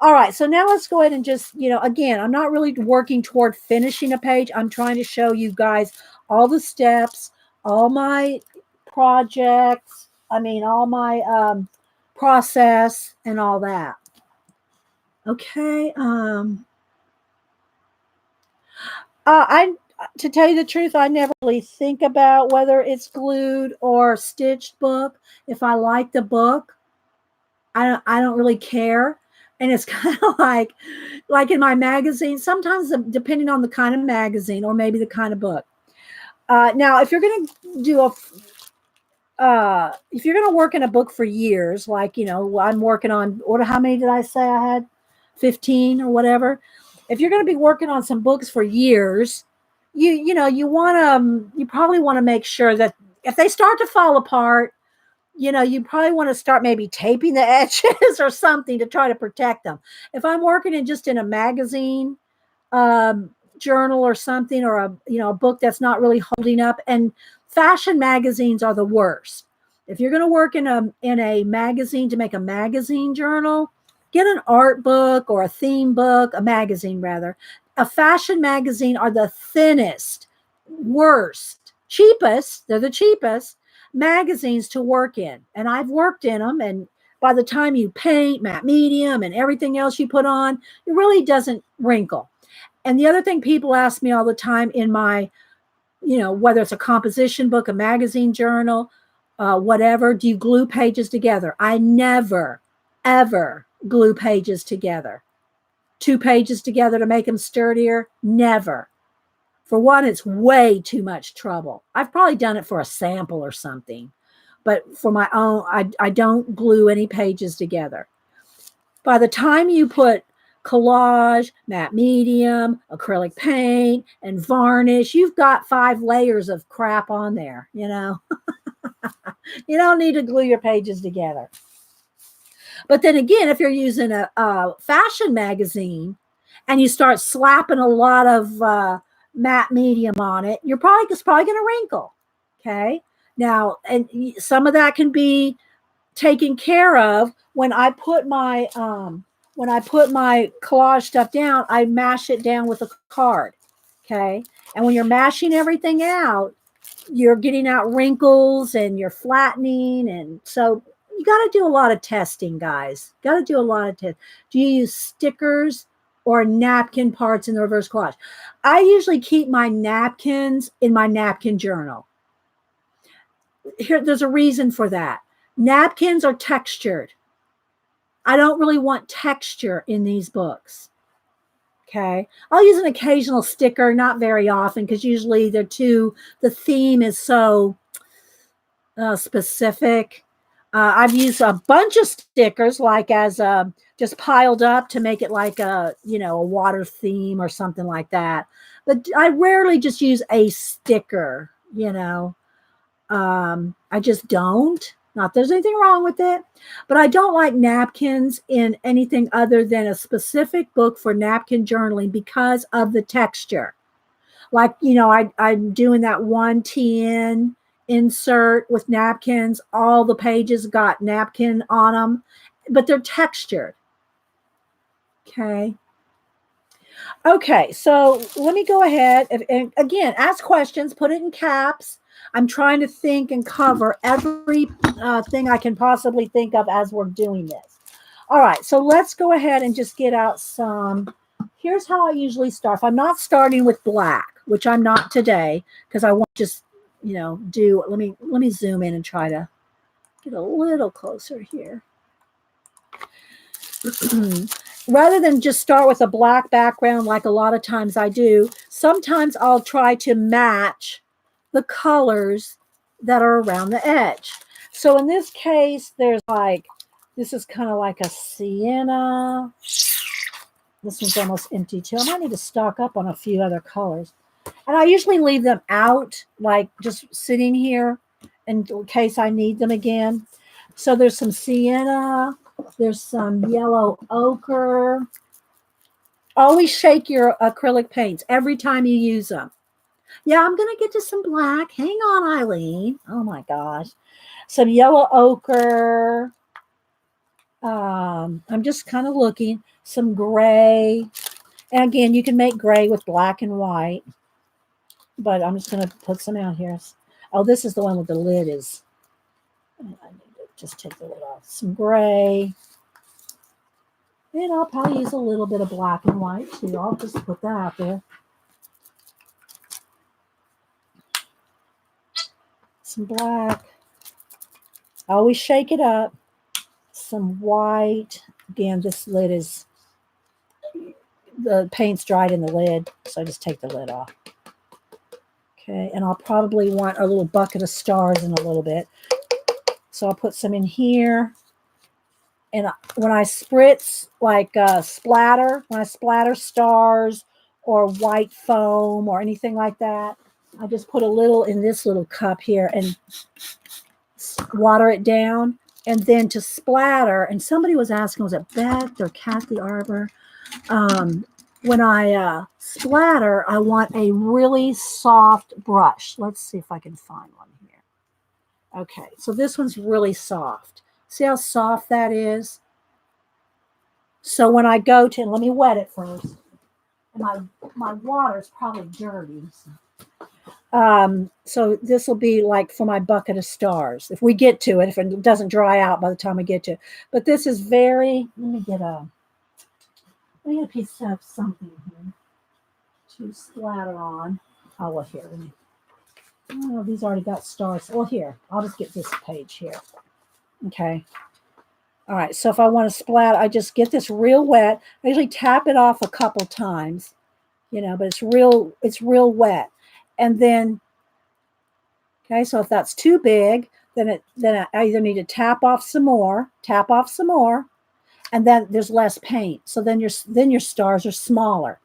All right. So now let's go ahead and just, again, I'm not really working toward finishing a page. I'm trying to show you guys all the steps, all my projects. All my process and all that. Okay. To tell you the truth, I never really think about whether it's glued or stitched book. If I like the book, I don't really care. And it's kind of like in my magazine, sometimes depending on the kind of magazine or maybe the kind of book. Now, if you're going to do if you're going to work in a book for years, like, I'm working on, how many did I say I had? 15 or whatever. If you're going to be working on some books for years, you probably want to make sure that if they start to fall apart, you probably want to start maybe taping the edges or something to try to protect them. If I'm working in a magazine journal or something, or a book that's not really holding up, and fashion magazines are the worst. If you're going to work in a magazine to make a magazine journal, get an art book or a theme book, a magazine rather. A fashion magazine are the thinnest, worst, cheapest. They're the cheapest magazines to work in. And I've worked in them. And by the time you paint, matte medium, and everything else you put on, it really doesn't wrinkle. And the other thing people ask me all the time in my, whether it's a composition book, a magazine journal, whatever. Do you glue pages together? I never, ever glue pages together. 2 pages together to make them sturdier? Never. For one, it's way too much trouble. I've probably done it for a sample or something, but for my own, I don't glue any pages together. By the time you put collage, matte medium, acrylic paint, and varnish, you've got 5 layers of crap on there, you know. You don't need to glue your pages together. But then again, if you're using a fashion magazine and you start slapping a lot of matte medium on it, it's probably going to wrinkle. Okay. Now, and some of that can be taken care of when I put my collage stuff down. I mash it down with a card. Okay. And when you're mashing everything out, you're getting out wrinkles and you're flattening. And so you got to do a lot of testing, guys. Got to do a lot of tests. Do you use stickers or napkin parts in the reverse collage? I usually keep my napkins in my napkin journal. There's a reason for that. Napkins are textured. I don't really want texture in these books. Okay. I'll use an occasional sticker, not very often, because usually the theme is so specific. I've used a bunch of stickers, like as just piled up to make it like a water theme or something like that. But I rarely just use a sticker. I just don't. Not there's anything wrong with it, but I don't like napkins in anything other than a specific book for napkin journaling because of the texture. Like, I'm doing that one TN insert with napkins. All the pages got napkin on them, but they're textured. Okay. Okay, so let me go ahead and again, ask questions, put it in caps. I'm trying to think and cover every thing I can possibly think of as we're doing this. All right, so let's go ahead and just get out some. Here's how I usually start. If I'm not starting with black, which I'm not today, because I want to just, do, let me zoom in and try to get a little closer here. Rather than just start with a black background like a lot of times I do, sometimes I'll try to match the colors that are around the edge. So in this case, this is kind of like a sienna. This one's almost empty too. I might need to stock up on a few other colors. And I usually leave them out, like just sitting here in case I need them again. So there's some sienna. There's some yellow ochre. Always shake your acrylic paints every time you use them. Yeah, I'm going to get to some black. Hang on, Eileen. Oh, my gosh. Some yellow ochre. I'm just kind of looking. Some gray. And again, you can make gray with black and white. But I'm just going to put some out here. Oh, this is the one with the lid is. I need to just take the lid off. Some gray. And I'll probably use a little bit of black and white too. I'll just put that out there. Some black. Always shake it up. Some white. Again, this lid is, the paint's dried in the lid, so I just take the lid off. Okay, and I'll probably want a little bucket of stars in a little bit. So I'll put some in here. And when I spritz, like splatter, when I splatter stars or white foam or anything like that, I just put a little in this little cup here and water it down. And then to splatter, and somebody was asking, was it Beth or Kathy Arbor? When I splatter, I want a really soft brush. Let's see if I can find one here. Okay, so this one's really soft. See how soft that is? So when I go to, let me wet it first. And my water is probably dirty. So this will be like for my bucket of stars. If we get to it, if it doesn't dry out by the time we get to it. But this is very, let me get a piece of something here to splatter on. Oh, well, here, let me. Oh, these already got stars. Well, here, I'll just get this page here. Okay. All right, so if I want to splat, I just get this real wet. I usually tap it off a couple times, but it's real wet. And then, okay, so if that's too big, then I either need to tap off some more, and then there's less paint. So then your stars are smaller.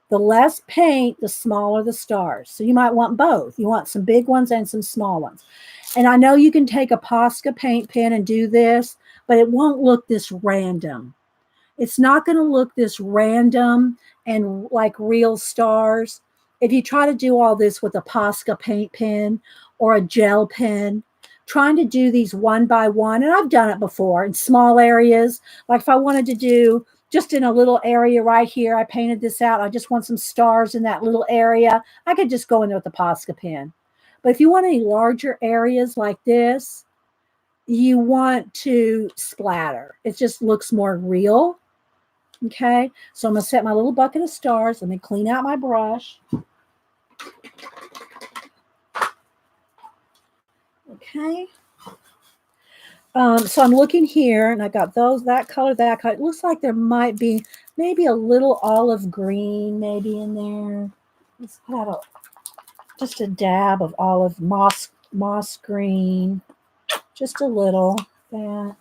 The less paint, the smaller the stars. So you might want both. You want some big ones and some small ones. And I know you can take a Posca paint pen and do this, but it won't look this random. It's not going to look this random and like real stars. If you try to do all this with a Posca paint pen or a gel pen, trying to do these one by one, and I've done it before in small areas. Like if I wanted to do just in a little area right here, I painted this out. I just want some stars in that little area. I could just go in there with the Posca pen. But if you want any larger areas like this, you want to splatter. It just looks more real. Okay, so I'm going to set my little bucket of stars. Let me clean out my brush. Okay. So I'm looking here, and I got that color. It looks like there might be maybe a little olive green maybe in there. Let's put out just a dab of olive moss green, just a little that.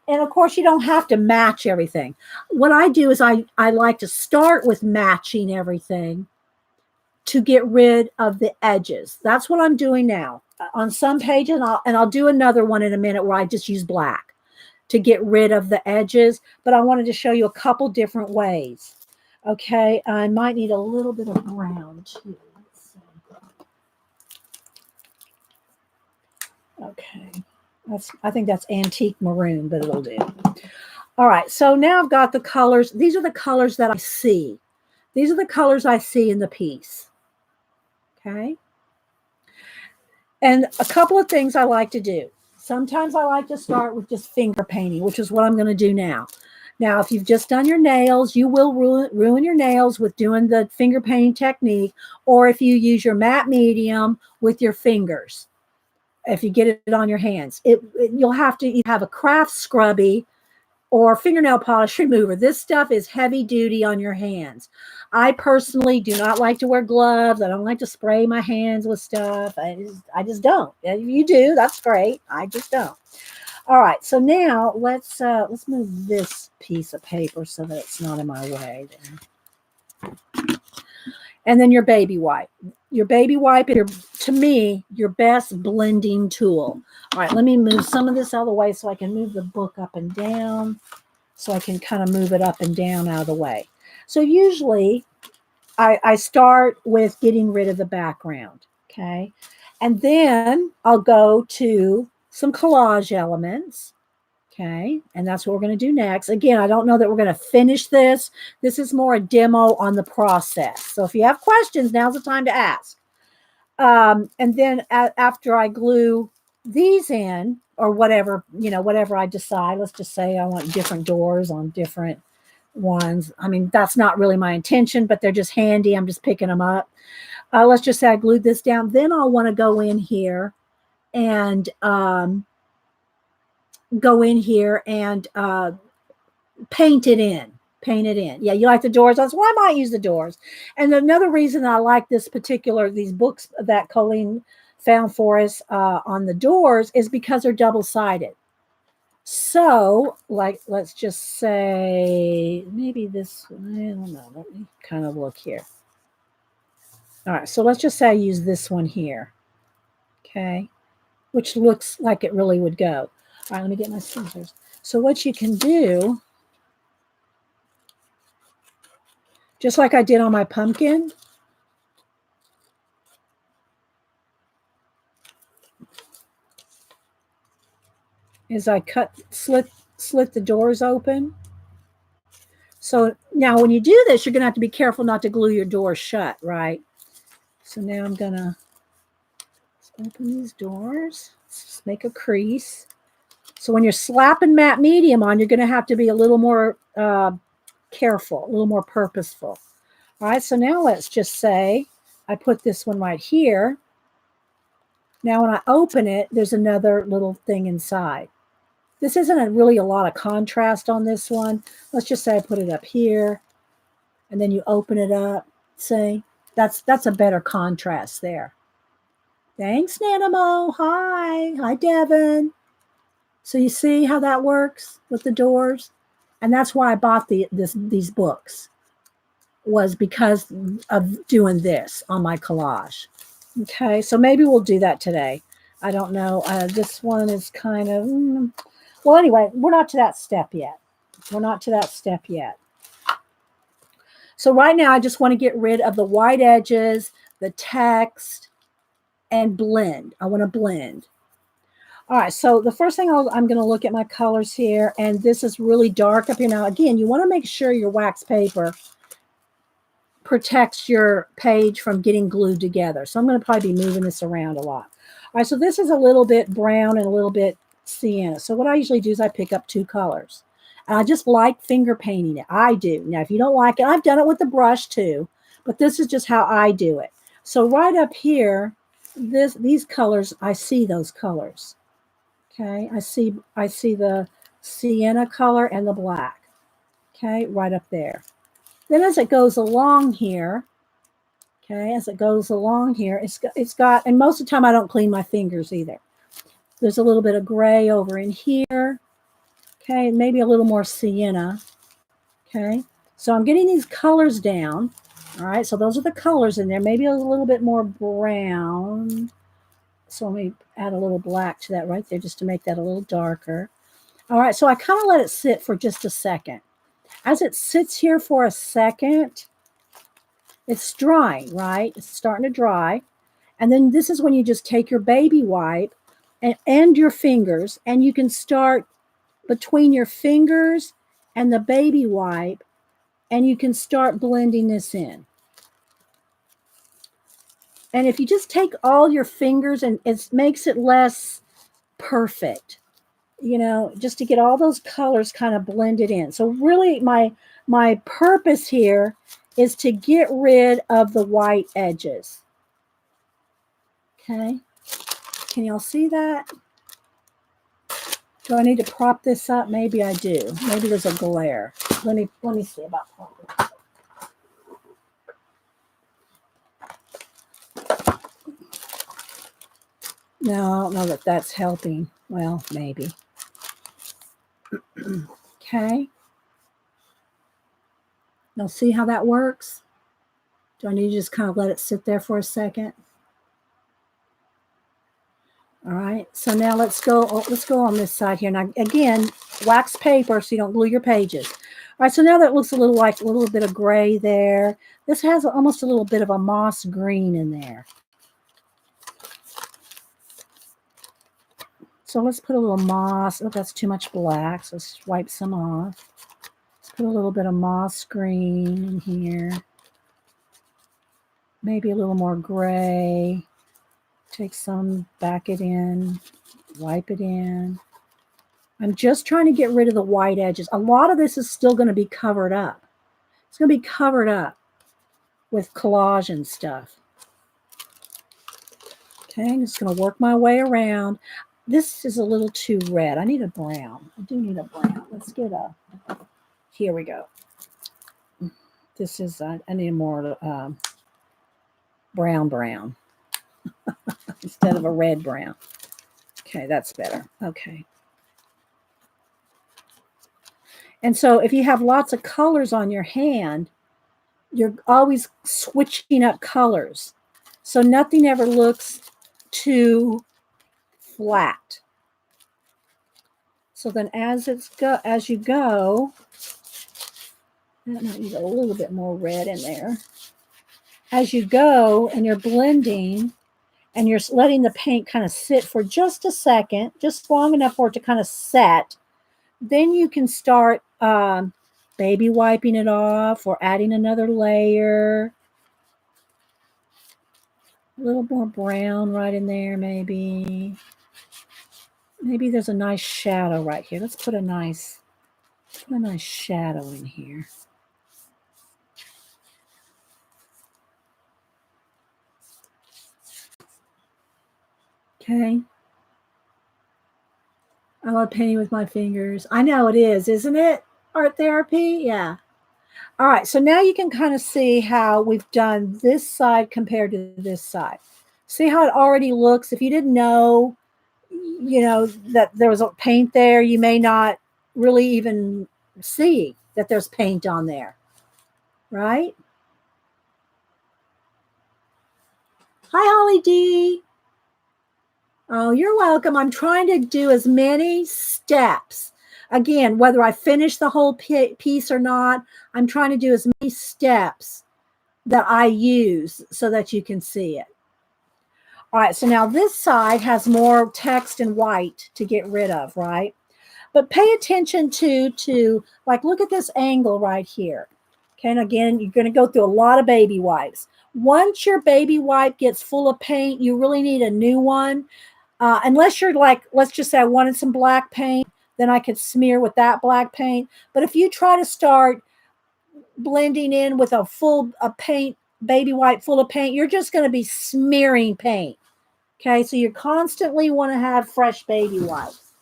And of course, you don't have to match everything. What I do is I like to start with matching everything to get rid of the edges. That's what I'm doing now. On some pages, I'll do another one in a minute where I just use black to get rid of the edges. But I wanted to show you a couple different ways. Okay, I might need a little bit of brown too. Let's see. Okay. I think that's antique maroon, but it'll do. All right, so now I've got the colors. These are the colors that I see. These are the colors I see in the piece. Okay. And a couple of things I like to do. Sometimes I like to start with just finger painting, which is what I'm going to do now. Now, if you've just done your nails, you will ruin your nails with doing the finger painting technique, or if you use your matte medium with your fingers. If you get it on your hands, you'll have to have a craft scrubby or fingernail polish remover. This stuff is heavy duty on your hands. I personally do not like to wear gloves. I don't like to spray my hands with stuff. I just don't. If you do, that's great. I just don't. All right, so now let's move this piece of paper so that it's not in my way there. And then your baby wipe. Your baby wipe is, to me, your best blending tool. All right, let me move some of this out of the way so I can move the book up and down, so I can kind of move it up and down out of the way. So usually I start with getting rid of the background, okay? And then I'll go to some collage elements, okay? And that's what we're going to do next. Again, I don't know that we're going to finish this. This is more a demo on the process. So if you have questions, now's the time to ask. And then after I glue these in, or whatever I decide, let's just say I want different doors on different ones. I mean, that's not really my intention, but they're just handy. I'm just picking them up. Let's just say I glued this down. Then I'll want to go in here and paint it in. Yeah, you like the doors? That's why I might use the doors. And another reason I like these books that Colleen found for us on the doors is because they're double-sided. So, like, let's just say maybe this, I don't know, let me kind of look here. All right, so let's just say I use this one here, okay, which looks like it really would go. All right, let me get my scissors. So what you can do, just like I did on my pumpkin, is I slit the doors open. So now when you do this, you're going to have to be careful not to glue your doors shut, right? So now I'm going to open these doors. Let's just make a crease. So when you're slapping matte medium on, you're going to have to be a little more careful, a little more purposeful. All right, so now let's just say I put this one right here. Now, when I open it, there's another little thing inside. This isn't really a lot of contrast on this one. Let's just say I put it up here, and then you open it up. See, that's a better contrast there. Thanks, Nanamo. Hi, Devin. So you see how that works with the doors, and that's why I bought these books, was because of doing this on my collage. Okay, so maybe we'll do that today. I don't know. This one is kind of well. Anyway, we're not to that step yet. We're not to that step yet. So right now, I just want to get rid of the white edges, the text, and blend. I want to blend. All right, so the first thing I'm going to look at my colors here, and this is really dark up here. Now, again, you want to make sure your wax paper protects your page from getting glued together. So I'm going to probably be moving this around a lot. All right, so this is a little bit brown and a little bit sienna. So what I usually do is I pick up 2 colors. And I just like finger painting it. I do. Now, if you don't like it, I've done it with the brush too, but this is just how I do it. So right up here, these colors, I see those colors. Okay, I see the sienna color and the black. Okay, right up there. Then as it goes along here, okay, as it goes along here, it's got, and most of the time I don't clean my fingers either. There's a little bit of gray over in here. Okay, maybe a little more sienna. Okay, so I'm getting these colors down. All right, so those are the colors in there. Maybe a little bit more brown. So let me add a little black to that right there just to make that a little darker. All right, so I kind of let it sit for just a second. As it sits here for a second, it's drying, right? It's starting to dry. And then this is when you just take your baby wipe and your fingers, and you can start between your fingers and the baby wipe, and you can start blending this in. And if you just take all your fingers, and it makes it less perfect, you know, just to get all those colors kind of blended in. So really my purpose here is to get rid of the white edges. Okay. Can y'all see that? Do I need to prop this up? Maybe I do. Maybe there's a glare. Let me see about propping this up. No, I don't know that that's helping. Well, maybe. Okay. Now see how that works? Do I need to just kind of let it sit there for a second? All right, so now let's go on this side here. Now, again, wax paper so you don't glue your pages. All right, so now that looks a little like a little bit of gray there. This has almost a little bit of a moss green in there. So let's put a little moss. Oh, that's too much black, so let's wipe some off. Let's put a little bit of moss green in here. Maybe a little more gray. Take some, back it in, wipe it in. I'm just trying to get rid of the white edges. A lot of this is still going to be covered up. It's going to be covered up with collage and stuff. Okay, I'm just going to work my way around. This is a little too red. I need a brown. I do need a brown. Let's get a, here we go. This is, I need more brown instead of a red brown. Okay, that's better. Okay. And so if you have lots of colors on your hand, you're always switching up colors. So nothing ever looks too flat. So then as you go, that might need a little bit more red in there. As you go and you're blending and you're letting the paint kind of sit for just a second, just long enough for it to kind of set, then you can start baby wiping it off or adding another layer. A little more brown right in there, maybe. Maybe there's a nice shadow right here. Let's put a nice shadow in here. Okay. I love painting with my fingers. I know it is, isn't it? Art therapy? Yeah. All right. So now you can kind of see how we've done this side compared to this side. See how it already looks? If you didn't know, that there was a paint there, you may not really even see that there's paint on there. Right? Hi, Holly D. Oh, you're welcome. I'm trying to do as many steps. Again, whether I finish the whole piece or not, I'm trying to do as many steps that I use so that you can see it. All right, so now this side has more text and white to get rid of, right? But pay attention to like, look at this angle right here. Okay, and again, you're going to go through a lot of baby wipes. Once your baby wipe gets full of paint, you really need a new one. Unless you're like, let's just say I wanted some black paint, then I could smear with that black paint. But if you try to start blending in with a paint, baby wipe full of paint, you're just going to be smearing paint. Okay, so you constantly want to have fresh baby wipes.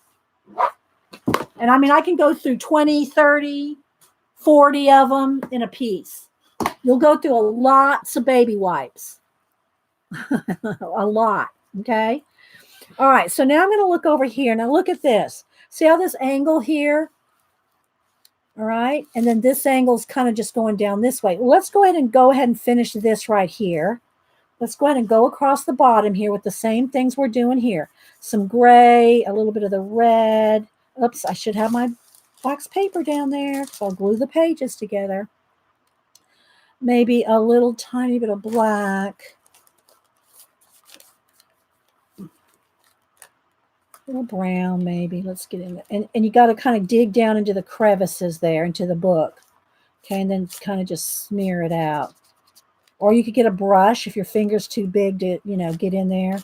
And I mean, I can go through 20, 30, 40 of them in a piece. You'll go through lots of baby wipes. A lot, okay? All right, so now I'm going to look over here. Now look at this. See how this angle here? All right, and then this angle is kind of just going down this way. Well, let's go ahead and finish this right here. Let's go ahead and go across the bottom here with the same things we're doing here. Some gray, a little bit of the red. Oops, I should have my wax paper down there, so I'll glue the pages together. Maybe a little tiny bit of black. A little brown, maybe. Let's get in there. And you got to kind of dig down into the crevices there, into the book. Okay, and then kind of just smear it out. Or you could get a brush if your finger's too big to, get in there.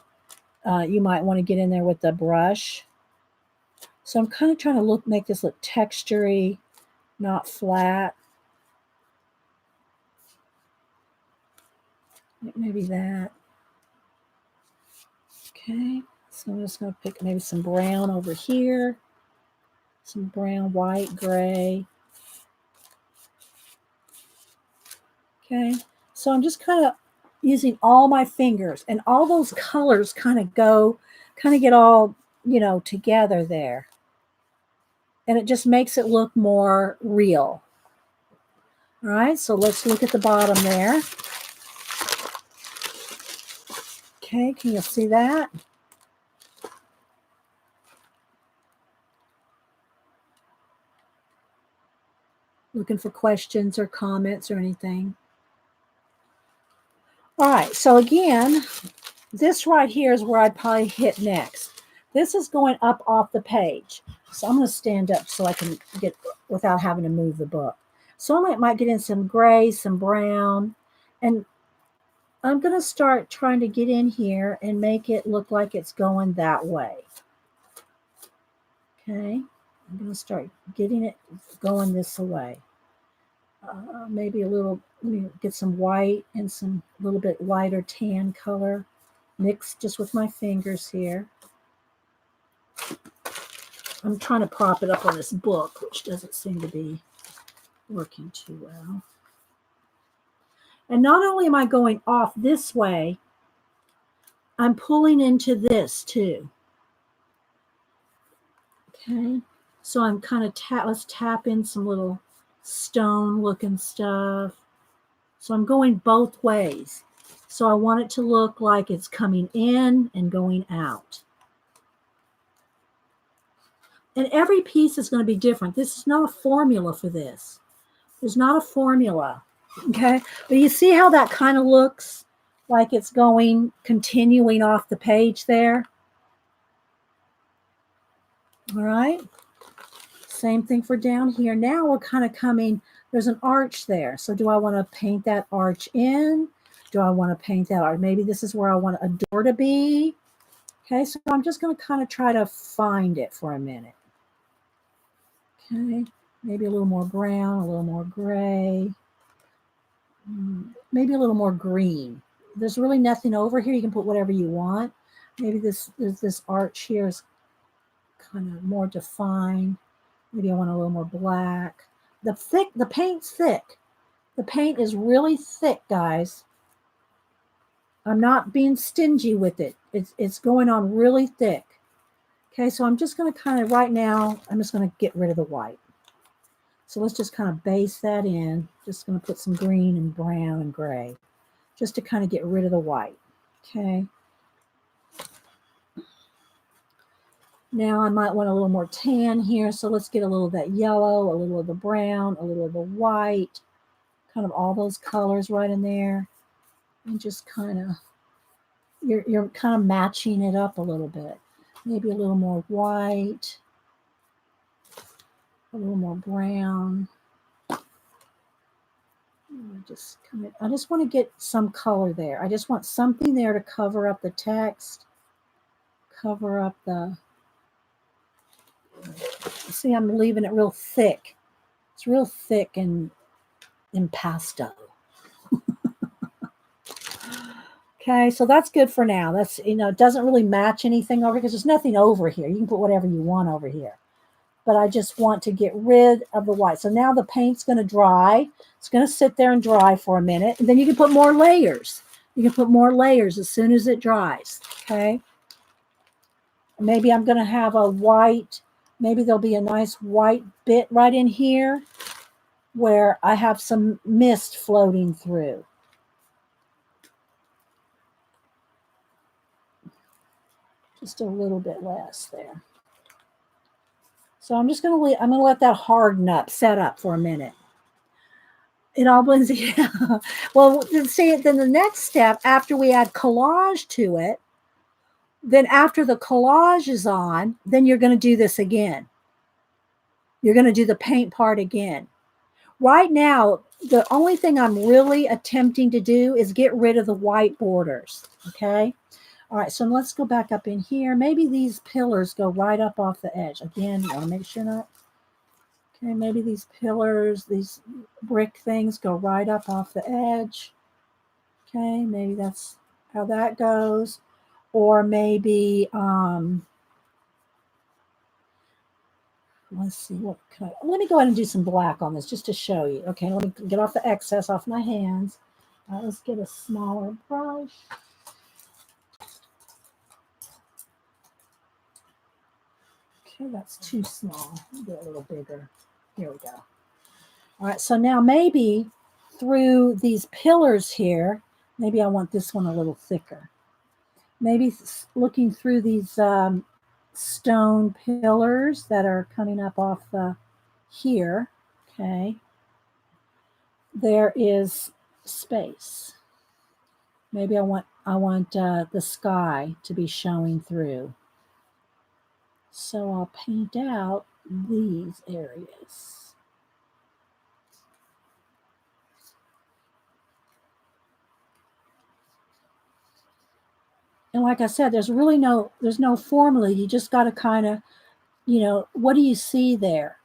You might want to get in there with the brush. So I'm kind of trying to make this look textury, not flat. Maybe that. Okay. So I'm just going to pick maybe some brown over here. Some brown, white, gray. Okay. So I'm just kind of using all my fingers, and all those colors kind of get all, together there. And it just makes it look more real. All right. So let's look at the bottom there. Okay. Can you see that? Looking for questions or comments or anything. All right, so again, this right here is where I'd probably hit next. This is going up off the page. So I'm going to stand up so I can get without having to move the book. So I might get in some gray, some brown, and I'm going to start trying to get in here and make it look like it's going that way. Okay, I'm going to start getting it going this way. Maybe a little, let me get some white and some little bit lighter tan color mixed just with my fingers here. I'm trying to prop it up on this book, which doesn't seem to be working too well. And not only am I going off this way, I'm pulling into this too. Okay, so I'm kind of let's tap in some little stone looking stuff. So I'm going both ways. So I want it to look like it's coming in and going out. And every piece is going to be different. This is not a formula for this. There's not a formula. Okay. But you see how that kind of looks like it's continuing off the page there. All right. Same thing for down here. Now we're kind of coming, there's an arch there. So do I want to paint that arch in? Do I want to paint that arch? Maybe this is where I want a door to be. Okay, so I'm just going to kind of try to find it for a minute. Okay, maybe a little more brown, a little more gray, maybe a little more green. There's really nothing over here. You can put whatever you want. Maybe this arch here is kind of more defined. Maybe I want a little more black. The paint's thick. The paint is really thick, guys. I'm not being stingy with it. It's going on really thick. Okay, so I'm just going to kind of, right now, I'm just going to get rid of the white. So let's just kind of base that in. Just going to put some green and brown and gray just to kind of get rid of the white. Okay. Now I might want a little more tan here. So let's get a little of that yellow, a little of the brown, a little of the white, kind of all those colors right in there. And just kind of, you're kind of matching it up a little bit. Maybe a little more white, a little more brown. I just want to get some color there. I just want something there to cover up the text, cover up the, see, I'm leaving it real thick. It's real thick and impasto. Okay, so that's good for now. That's, it doesn't really match anything over because there's nothing over here. You can put whatever you want over here. But I just want to get rid of the white. So now the paint's going to dry. It's going to sit there and dry for a minute. And then you can put more layers. You can put more layers as soon as it dries. Okay. Maybe I'm going to have a white, maybe there'll be a nice white bit right in here where I have some mist floating through. Just a little bit less there. So I'm just going to let that harden up, set up for a minute. It all blends together. Well, see, then the next step, after we add collage to it, then after the collage is on, then you're going to do this again. You're going to do the paint part again. Right now, the only thing I'm really attempting to do is get rid of the white borders. Okay. All right, so let's go back up in here. Maybe these pillars go right up off the edge. Again, you want to make sure not. Okay, maybe these pillars, these brick things go right up off the edge. Okay, maybe that's how that goes. Or maybe, let's see, let me go ahead and do some black on this just to show you. Okay, let me get off the excess off my hands. All right, let's get a smaller brush. Okay, that's too small. I'll get a little bigger. Here we go. All right, so now maybe through these pillars here, maybe I want this one a little thicker. Maybe looking through these stone pillars that are coming up off the here, okay, there is space. Maybe I want the sky to be showing through. So I'll paint out these areas. And like I said, there's no formula. You just got to kind of, what do you see there?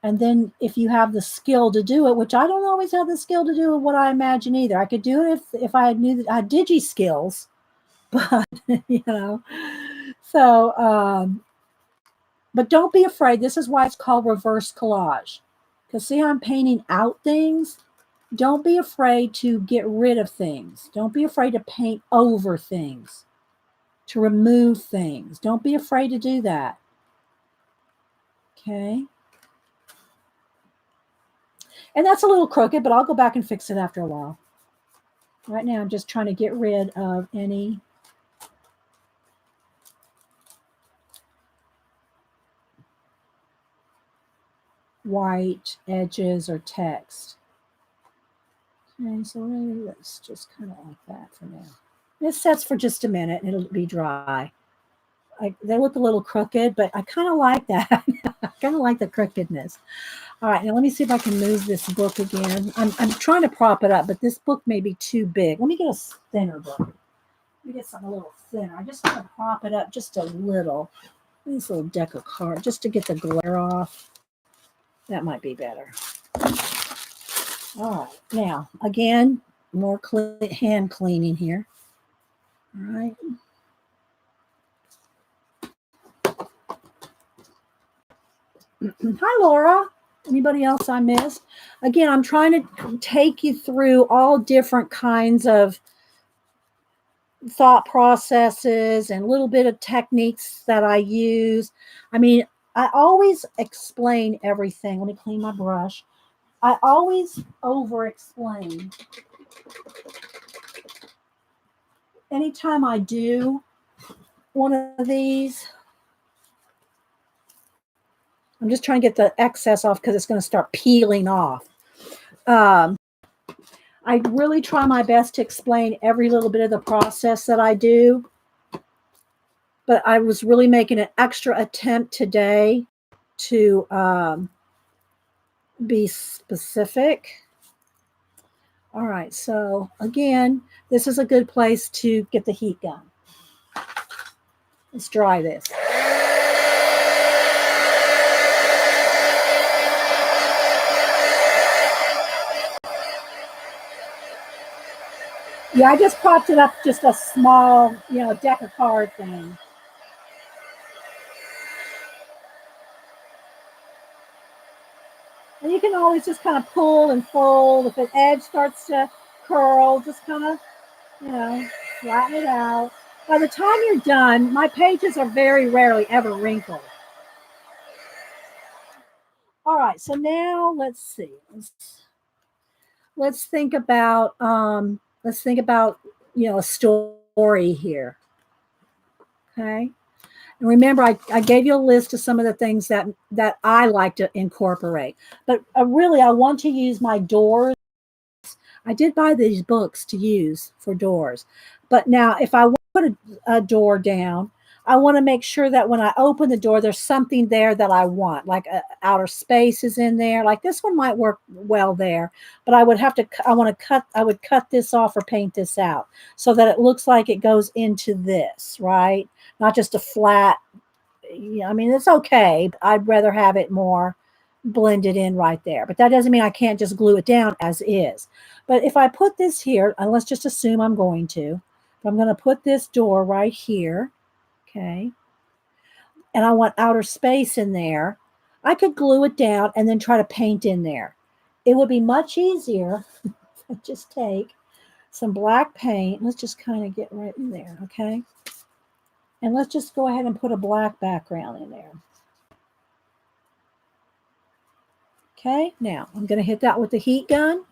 And then if you have the skill to do it, which I don't always have the skill to do what I imagine either. I could do it if I knew that I had digi skills, but so but don't be afraid. This is why it's called reverse collage. Because see how I'm painting out things? Don't be afraid to get rid of things. Don't be afraid to paint over things, to remove things. Don't be afraid to do that. Okay. And that's a little crooked, but I'll go back and fix it after a while. Right now, I'm just trying to get rid of any white edges or text. Okay, so let's just kind of like that for now. This sets for just a minute and it'll be dry. They look a little crooked, but I kind of like that. I kind of like the crookedness. All right, now let me see if I can move this book again. I'm trying to prop it up, but this book may be too big. Let me get a thinner book. Let me get something a little thinner. I just want to prop it up just a little. This little deck of cards, just to get the glare off. That might be better. All right, now, again, more hand cleaning here. All right. Hi, Laura. Anybody else I missed? Again, I'm trying to take you through all different kinds of thought processes and a little bit of techniques that I use. I mean, I always explain everything. Let me clean my brush. I always over explain. Anytime I do one of these, I'm just trying to get the excess off because it's going to start peeling off. I really try my best to explain every little bit of the process that I do. But I was really making an extra attempt today to be specific. All right, so again, this is a good place to get the heat gun. Let's dry this. Yeah, I just propped it up just a small, deck of card thing. And you can always just kind of pull and fold. If an edge starts to curl, just kind of, flatten it out. By the time you're done, my pages are very rarely ever wrinkled. All right, so now let's see. Let's think about a story here. Okay. And remember, I gave you a list of some of the things that I like to incorporate. But really, I want to use my doors. I did buy these books to use for doors. But now, if I put a door down, I want to make sure that when I open the door, there's something there that I want, like outer space is in there. Like this one might work well there, but I would cut this off or paint this out so that it looks like it goes into this, right? Not just a flat, I mean, it's okay. I'd rather have it more blended in right there, but that doesn't mean I can't just glue it down as is. But if I put this here, and let's just assume I'm going to, I'm going to put this door right here. Okay. And I want outer space in there. I could glue it down and then try to paint in there. It would be much easier if I just take some black paint. Let's just kind of get right in there. Okay. And let's just go ahead and put a black background in there. Okay. Now I'm going to hit that with the heat gun.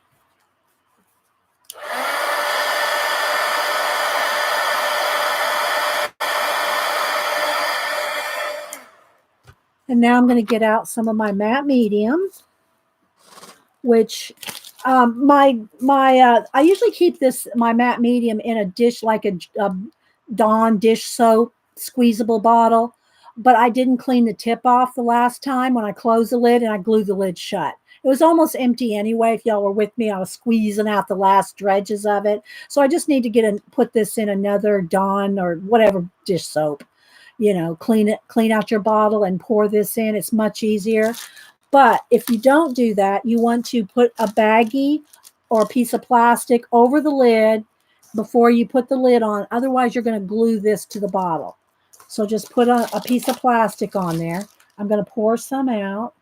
And now I'm going to get out some of my matte medium, which I usually keep my matte medium in a dish, like a Dawn dish soap squeezable bottle, but I didn't clean the tip off the last time when I closed the lid and I glued the lid shut. It was almost empty anyway. If y'all were with me, I was squeezing out the last dredges of it. So I just need to put this in another Dawn or whatever dish soap. Clean out your bottle and pour this in. It's much easier. But if you don't do that, you want to put a baggie or a piece of plastic over the lid before you put the lid on. Otherwise, you're going to glue this to the bottle. So just put a piece of plastic on there. I'm going to pour some out.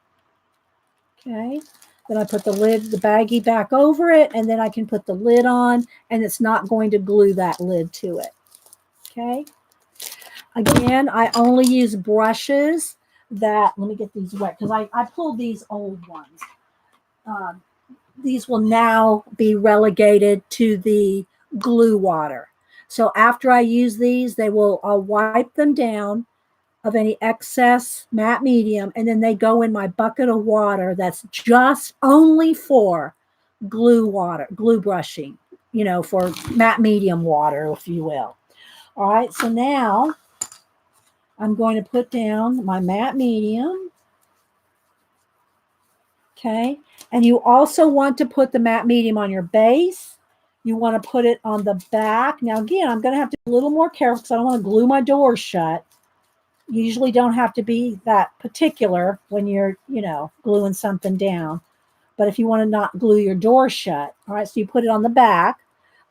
Okay. Then I put the baggie back over it, and then I can put the lid on, and it's not going to glue that lid to it. Okay. Again, I only use brushes let me get these wet because I pulled these old ones. These will now be relegated to the glue water. So after I use these, I'll wipe them down of any excess matte medium, and then they go in my bucket of water that's just only for glue brushing, for matte medium water, if you will. All right, so now I'm going to put down my matte medium. Okay. And you also want to put the matte medium on your base. You want to put it on the back. Now, again, I'm going to have to be a little more careful because I don't want to glue my doors shut. You usually don't have to be that particular when you're, gluing something down. But if you want to not glue your door shut, all right, so you put it on the back.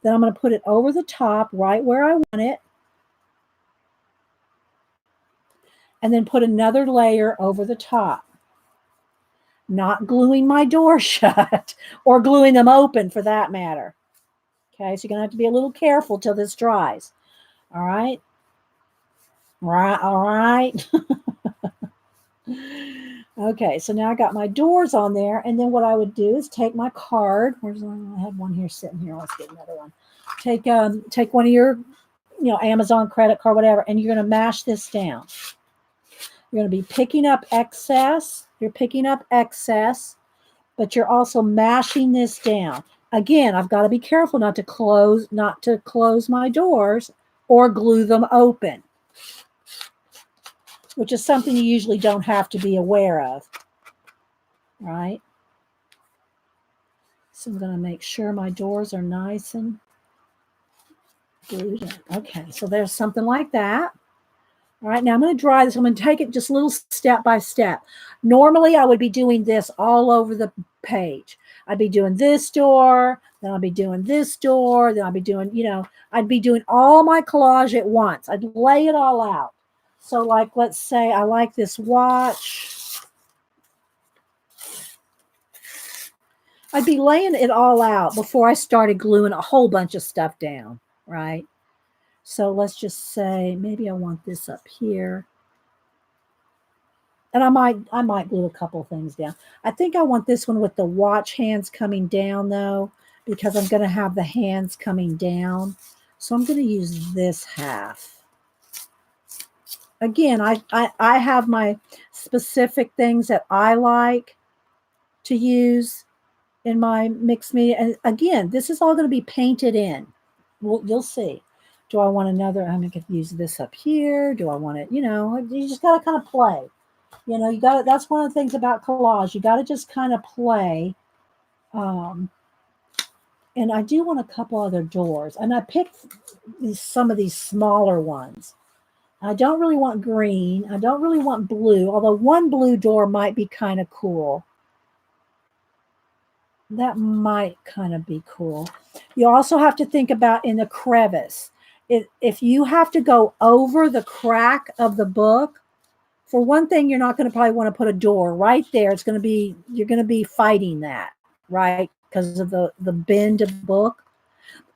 Then I'm going to put it over the top right where I want it. And then put another layer over the top. not gluing my door shut or gluing them open for that matter. Okay, so you're going to have to be a little careful till this dries. All right. Right. All right. Okay, so now I got my doors on there, and then what I would do is take my card. Where's I had one here sitting here. Let's get another one. Take one of your, Amazon credit card, whatever, and you're going to mash this down. You're going to be picking up excess. You're picking up excess, but you're also mashing this down. Again, I've got to be careful not to close my doors or glue them open, which is something you usually don't have to be aware of, right? So I'm going to make sure my doors are nice and glued in. Okay, so there's something like that. All right, now I'm going to dry this. I'm going to take it just a little step by step. Normally, I would be doing this all over the page. I'd be doing this door, then I'd be doing this door, then I'd be doing, I'd be doing all my collage at once. I'd lay it all out. So like, let's say I like this watch. I'd be laying it all out before I started gluing a whole bunch of stuff down, right? So let's just say maybe I want this up here. And I might glue a couple things down. I think I want this one with the watch hands coming down though, because I'm going to have the hands coming down. So I'm going to use this half. Again, I have my specific things that I like to use in my mixed media. And again, this is all going to be painted in. You'll see. Do I want another? I'm going to use this up here. Do I want it? You just got to kind of play. You got to, that's one of the things about collage. You got to just kind of play. And I do want a couple other doors. And I picked some of these smaller ones. I don't really want green. I don't really want blue, although one blue door might be kind of cool. That might kind of be cool. You also have to think about in the crevice. If you have to go over the crack of the book, for one thing, you're not going to probably want to put a door right there. You're going to be fighting that, right? Because of the bend of the book.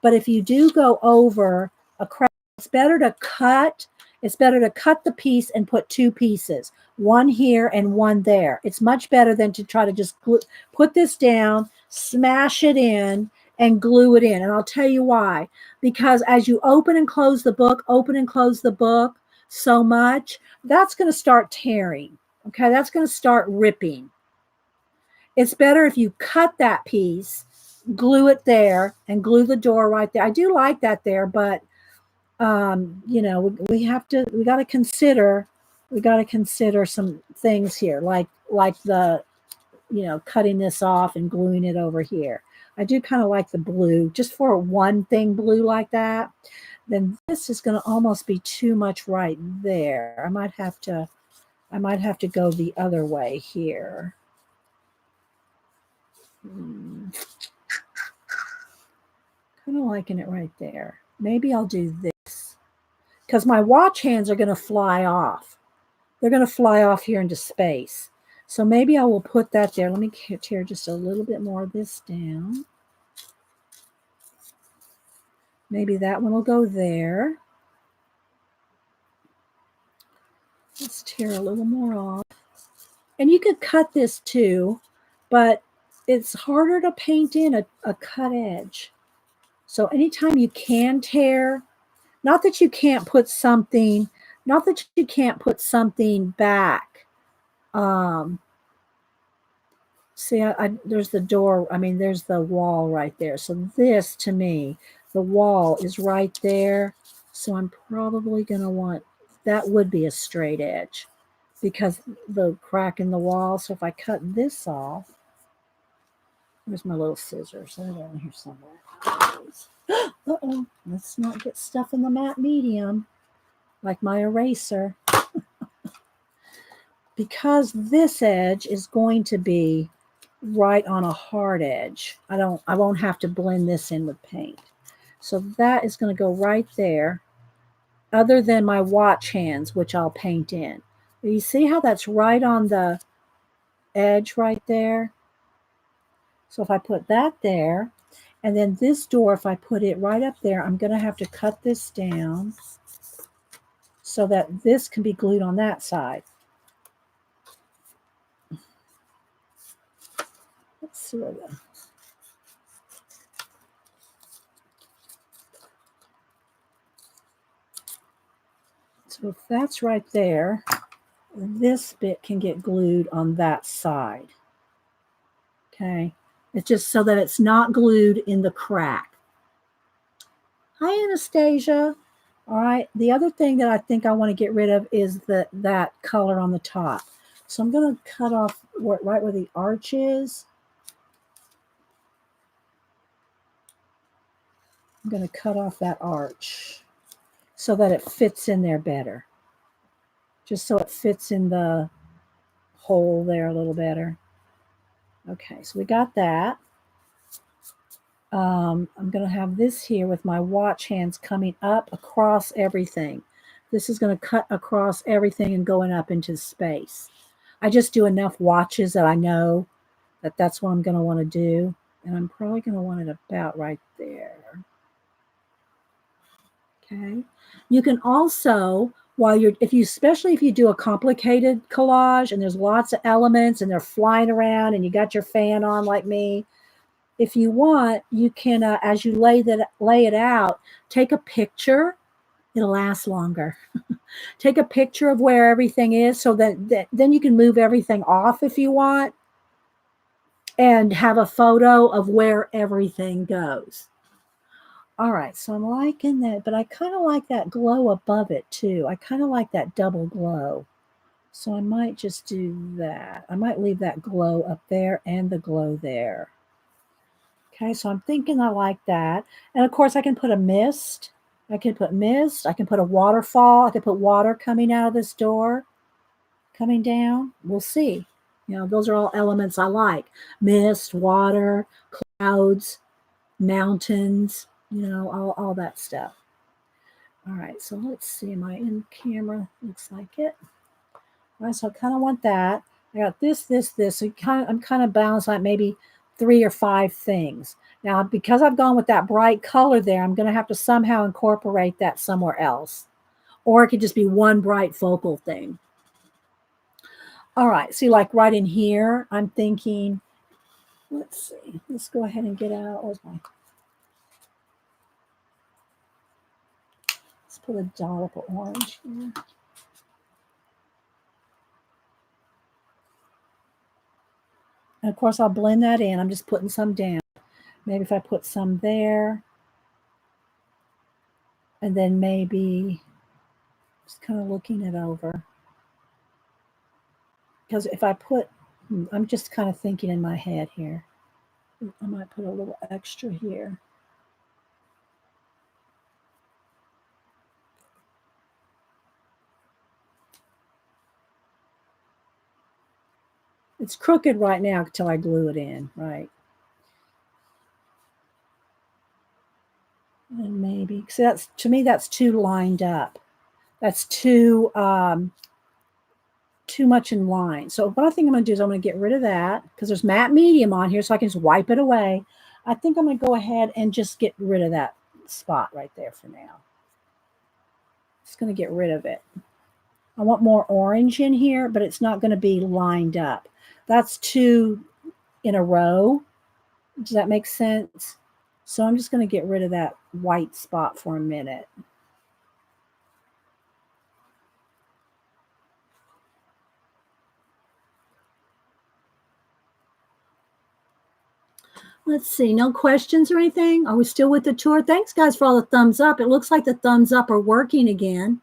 But if you do go over a crack, it's better to cut the piece and put two pieces, one here and one there. It's much better than to try to just put this down, smash it in, and glue it in. And I'll tell you why. Because as you open and close the book so much, that's going to start tearing. Okay, that's going to start ripping. It's better if you cut that piece, glue it there, and glue the door right there. I do like that there, but we got to consider some things here, like the cutting this off and gluing it over here. I do kind of like the blue, just for one thing blue like that. Then this is going to almost be too much right there. I might have to go the other way here. Kind of liking it right there. Maybe I'll do this because my watch hands are going to fly off. They're going to fly off here into space. So maybe I will put that there. Let me tear just a little bit more of this down. Maybe that one will go there. Let's tear a little more off. And you could cut this too, but it's harder to paint in a cut edge. So anytime you can tear, not that you can't put something back. See, there's the door. There's the wall right there. So this, to me, the wall is right there. So I'm probably going to want, that would be a straight edge because the crack in the wall. So if I cut this off, where's my little scissors? They're down here somewhere. Uh-oh, let's not get stuff in the matte medium, like my eraser. Because this edge is going to be right on a hard edge. I won't have to blend this in with paint. So that is going to go right there, other than my watch hands, which I'll paint in. You see how that's right on the edge right there. So if I put that there, and then this door, if I put it right up there, I'm going to have to cut this down so that this can be glued on that side. Let's see where the... So if that's right there, this bit can get glued on that side. Okay. It's just so that it's not glued in the crack. Hi, Anastasia. All right. The other thing that I think I want to get rid of is that color on the top. So I'm going to cut off right where the arch is. I'm going to cut off that arch so that it fits in there better. Just so it fits in the hole there a little better. Okay, so we got that. I'm going to have this here with my watch hands coming up across everything. This is going to cut across everything and going up into space. I just do enough watches that I know that that's what I'm going to want to do. And I'm probably going to want it about right there. Okay. You can also, especially if you do a complicated collage and there's lots of elements and they're flying around and you got your fan on like me, if you want, you can, as you lay it out, take a picture. It'll last longer. Take a picture of where everything is so that then you can move everything off if you want and have a photo of where everything goes. All right, so I'm liking that, but I kind of like that glow above it too. I kind of like that double glow. So I might just do that. I might leave that glow up there and the glow there. Okay, so I'm thinking I like that. And of course I can put a mist. I can put mist. I can put a waterfall. I can put water coming out of this door, coming down. We'll see. You know, those are all elements I like. Mist, water, clouds, mountains, you know, all that stuff. All right, so let's see. Am I in camera? Looks like it. All right, so I kind of want that. I got this. So I'm kind of balanced like maybe 3 or 5 things. Now, because I've gone with that bright color there, I'm going to have to somehow incorporate that somewhere else. Or it could just be one bright focal thing. All right, see, like right in here, I'm thinking, let's see. Let's go ahead and get out. Where's my... Let's put a dollop of orange here. And of course, I'll blend that in. I'm just putting some down. Maybe if I put some there, and then maybe just kind of looking it over. Because if I put, I'm just kind of thinking in my head here. I might put a little extra here. It's crooked right now until I glue it in, right? And maybe, so that's, to me, that's too lined up. That's too much in line. So what I think I'm going to do is I'm going to get rid of that because there's matte medium on here, so I can just wipe it away. I think I'm going to go ahead and just get rid of that spot right there for now. Just going to get rid of it. I want more orange in here, but it's not going to be lined up. That's 2 in a row. Does that make sense? So I'm just going to get rid of that white spot for a minute. Let's see, no questions or anything? Are we still with the tour? Thanks, guys, for all the thumbs up. It looks like the thumbs up are working again.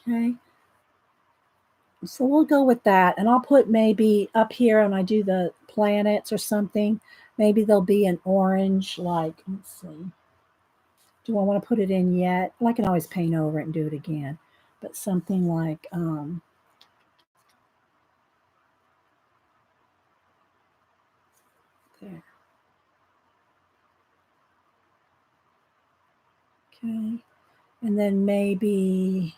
Okay. So we'll go with that. And I'll put maybe up here when I do the planets or something, maybe there'll be an orange, like, let's see. Do I want to put it in yet? Well, I can always paint over it and do it again. But something like, there. Okay. And then maybe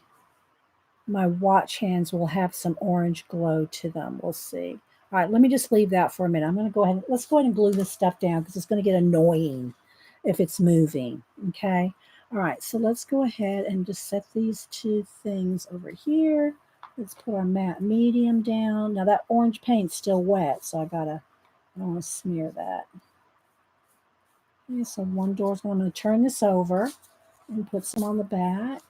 my watch hands will have some orange glow to them. We'll see. All right, let me just leave that for a minute. I'm going to go ahead. Let's go ahead and glue this stuff down because it's going to get annoying if it's moving. Okay. All right, so let's go ahead and just set these two things over here. Let's put our matte medium down. Now that orange paint's still wet, so I don't want to smear that. Okay, so one door's going to turn this over and put some on the back.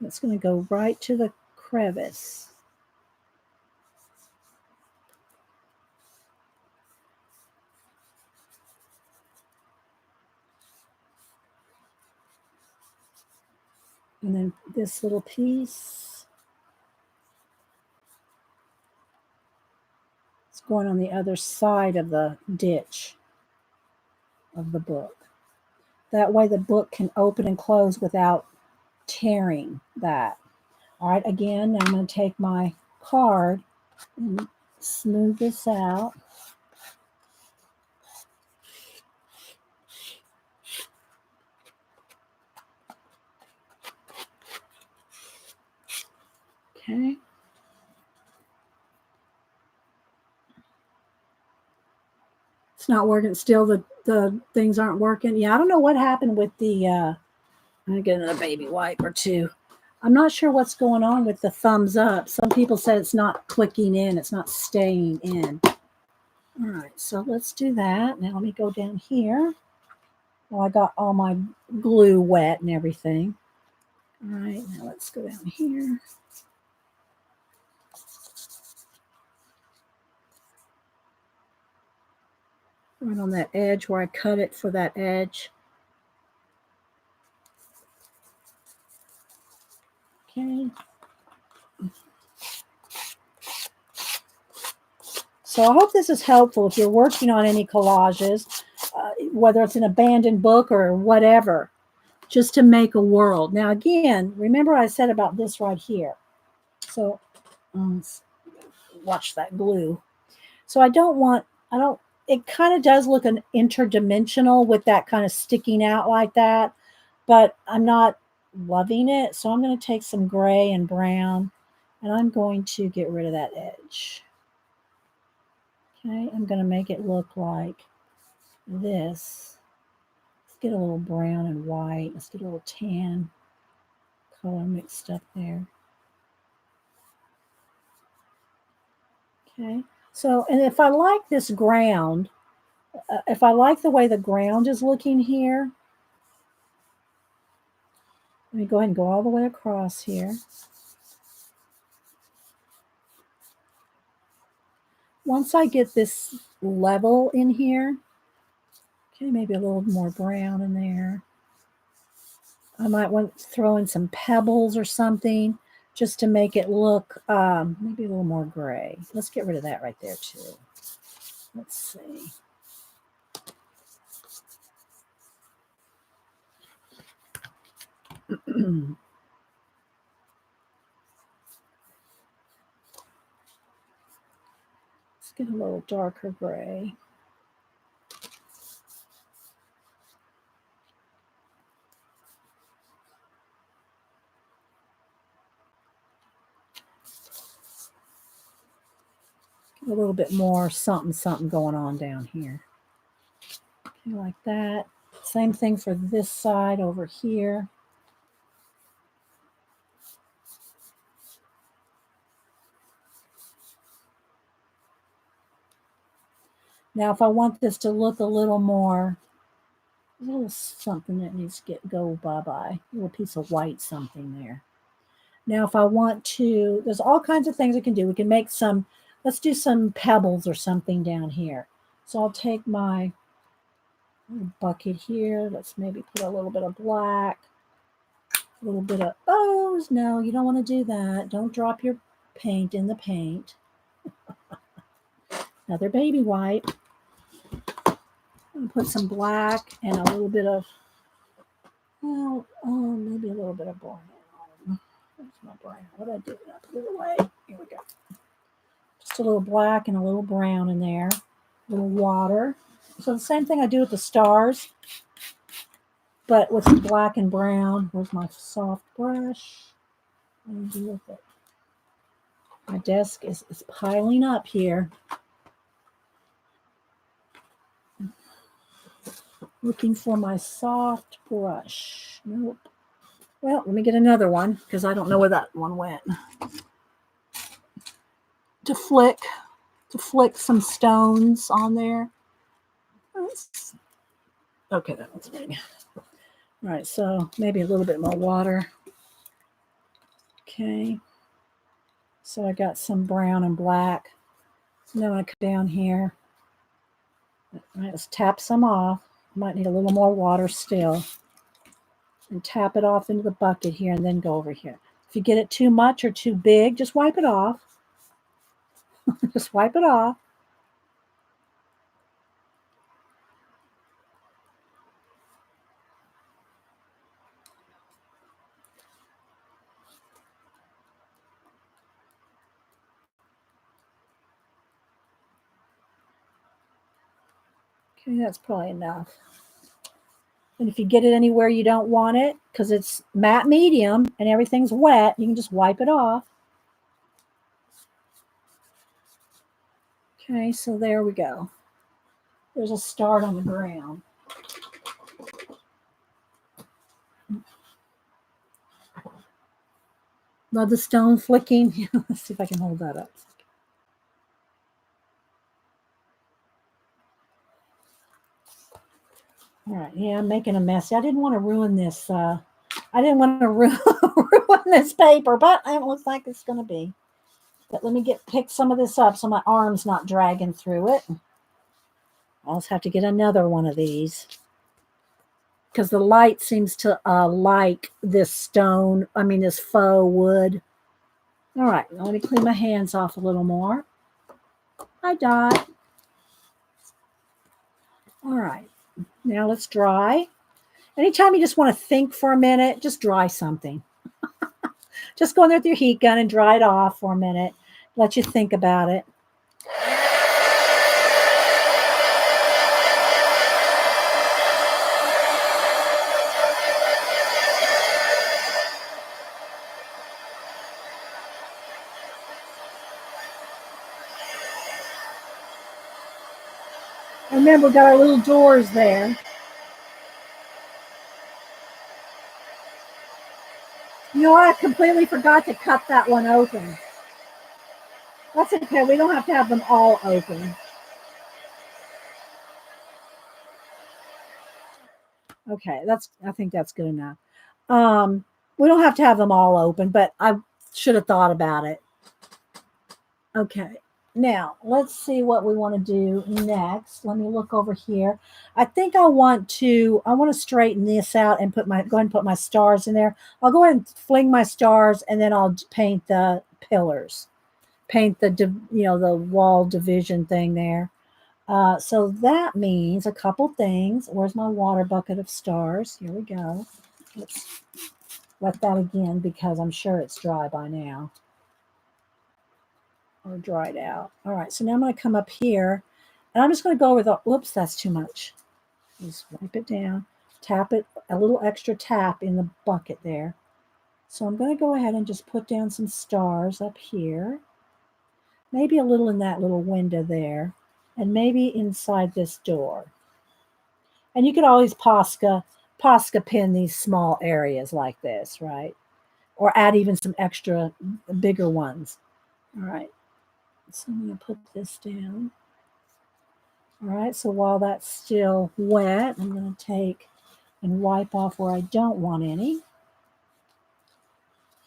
It's going to go right to the crevice. And then this little piece is going on the other side of the ditch of the book. That way the book can open and close without tearing that. All right, again, now I'm going to take my card and smooth this out. Okay. It's not working. Still, the things aren't working. Yeah, I don't know what happened with the, I'm going to get another baby wipe or two. I'm not sure what's going on with the thumbs up. Some people said it's not clicking in. It's not staying in. All right, so let's do that. Now let me go down here. Well, I got all my glue wet and everything. All right, now let's go down here. Right on that edge where I cut it for that edge. Okay. So I hope this is helpful if you're working on any collages, whether it's an abandoned book or whatever, just to make a world. Now, again, remember I said about this right here. So watch that glue. So it kind of does look an interdimensional with that kind of sticking out like that, but I'm not loving it. So I'm going to take some gray and brown and I'm going to get rid of that edge. Okay, I'm going to make it look like this. Let's get a little brown and white. Let's get a little tan color mixed up there. Okay, so, and if I like this ground, if I like the way the ground is looking here, let me go ahead and go all the way across here. Once I get this level in here, okay, maybe a little more brown in there. I might want to throw in some pebbles or something just to make it look maybe a little more gray. Let's get rid of that right there too. Let's see. Let's get a little darker gray. Get a little bit more something going on down here. Okay, like that. Same thing for this side over here. Now, if I want this to look a little more, a little something that needs to go bye-bye. A little piece of white something there. Now, if I want to, there's all kinds of things we can do. We can make some, let's do some pebbles or something down here. So I'll take my bucket here. Let's maybe put a little bit of black, a little bit of, oh, no, you don't want to do that. Don't drop your paint in the paint. Another baby wipe. I'm put some black and a little bit of, well, maybe a little bit of brown. Where's my brown? What did I do? I put it away. Here we go. Just a little black and a little brown in there. A little water. So the same thing I do with the stars. but with black and brown. Where's my soft brush? What do I do with it? My desk is piling up here. Looking for my soft brush. Nope. Well, let me get another one because I don't know where that one went. To flick some stones on there. Okay, that one's big. All right, so maybe a little bit more water. Okay. So I got some brown and black. So now I come down here. All right, let's tap some off. Might need a little more water still. And tap it off into the bucket here and then go over here. If you get it too much or too big, just wipe it off. Just wipe it off. Okay, that's probably enough. And if you get it anywhere you don't want it, because it's matte medium and everything's wet, you can just wipe it off. Okay, so there we go. There's a start on the ground. Love the stone flicking. Let's see if I can hold that up. All right, yeah, I'm making a mess. I didn't want to ruin this. I didn't want to ruin this paper, but it looks like it's going to be. But let me pick some of this up so my arm's not dragging through it. I'll just have to get another one of these because the light seems to like this stone. I mean, this faux wood. All right, now let me clean my hands off a little more. Hi, Dot. All right, now let's dry. Anytime you just want to think for a minute, just dry something. Just go in there with your heat gun and dry it off for a minute. Let you think about it. Remember, we got our little doors there. You know what? I completely forgot to cut that one open. That's okay. We don't have to have them all open. Okay, I think that's good enough. We don't have to have them all open, but I should have thought about it. Okay, now let's see what we want to do next. Let me look over here. I think I want to straighten this out and go ahead and put my stars in there. I'll go ahead and fling my stars and then I'll paint the pillars, paint the wall division thing there. So that means a couple things. Where's my water bucket of stars? Here we go. Let's wet that again because I'm sure it's dry by now. Or dried out. All right, so now I'm going to come up here and I'm just going to go over the, whoops, that's too much. Just wipe it down, tap it, a little extra tap in the bucket there. So I'm going to go ahead and just put down some stars up here. Maybe a little in that little window there. And maybe inside this door. And you could always Posca pin these small areas like this, right? Or add even some extra bigger ones. All right. So I'm going to put this down. All right, so while that's still wet, I'm going to take and wipe off where I don't want any.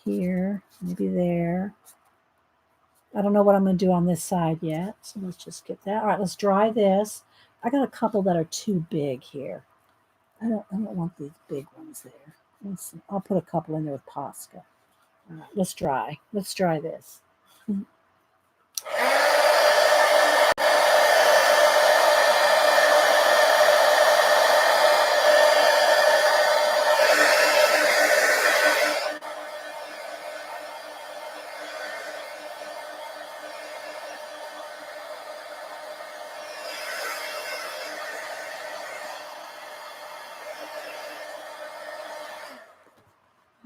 Here, maybe there. I don't know what I'm going to do on this side yet, so let's just get that. All right, let's dry this. I got a couple that are too big here. I don't want these big ones there. I'll put a couple in there with Posca. All right, let's dry. Let's dry this.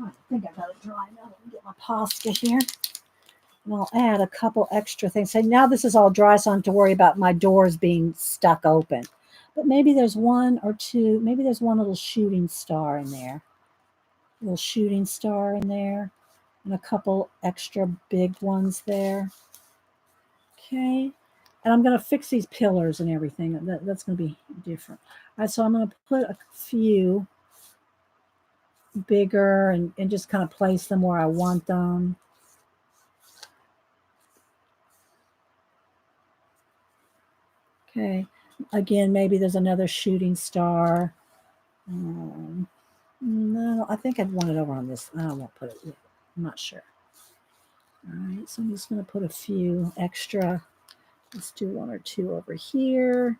I think I got it dry now. Let me get my Posca here. And I'll add a couple extra things. So now this is all dry, so I don't have to worry about my doors being stuck open. But maybe there's one or two, maybe there's one little shooting star in there. Little shooting star in there. And a couple extra big ones there. Okay. And I'm going to fix these pillars and everything. That's going to be different. All right, so I'm going to put a few bigger and just kind of place them where I want them. Okay. Again, maybe there's another shooting star. No, I think I'd want it over on this. I won't put it yet. I'm not sure. All right, so I'm just going to put a few extra. Let's do one or two over here.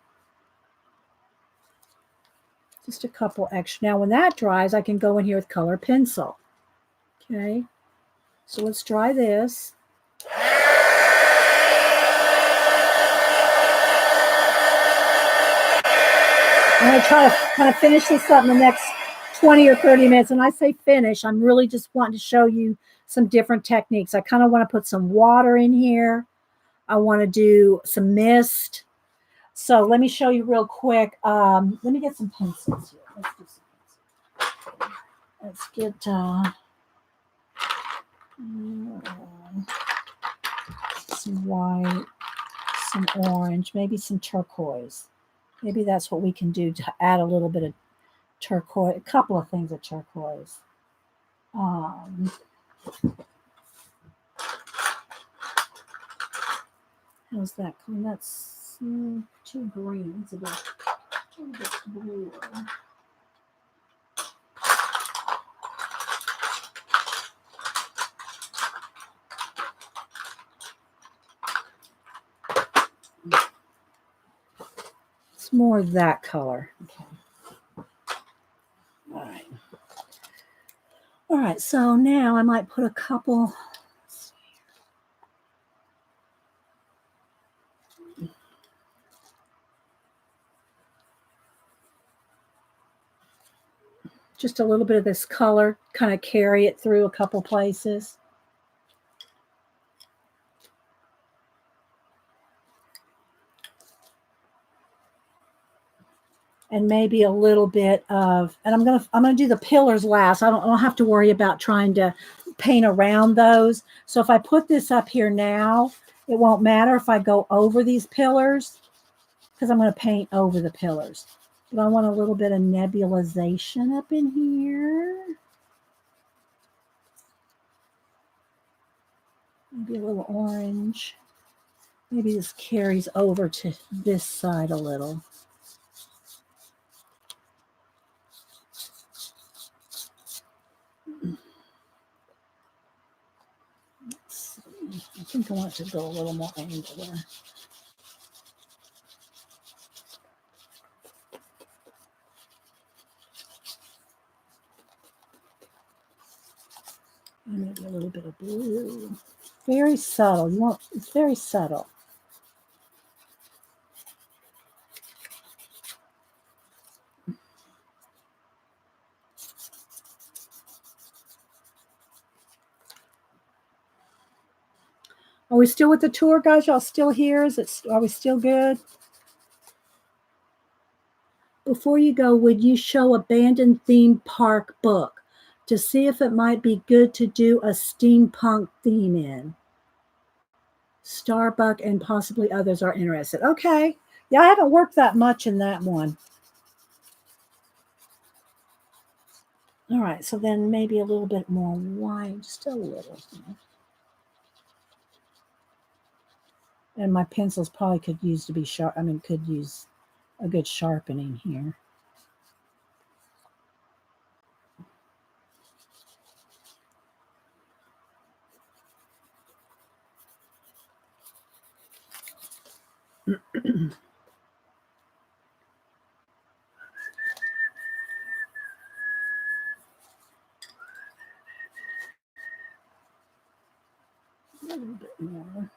Just a couple extra. Now, when that dries, I can go in here with color pencil. Okay, so let's dry this. I'm going to try to kind of finish this up in the next 20 or 30 minutes. And I say finish, I'm really just wanting to show you some different techniques. I kind of want to put some water in here. I want to do some mist. So let me show you real quick. Let me get some pencils here. Let's do some pencils. Let's get some white, some orange, maybe some turquoise. Maybe that's what we can do to add a little bit of turquoise, a couple of things of turquoise. How's that? That's too green. It's a bit bluer. It's more of that color. Okay. All right. All right. So now I might put a couple. Just a little bit of this color, kind of carry it through a couple places. And maybe a little bit of, and I'm gonna do the pillars last. I don't have to worry about trying to paint around those. So if I put this up here now, it won't matter if I go over these pillars because I'm going to paint over the pillars. But I want a little bit of nebulization up in here. Maybe a little orange. Maybe this carries over to this side a little. Let's see. I think I want it to go a little more angular. Maybe a little bit of blue. Very subtle. You want, it's very subtle. Are we still with the tour, guys? Y'all still here? Are we still good? Before you go, would you show abandoned theme park book to see if it might be good to do a steampunk theme in? Starbuck and possibly others are interested. Okay. Yeah, I haven't worked that much in that one. All right, so then maybe a little bit more white, just a little. And my pencils probably could use to be sharp. I mean, could use a good sharpening here. A little bit more.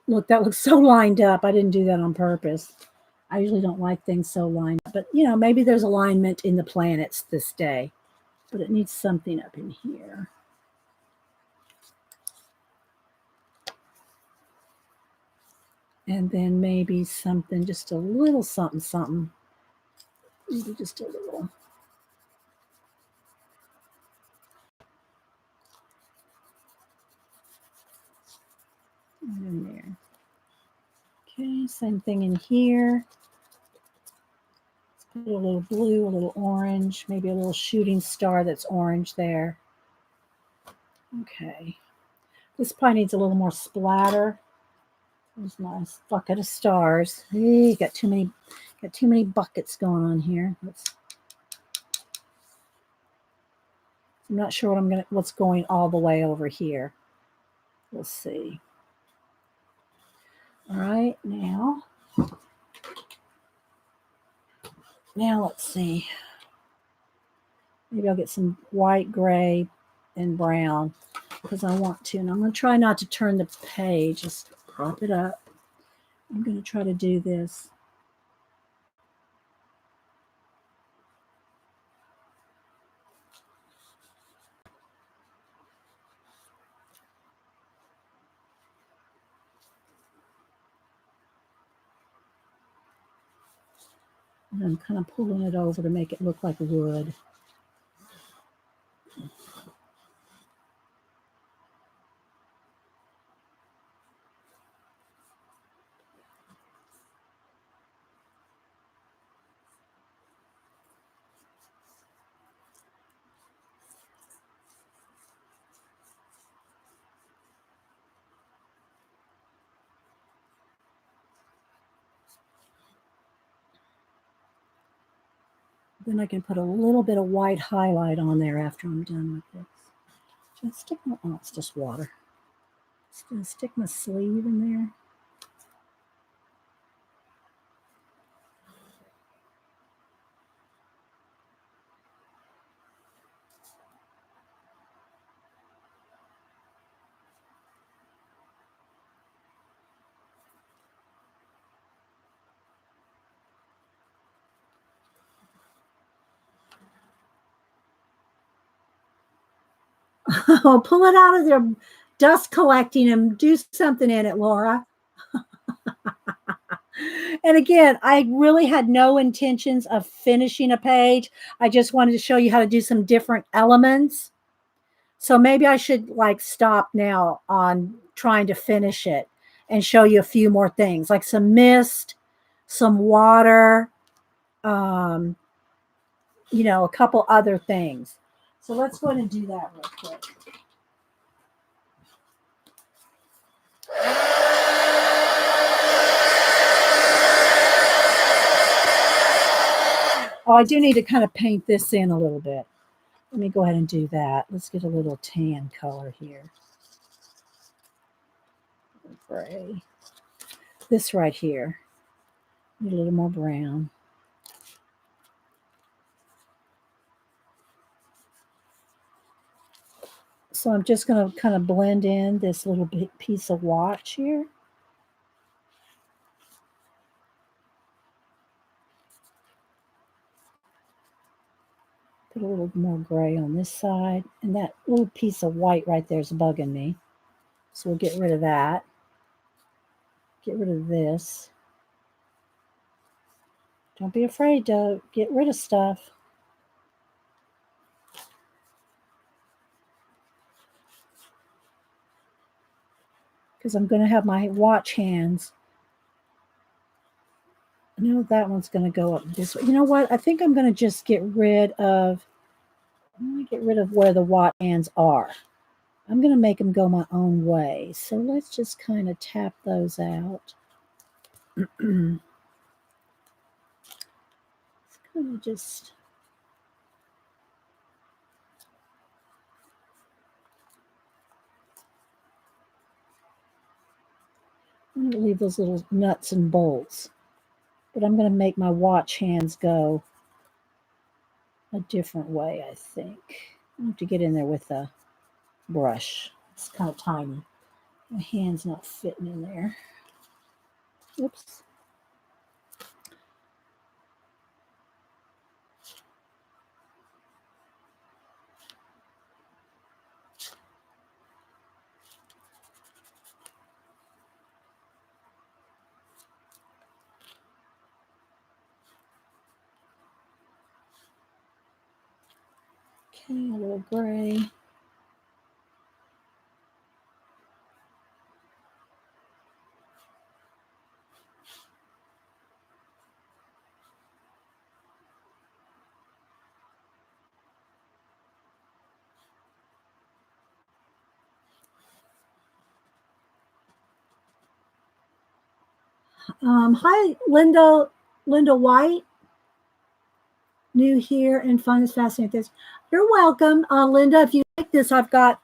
Look, that looks so lined up. I didn't do that on purpose. I usually don't like things so lined up. But, you know, maybe there's alignment in the planets this day. but it needs something up in here. And then maybe something, just a little something. Maybe just a little. Right in there. Okay, same thing in here. Let's put a little blue, a little orange, maybe a little shooting star that's orange there. Okay. This probably needs a little more splatter. There's my bucket of stars. Hey, got too many buckets going on here. I'm not sure what's going all the way over here. We'll see. All right, now let's see. Maybe I'll get some white, gray, and brown because I want to. And I'm going to try not to turn the page. Just prop it up. I'm going to try to do this. And I'm kind of pulling it over to make it look like wood. Then I can put a little bit of white highlight on there after I'm done with this. Just stick my, oh, it's just water. Just gonna stick my sleeve in there. Oh, pull it out of their dust collecting and do something in it, Laura. And again, I really had no intentions of finishing a page. I just wanted to show you how to do some different elements. So maybe I should like stop now on trying to finish it and show you a few more things, like some mist, some water, you know, a couple other things. So let's go ahead and do that real quick. Oh, I do need to kind of paint this in a little bit. Let me go ahead and do that. Let's get a little tan color here. Gray. This right here. Need a little more brown. So I'm just going to kind of blend in this little bit piece of watch here. Put a little more gray on this side. And that little piece of white right there is bugging me. So we'll get rid of that. Get rid of this. Don't be afraid to get rid of stuff. Because I'm going to have my watch hands. No, that one's going to go up this way. You know what? I think I'm going to just get rid of, where the watch hands are. I'm going to make them go my own way. So let's just kind of tap those out. It's kind of just... I'm going to leave those little nuts and bolts. But I'm going to make my watch hands go a different way, I think. I have to get in there with a brush. It's kind of tiny. My hand's not fitting in there. Oops. Okay, a little gray. Hi, Linda White. New here and fun is fascinating. This. You're welcome, Linda. If you like this, I've got,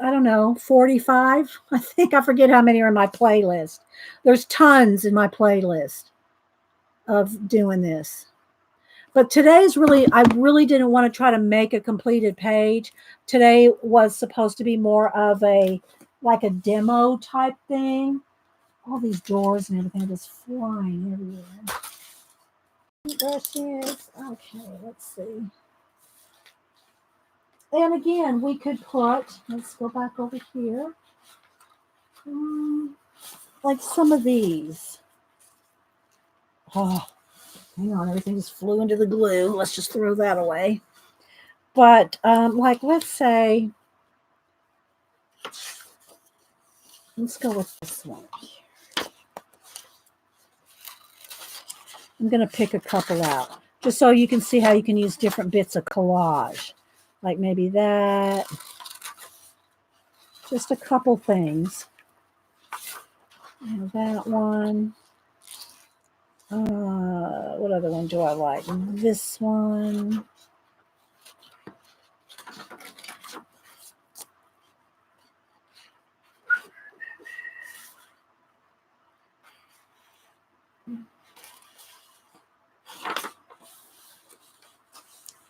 I don't know, 45. I think I forget how many are in my playlist. There's tons in my playlist of doing this. But today's really, I really didn't want to try to make a completed page. Today was supposed to be more of a, like a demo type thing. All these doors and everything are just flying everywhere. Brushes. Okay, let's see. And again, we could put, let's go back over here, like some of these. Oh, hang on, everything just flew into the glue. Let's just throw that away. But like, let's say, let's go with this one. I'm going to pick a couple out, just so you can see how you can use different bits of collage. Like maybe that. Just a couple things. And that one. What other one do I like? This one.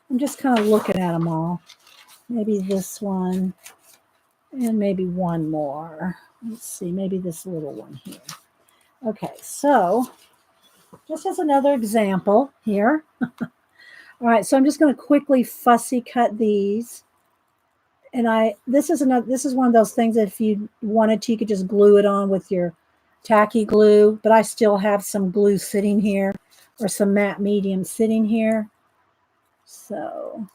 I'm just kind of looking at them all. Maybe this one. And maybe one more. Let's see, maybe this little one here. Okay, so just as another example here. All right, so I'm just going to quickly fussy cut these. And this is one of those things that if you wanted to, you could just glue it on with your tacky glue, but I still have some glue sitting here, or some matte medium sitting here. So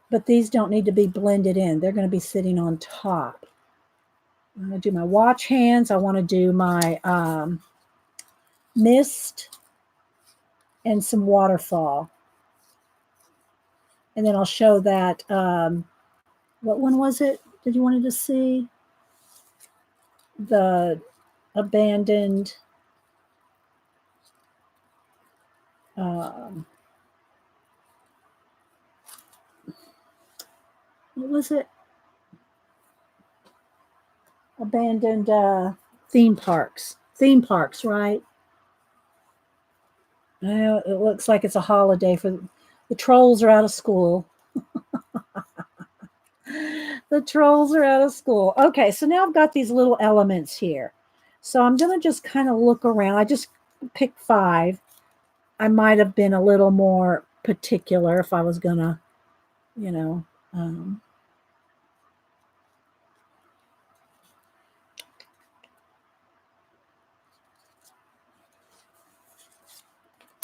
but these don't need to be blended in. They're going to be sitting on top. I'm going to do my watch hands. I want to do my mist and some waterfall. And then I'll show that, what one was it? Did you wanted to see? The abandoned, what was it? Abandoned theme parks. Theme parks, right? It looks like it's a holiday for the trolls are out of school. The trolls are out of school. Okay, so now I've got these little elements here. So I'm going to just kind of look around. I just picked 5. I might have been a little more particular if I was going to, you know,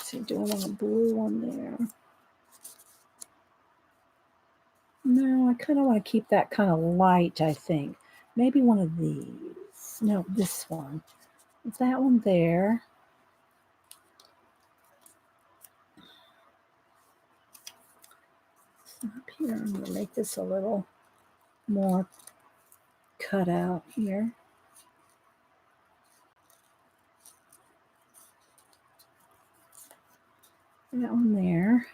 see, do I want a blue one there? No, I kind of want to keep that kind of light, I think. Maybe one of these. No, this one. Is that one there? Up here, I'm going to make this a little more cut out here. That one there.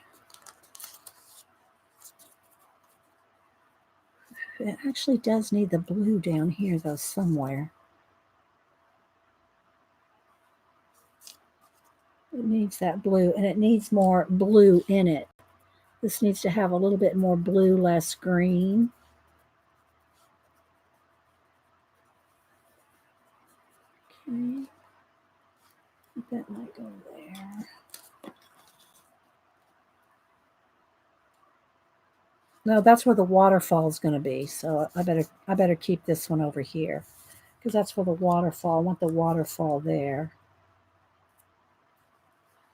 It actually does need the blue down here, though, somewhere. It needs that blue, and it needs more blue in it. This needs to have a little bit more blue, less green. Okay. That might go there. No, that's where the waterfall is going to be. So I better keep this one over here. because that's for the waterfall. I want the waterfall there.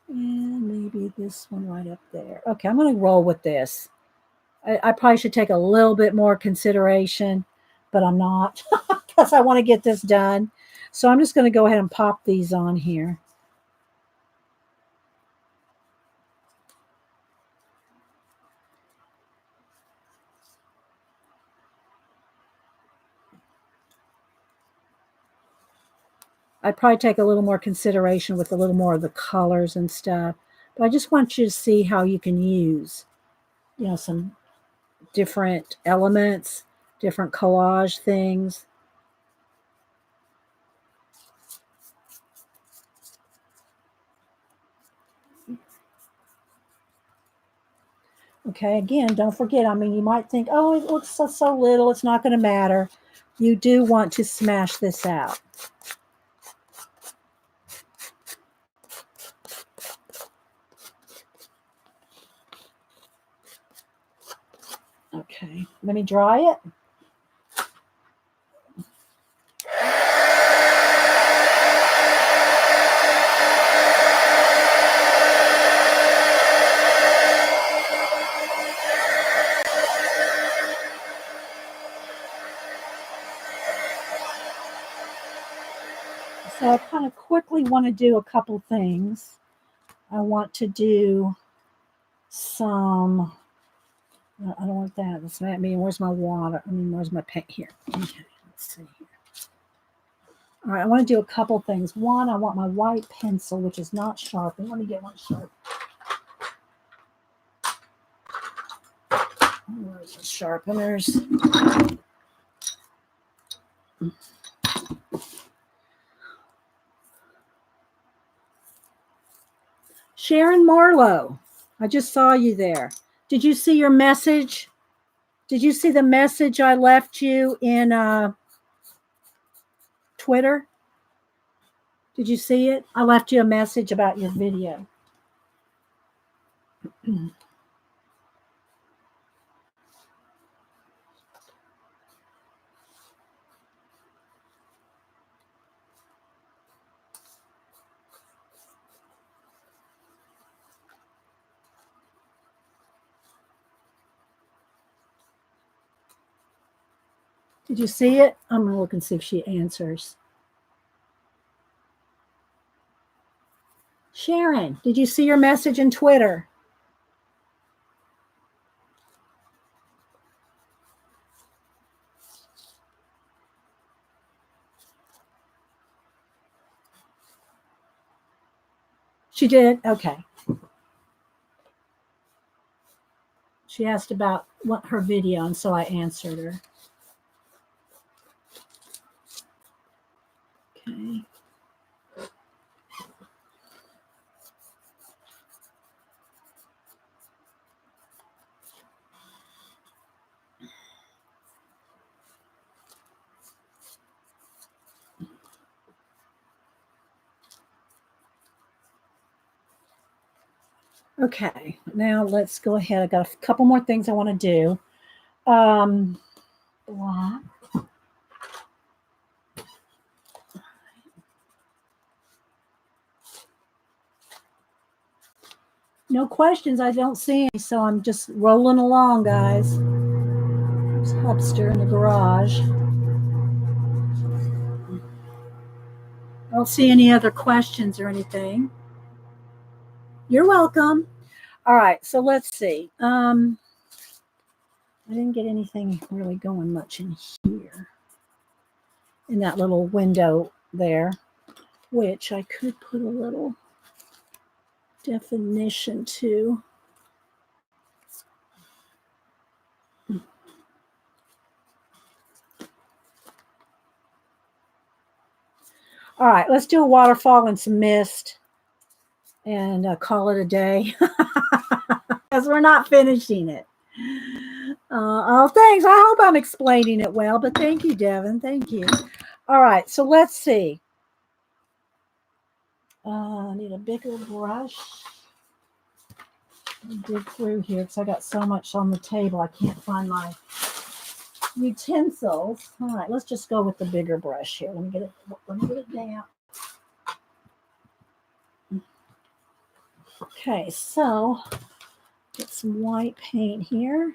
And maybe this one right up there. Okay, I'm going to roll with this. I probably should take a little bit more consideration, but I'm not because I want to get this done. So I'm just going to go ahead and pop these on here. I'd probably take a little more consideration with a little more of the colors and stuff. But I just want you to see how you can use, some different elements, different collage things. Okay, again, don't forget, you might think, oh, it looks so little, it's not going to matter. You do want to smash this out. Okay, let me dry it. So I kind of quickly want to do a couple things. I want to do some, I don't want that. That's not me. Where's my water? Where's my paint here? Okay, let's see here. All right, I want to do a couple things. One, I want my white pencil, which is not sharpened. Let me get one sharp. Where's the sharpeners? Sharon Marlowe, I just saw you there. Did you see your message? Did you see the message I left you in Twitter? Did you see it? I left you a message about your video. Did you see it? I'm going to look and see if she answers. Sharon, did you see your message in Twitter? She did? Okay. She asked about what her video, and so I answered her. Okay. Okay, now let's go ahead. I got a couple more things I want to do. Black. No questions. I don't see any, so I'm just rolling along, guys. There's Hubster in the garage. I don't see any other questions or anything. You're welcome. All right, so let's see. I didn't get anything really going much in here, in that little window there, which I could put a little definition to. All right, let's do a waterfall and some mist and call it a day because we're not finishing it. Oh, thanks. I hope I'm explaining it well, but thank you, Devin. Thank you. All right, so let's see. I need a bigger brush. Dig through here because I got so much on the table. I can't find my utensils. All right, let's just go with the bigger brush here. Let me get it down. Okay, so get some white paint here.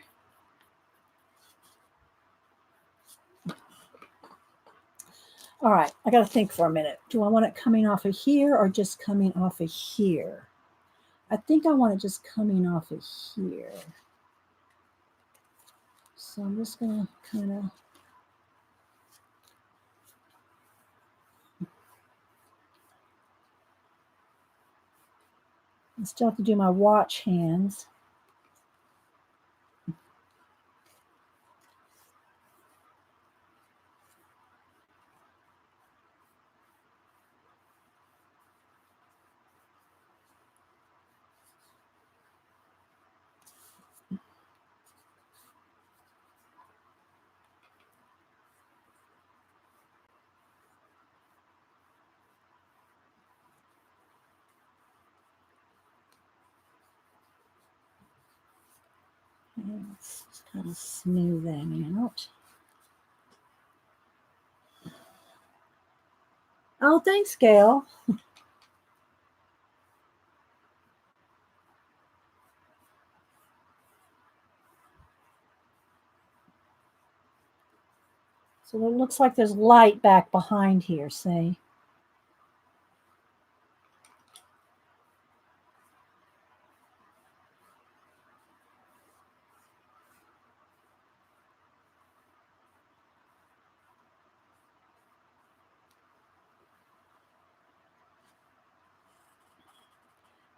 All right, I got to think for a minute. Do I want it coming off of here or just coming off of here? I think I want it just coming off of here. So I'm just going to kind of... I still have to do my watch hands. Let's just kind of smooth that out. Oh, thanks, Gail. So it looks like there's light back behind here, see?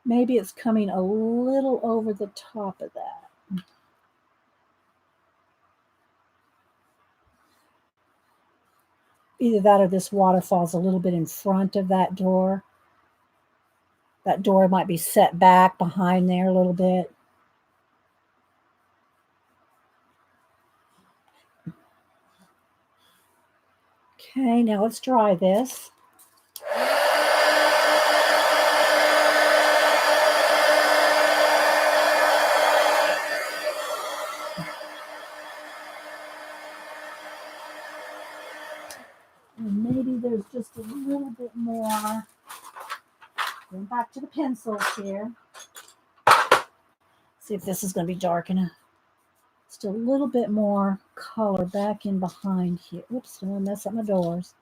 Maybe it's coming a little over the top of that. Either that or this waterfall's a little bit in front of that door. That door might be set back behind there a little bit. Okay, now let's dry this. And maybe there's just a little bit more. Going back to the pencils here. See if this is going to be dark enough. Just a little bit more color back in behind here. Oops, don't want to mess up my doors.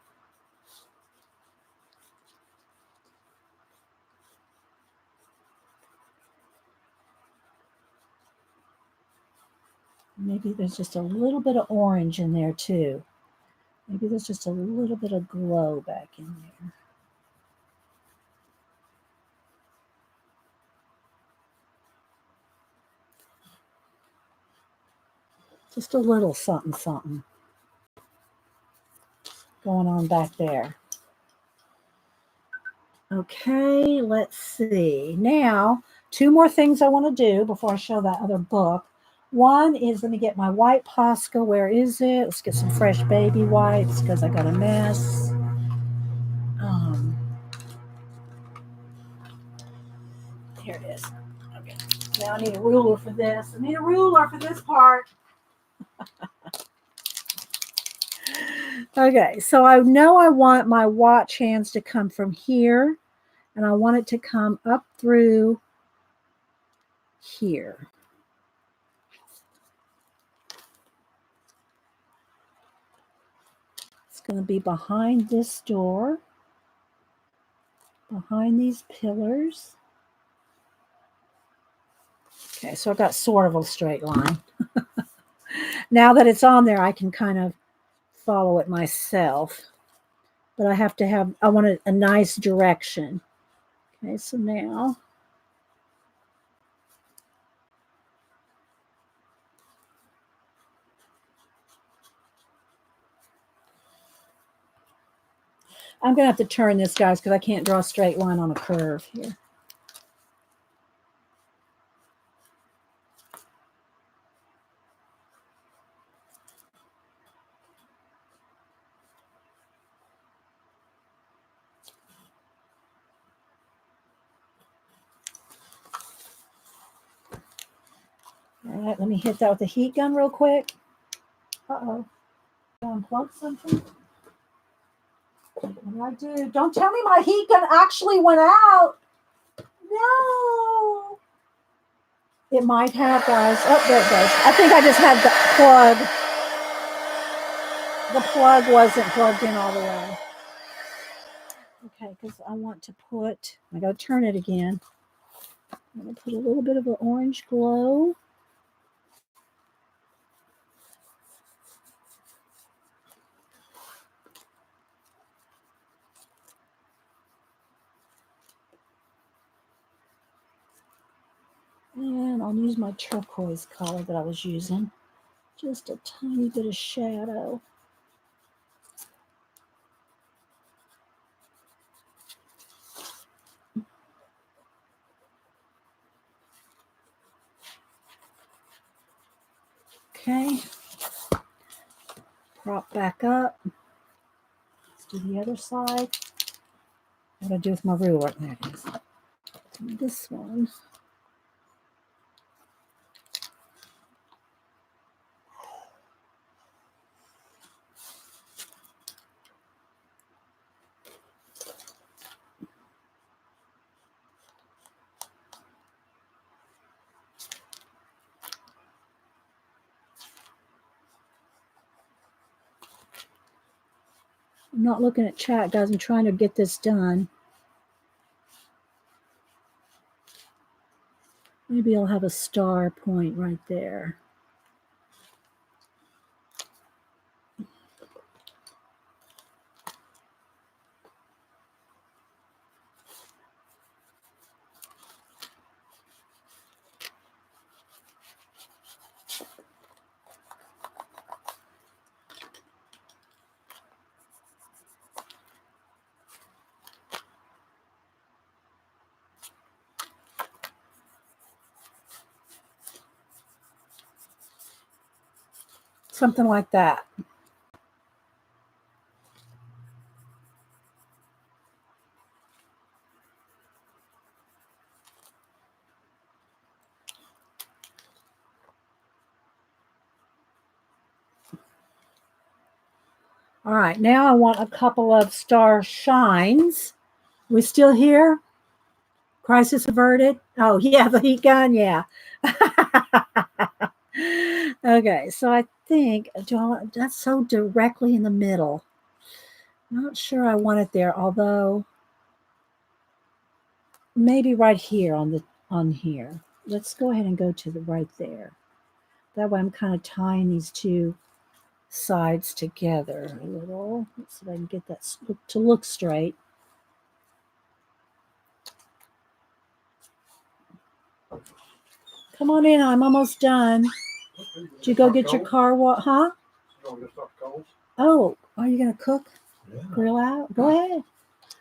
Maybe there's just a little bit of orange in there too. Maybe there's just a little bit of glow back in there. Just a little something, something going on back there. Okay, let's see. Now, two more things I want to do before I show that other book. One is, let me get my white Posca. Where is it? Let's get some fresh baby wipes because I got a mess. Here it is. Okay. Now I need a ruler for this. I need a ruler for this part. Okay, so I know I want my watch hands to come from here, and I want it to come up through here. It's going to be behind this door, behind these pillars. Okay, so I've got sort of a straight line. Now that it's on there, I can kind of follow it myself. But I have to have, I want a nice direction. Okay, so now I'm going to have to turn this, guys, because I can't draw a straight line on a curve here. All right, let me hit that with the heat gun real quick. Uh-oh. Unplug something? What do I do? Don't tell me my heat gun actually went out. No. It might have, guys. Oh, there it goes. I think I just had the plug. The plug wasn't plugged in all the way. Okay, because I want to put, I got to turn it again. I'm going to put a little bit of an orange glow. And I'll use my turquoise color that I was using. Just a tiny bit of shadow. Okay. Prop back up. Let's do the other side. What do I do with my ruler? There it is. Do this one. I'm not looking at chat, guys. I'm trying to get this done. Maybe I'll have a star point right there. Something like that. All right, now I want a couple of star shines. We still here? Crisis averted? Oh, yeah, the heat gun, yeah. Okay, so I think, that's so directly in the middle. Not sure I want it there, although maybe right here on here. Let's go ahead and go to the right there. That way I'm kind of tying these two sides together a little. Let's see if I can get that to look straight. Come on in, I'm almost done. Did you go get your car? What? Huh? Oh, are you going to cook? Yeah. Grill out? Go ahead.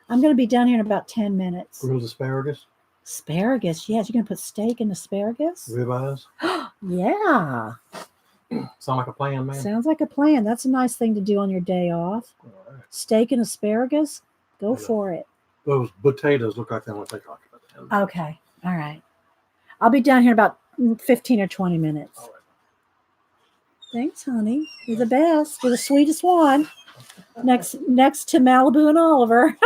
I'm going to be down here in about 10 minutes. Grilled asparagus? Asparagus, yes. You're going to put steak in asparagus? Ribeyes? Yeah. Sound like a plan, man. Sounds like a plan. That's a nice thing to do on your day off. All right. Steak and asparagus? Go for it. Those potatoes look like they want to take off. Okay. All right. I'll be down here about 15 or 20 minutes. All right. Thanks, honey. You're the best. You're the sweetest one. Next to Malibu and Oliver.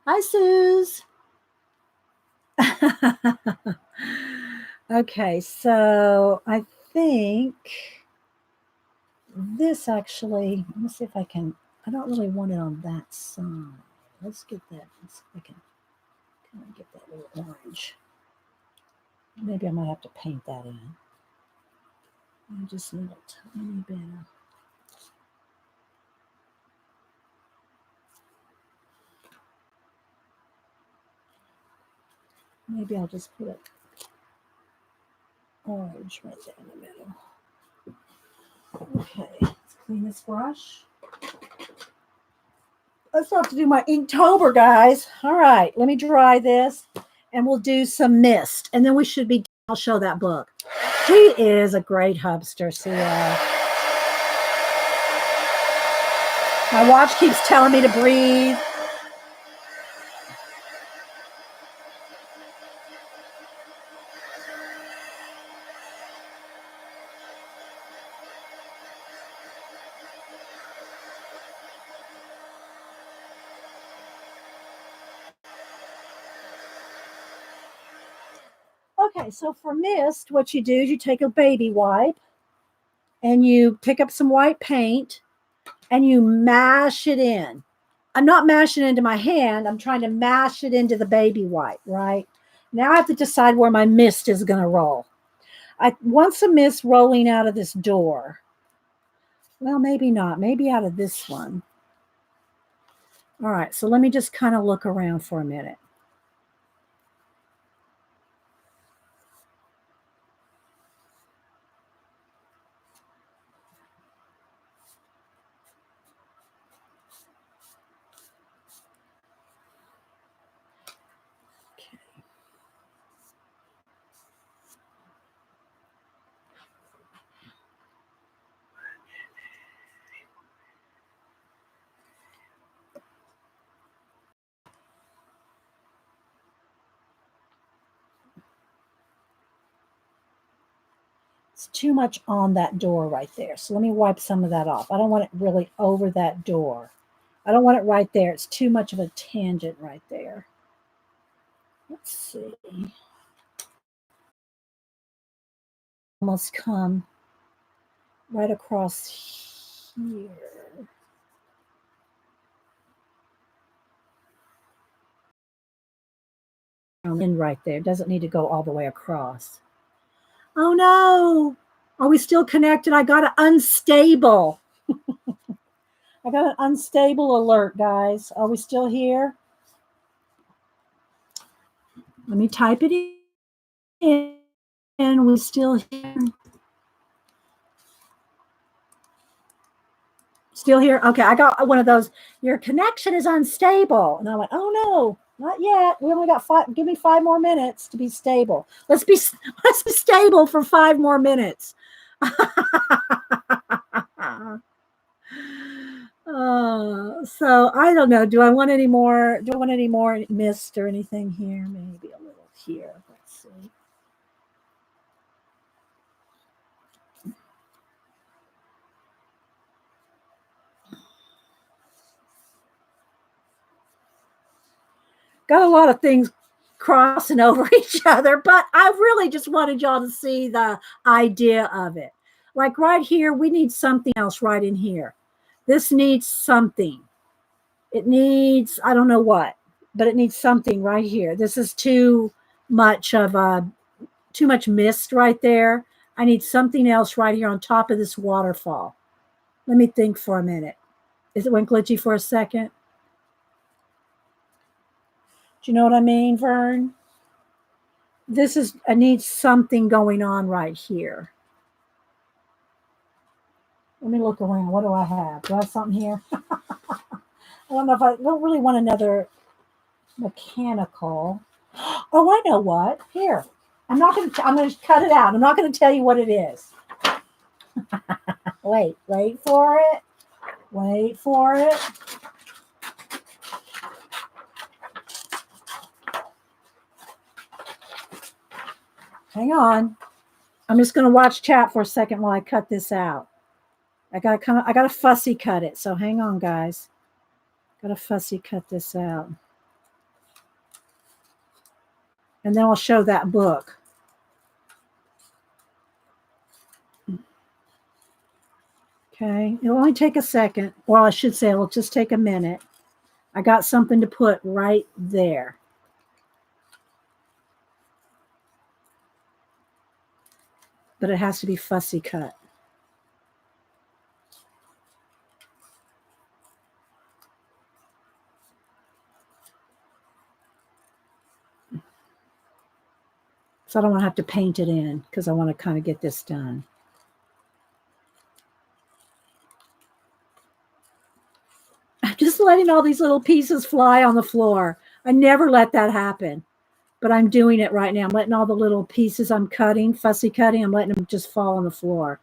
Hi, Suze. Okay, so I think this actually, let me see if I can, I don't really want it on that side. Let's get that, let's see if I can kind of get that little orange. Maybe I might have to paint that in. I just need a tiny bit of. Maybe I'll just put it orange right there in the middle. Okay, let's clean this brush. Let's have to do my Inktober, guys. All right, let me dry this and we'll do some mist. And then we should be, I'll show that book. She is a great hubster, Sierra. My watch keeps telling me to breathe. Okay, so for mist, what you do is you take a baby wipe and you pick up some white paint and you mash it in. I'm not mashing it into my hand. I'm trying to mash it into the baby wipe, right? Now I have to decide where my mist is going to roll. I want some mist rolling out of this door. Well, maybe not. Maybe out of this one. All right, so let me just kind of look around for a minute. It's too much on that door right there. So let me wipe some of that off. I don't want it really over that door. I don't want it right there. It's too much of a tangent right there. Let's see. Almost come right across here. In right there. It doesn't need to go all the way across. Oh no. Are we still connected? I got an unstable. I got an unstable alert, guys. Are we still here? Let me type it in. And we're still here. Still here? Okay, I got one of those. Your connection is unstable. And I went, oh no, not yet. We only got 5. Give me 5 more minutes to be stable. Let's be stable for 5 more minutes. So I don't know. Do I want any more? Do I want any more mist or anything here? Maybe a little here. Let's see. Got a lot of things crossing over each other, but I really just wanted y'all to see the idea of it. Like right here, we need something else right in here. This needs something. It needs, I don't know what, but it needs something right here. This is too much mist right there. I need something else right here on top of this waterfall. Let me think for a minute. Is it went glitchy for a second? Do you know what I mean, Vern? I need something going on right here. Let me look around. What do I have? Do I have something here? I don't know if I don't really want another mechanical. Oh, I know what. Here. I'm going to cut it out. I'm not going to tell you what it is. Wait for it. Wait for it. Hang on. I'm just going to watch chat for a second while I cut this out. I got to fussy cut it. So hang on, guys. Got to fussy cut this out. And then I'll show that book. Okay. It'll only take a second. Well, I should say it'll just take a minute. I got something to put right there. But it has to be fussy cut. So I don't want to have to paint it in because I want to kind of get this done. I'm just letting all these little pieces fly on the floor. I never let that happen, but I'm doing it right now. I'm letting all the little pieces I'm cutting, fussy cutting, I'm letting them just fall on the floor.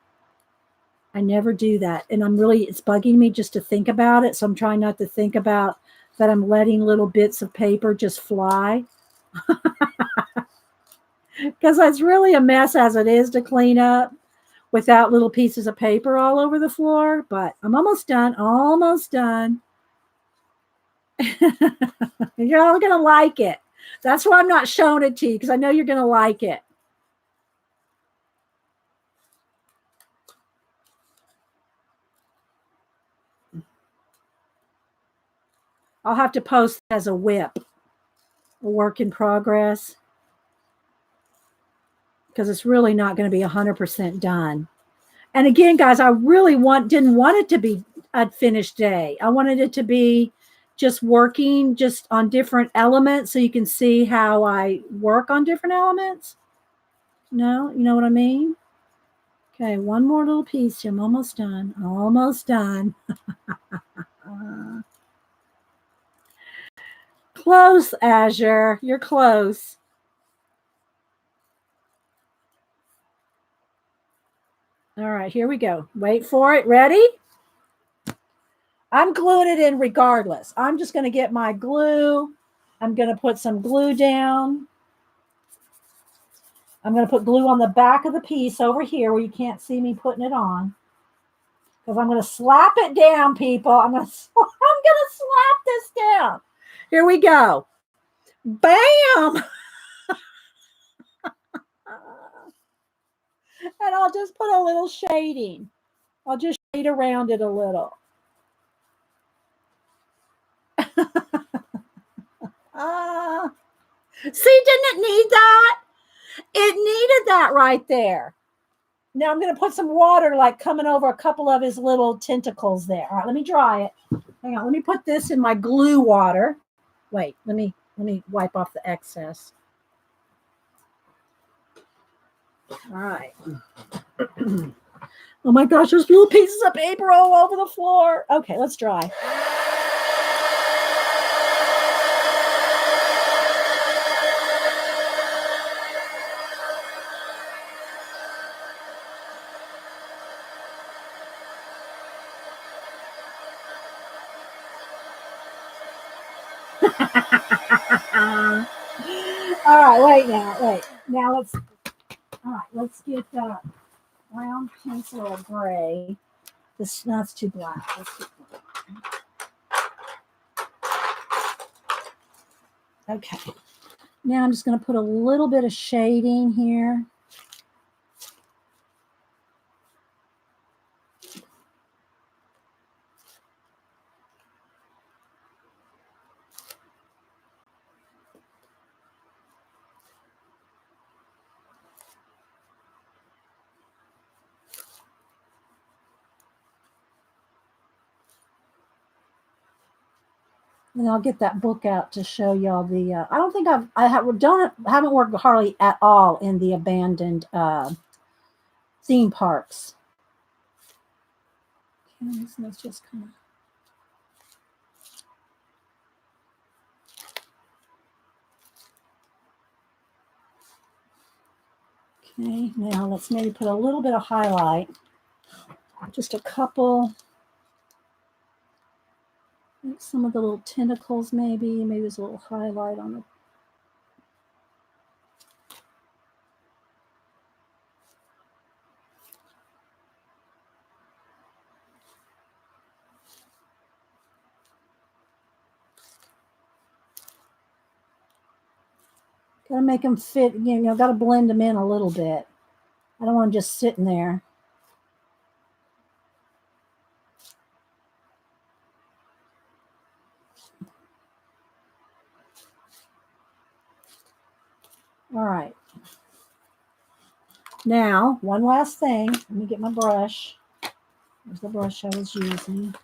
I never do that. And it's bugging me just to think about it. So I'm trying not to think about that I'm letting little bits of paper just fly. Because it's really a mess as it is to clean up without little pieces of paper all over the floor. But I'm almost done. Almost done. You're all going to like it. That's why I'm not showing it to you, because I know you're going to like it. I'll have to post as a WIP, a work in progress, because it's really not going to be 100% done. And again, guys, I really didn't want it to be a finished day. I wanted it to be just working just on different elements so you can see how I work on different elements. No, you know what I mean? Okay, one more little piece here. I'm almost done. Almost done. Close, Azure. You're close. All right, here we go. Wait for it. Ready? I'm gluing it in regardless. I'm just going to get my glue. I'm going to put some glue down. I'm going to put glue on the back of the piece over here where you can't see me putting it on. Because I'm going to slap it down, people. I'm going to slap this down. Here we go. Bam! And I'll just put a little shading. I'll just shade around it a little. See, didn't it need that? It needed that right there. Now I'm going to put some water like coming over a couple of his little tentacles there. All right, let me dry it. Hang on, let me put this in my glue water. Wait, let me wipe off the excess. All right. Oh my gosh, there's little pieces of paper all over the floor. Okay, let's dry. All right, wait. Now let's get brown pencil or gray. That's too black. Okay. Now I'm just going to put a little bit of shading here. And I'll get that book out to show y'all the. I don't think haven't worked hardly at all in the abandoned theme parks. Okay, so let's just kind of. Okay, now let's maybe put a little bit of highlight, just a couple. Some of the little tentacles, maybe there's a little highlight on it. Got to make them fit, got to blend them in a little bit. I don't want them just sitting there. All right. Now, one last thing. Let me get my brush. There's the brush I was using.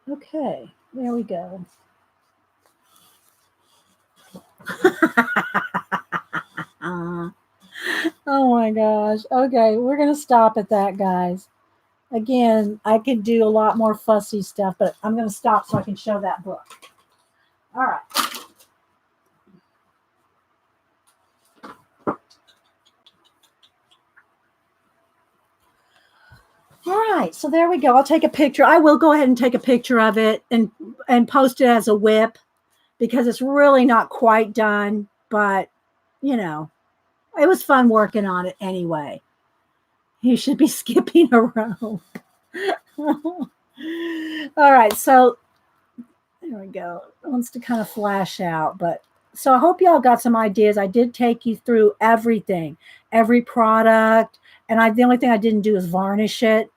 Okay, there we go. Oh my gosh. Okay, we're going to stop at that, guys. Again, I could do a lot more fussy stuff, but I'm going to stop so I can show that book. All right. All right, so there we go. I'll take a picture. I will go ahead and take a picture of it and post it as a whip because it's really not quite done, but you know, it was fun working on it anyway. You should be skipping a row. All right, so there we go. It wants to kind of flash out, but so I hope y'all got some ideas. I did take you through everything, every product, and the only thing I didn't do is varnish it.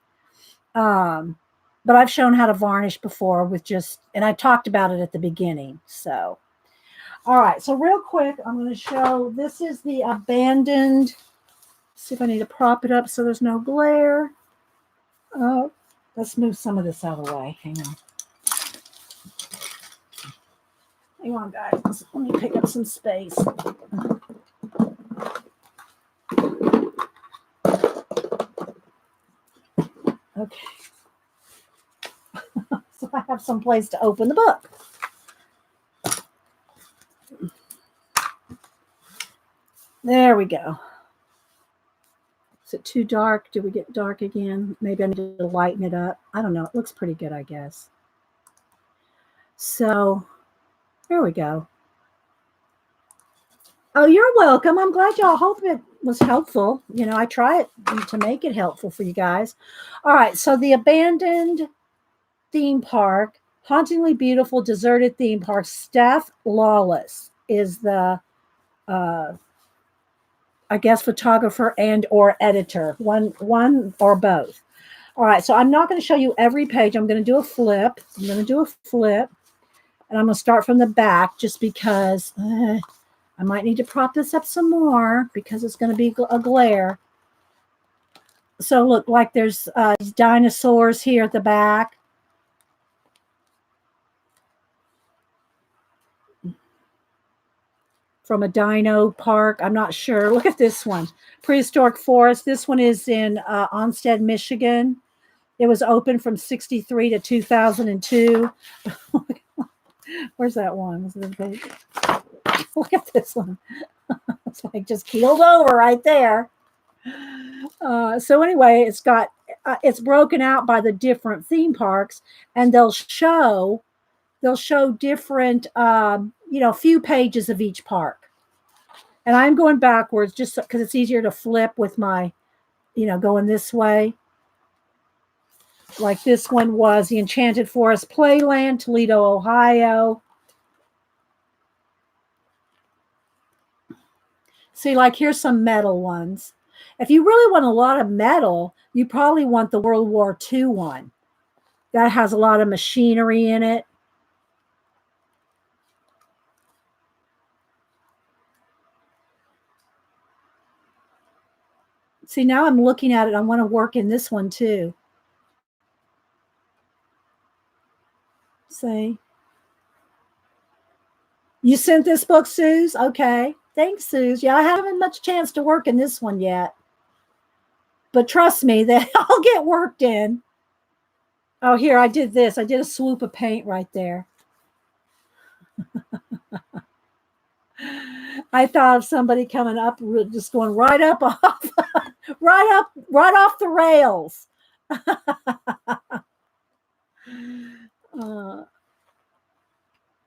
But I've shown how to varnish before with and I talked about it at the beginning. So, all right. So real quick, I'm going to show, this is the abandoned, see if I need to prop it up so there's no glare. Oh, let's move some of this out of the way. Hang on. Hang on, guys. Let me pick up some space. Okay. So I have some place to open the book. There we go. Is it too dark? Did we get dark again? Maybe I need to lighten it up. I don't know. It looks pretty good, I guess. So there we go. Oh, you're welcome. I'm glad y'all. Hope it was helpful. You know, I try it to make it helpful for you guys. All right. So the abandoned theme park, hauntingly beautiful, deserted theme park. Steph Lawless is the, I guess, photographer and or editor. One or both. All right. So I'm not going to show you every page. I'm going to do a flip. And I'm going to start from the back just because I might need to prop this up some more because it's going to be a glare. So look, like there's dinosaurs here at the back. From a dino park. I'm not sure. Look at this one. Prehistoric Forest. This one is in Onstead, Michigan. It was open from 1963 to 2002. Where's that one? Look at this one. It's like just keeled over right there. So anyway, it's broken out by the different theme parks, and they'll show different few pages of each park. And I'm going backwards just because it's easier to flip with my going this way. Like this one was the Enchanted Forest Playland, Toledo, Ohio. See, like here's some metal ones. If you really want a lot of metal, you probably want the World War II one. That has a lot of machinery in it. See, now I'm looking at it. I want to work in this one too. See? You sent this book, Suze? Okay. Thanks, Suze. Yeah, I haven't much chance to work in this one yet. But trust me, they'll get worked in. Oh, here, I did this. I did a swoop of paint right there. I thought of somebody coming up, just going right up off, right off the rails.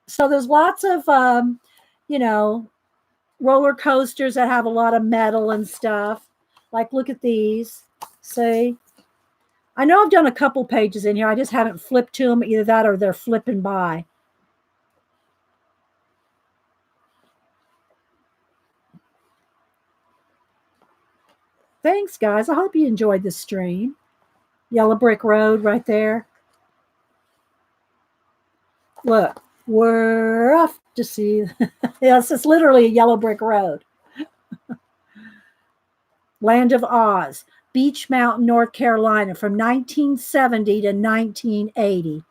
So there's lots of, roller coasters that have a lot of metal and stuff. Like, look at these. See? I know I've done a couple pages in here. I just haven't flipped to them. Either that or they're flipping by. Thanks, guys. I hope you enjoyed the stream. Yellow Brick Road right there. Look, we're off to see. Yes, it's literally a yellow brick road. Land of Oz, Beach Mountain, North Carolina, from 1970 to 1980.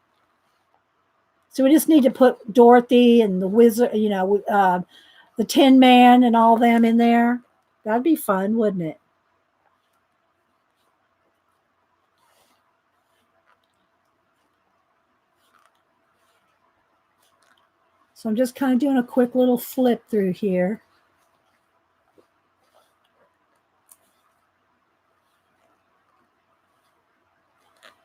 So we just need to put Dorothy and the wizard, the Tin Man and all them in there. That'd be fun, wouldn't it? So I'm just kind of doing a quick little flip through here.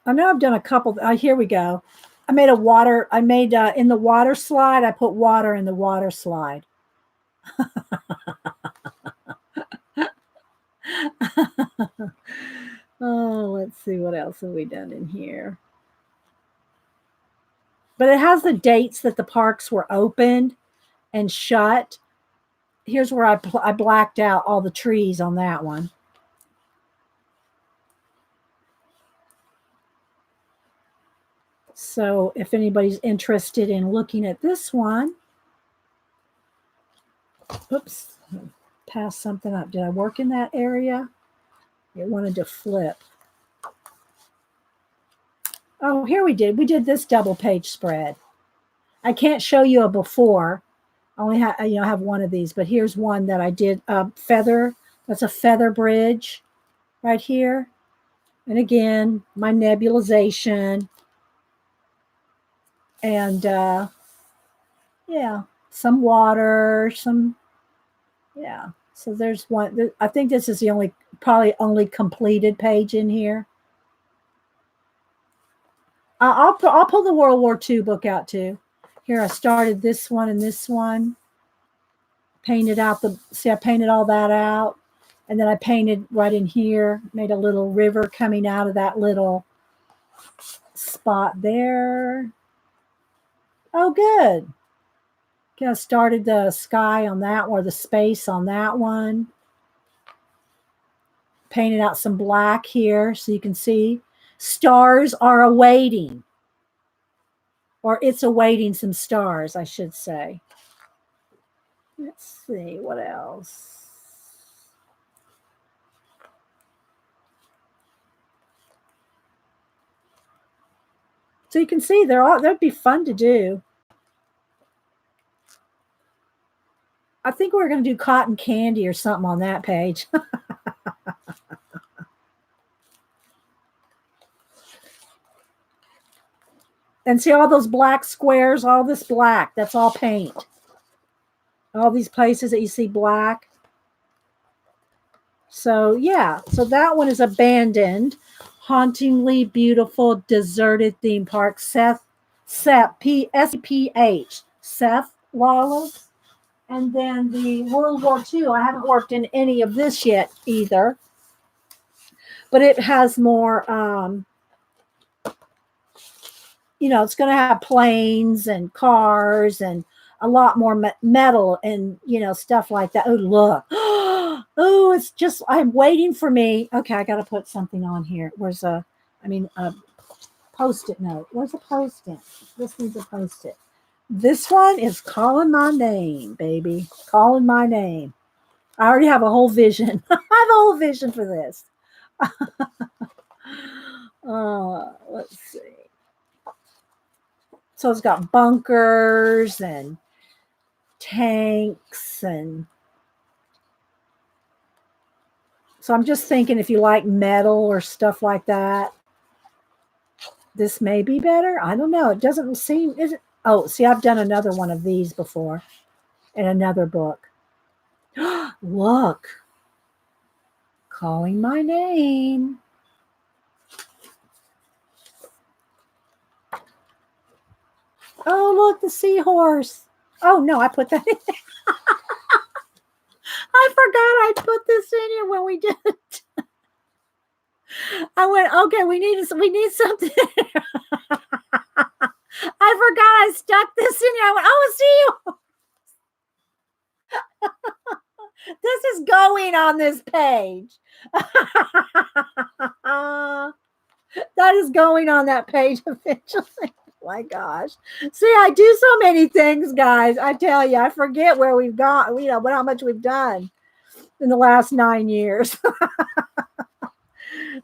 I know I've done a couple. Here we go. I made in the water slide, I put water in the water slide. Oh, let's see, what else have we done in here? But it has the dates that the parks were opened and shut. Here's where I blacked out all the trees on that one. So if anybody's interested in looking at this one, oops, pass something up. Did I work in that area? It wanted to flip. Oh, here we did. We did this double page spread. I can't show you a before. I only have one of these, but here's one that I did. Feather. That's a feather bridge right here. And again, my nebulization. And yeah, some water, yeah. So there's one. I think this is the probably only completed page in here. I'll pull the World War II book out too. Here, I started this one and this one. Painted out I painted all that out. And then I painted right in here, made a little river coming out of that little spot there. Oh, good. Okay, I started the sky on that one, or the space on that one. Painted out some black here so you can see. Stars are awaiting. Or it's awaiting some stars, I should say. Let's see, what else? So you can see that'd be fun to do. I think we're going to do cotton candy or something on that page. And see all those black squares, all this black, that's all paint. All these places that you see black. So yeah, so that one is Abandoned, Hauntingly Beautiful Deserted Theme Park. Seth SPH, Seth Lawless. And then the World War II, I haven't worked in any of this yet either. But it has more, it's going to have planes and cars and a lot more metal and, stuff like that. Oh, look. Oh, it's just, I'm waiting for me. Okay, I got to put something on here. Where's a Post-it note. Where's a Post-it? This needs a Post-it. This one is calling my name, baby. Calling my name. I already have a whole vision. I have a whole vision for this. Let's see. So it's got bunkers and tanks and so I'm just thinking if you like metal or stuff like that, this may be better. I don't know. It doesn't seem, is it? Oh, see, I've done another one of these before in another book. Look. Calling my name. Oh, look, the seahorse. Oh, no, I put that in there. I forgot I put this in here when we did it. I went, okay, we need something. I forgot I stuck this in here. I went, oh, see you. This is going on this page. That is going on that page eventually. My gosh. See, I do so many things, guys. I tell you, I forget where we've gone, how much we've done in the last 9 years.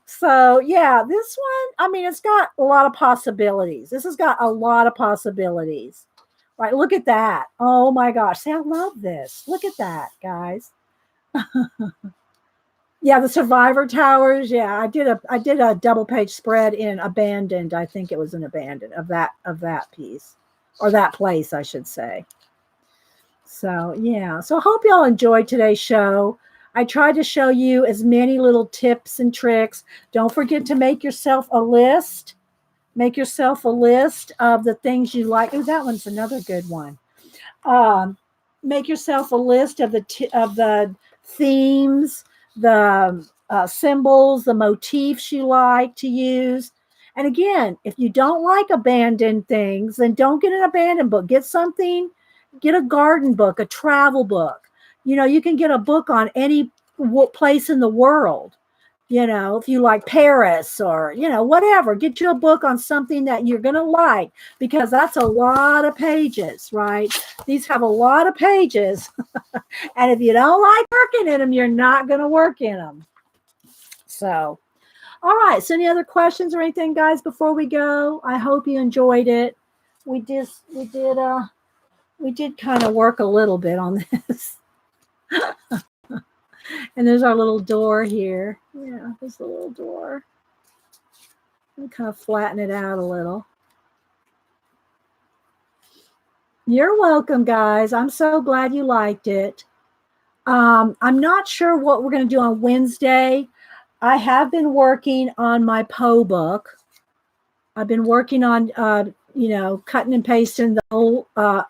So yeah, this one, I mean, it's got a lot of possibilities. This has got a lot of possibilities. Right, look at that. Oh my gosh. See, I love this. Look at that, guys. Yeah, the Survivor Towers. Yeah, I did a double page spread in Abandoned. I think it was an Abandoned of that piece. Or that place, I should say. So yeah. So I hope y'all enjoyed today's show. I tried to show you as many little tips and tricks. Don't forget to make yourself a list. Make yourself a list of the things you like. Oh, that one's another good one. Um, Make yourself a list of the themes, the symbols, the motifs you like to use. And again, if you don't like abandoned things, then don't get an abandoned book. Get something. Get a garden book, a travel book. You can get a book on any place in the world. If you like Paris or, whatever, get you a book on something that you're going to like, because that's a lot of pages, right? These have a lot of pages. And if you don't like working in them, you're not going to work in them. So, all right. So any other questions or anything, guys, before we go? I hope you enjoyed it. We did kind of work a little bit on this. And there's our little door here. Yeah, there's a little door. I'm kind of flatten it out a little. You're welcome, guys. I'm so glad you liked it. I'm not sure what we're going to do on Wednesday. I have been working on my Poe book. I've been working on, cutting and pasting the whole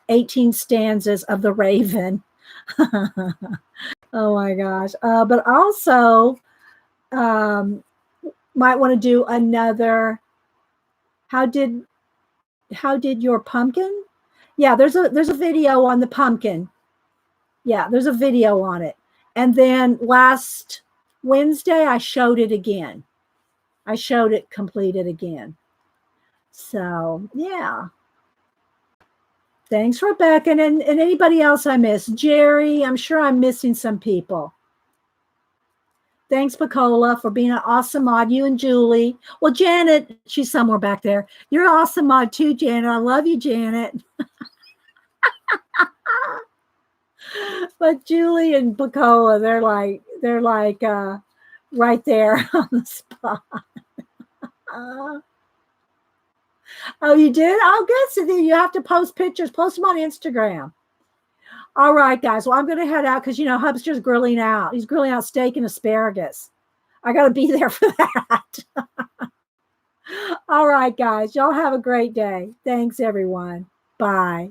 18 stanzas of The Raven. Oh my gosh. But also might want to do another. How did your pumpkin? Yeah, there's a video on the pumpkin. Yeah, there's a video on it. And then last Wednesday I showed it again. I showed it completed again. So yeah. Thanks, Rebecca, and anybody else I missed. Jerry, I'm sure I'm missing some people. Thanks, Picola, for being an awesome mod. You and Julie. Well, Janet, she's somewhere back there. You're an awesome mod too, Janet. I love you, Janet. But Julie and Picola, they're like right there on the spot. Oh, you did? Oh, good. So then you have to post pictures. Post them on Instagram. All right, guys. Well, I'm going to head out because, Hub's just grilling out. He's grilling out steak and asparagus. I got to be there for that. All right, guys. Y'all have a great day. Thanks, everyone. Bye.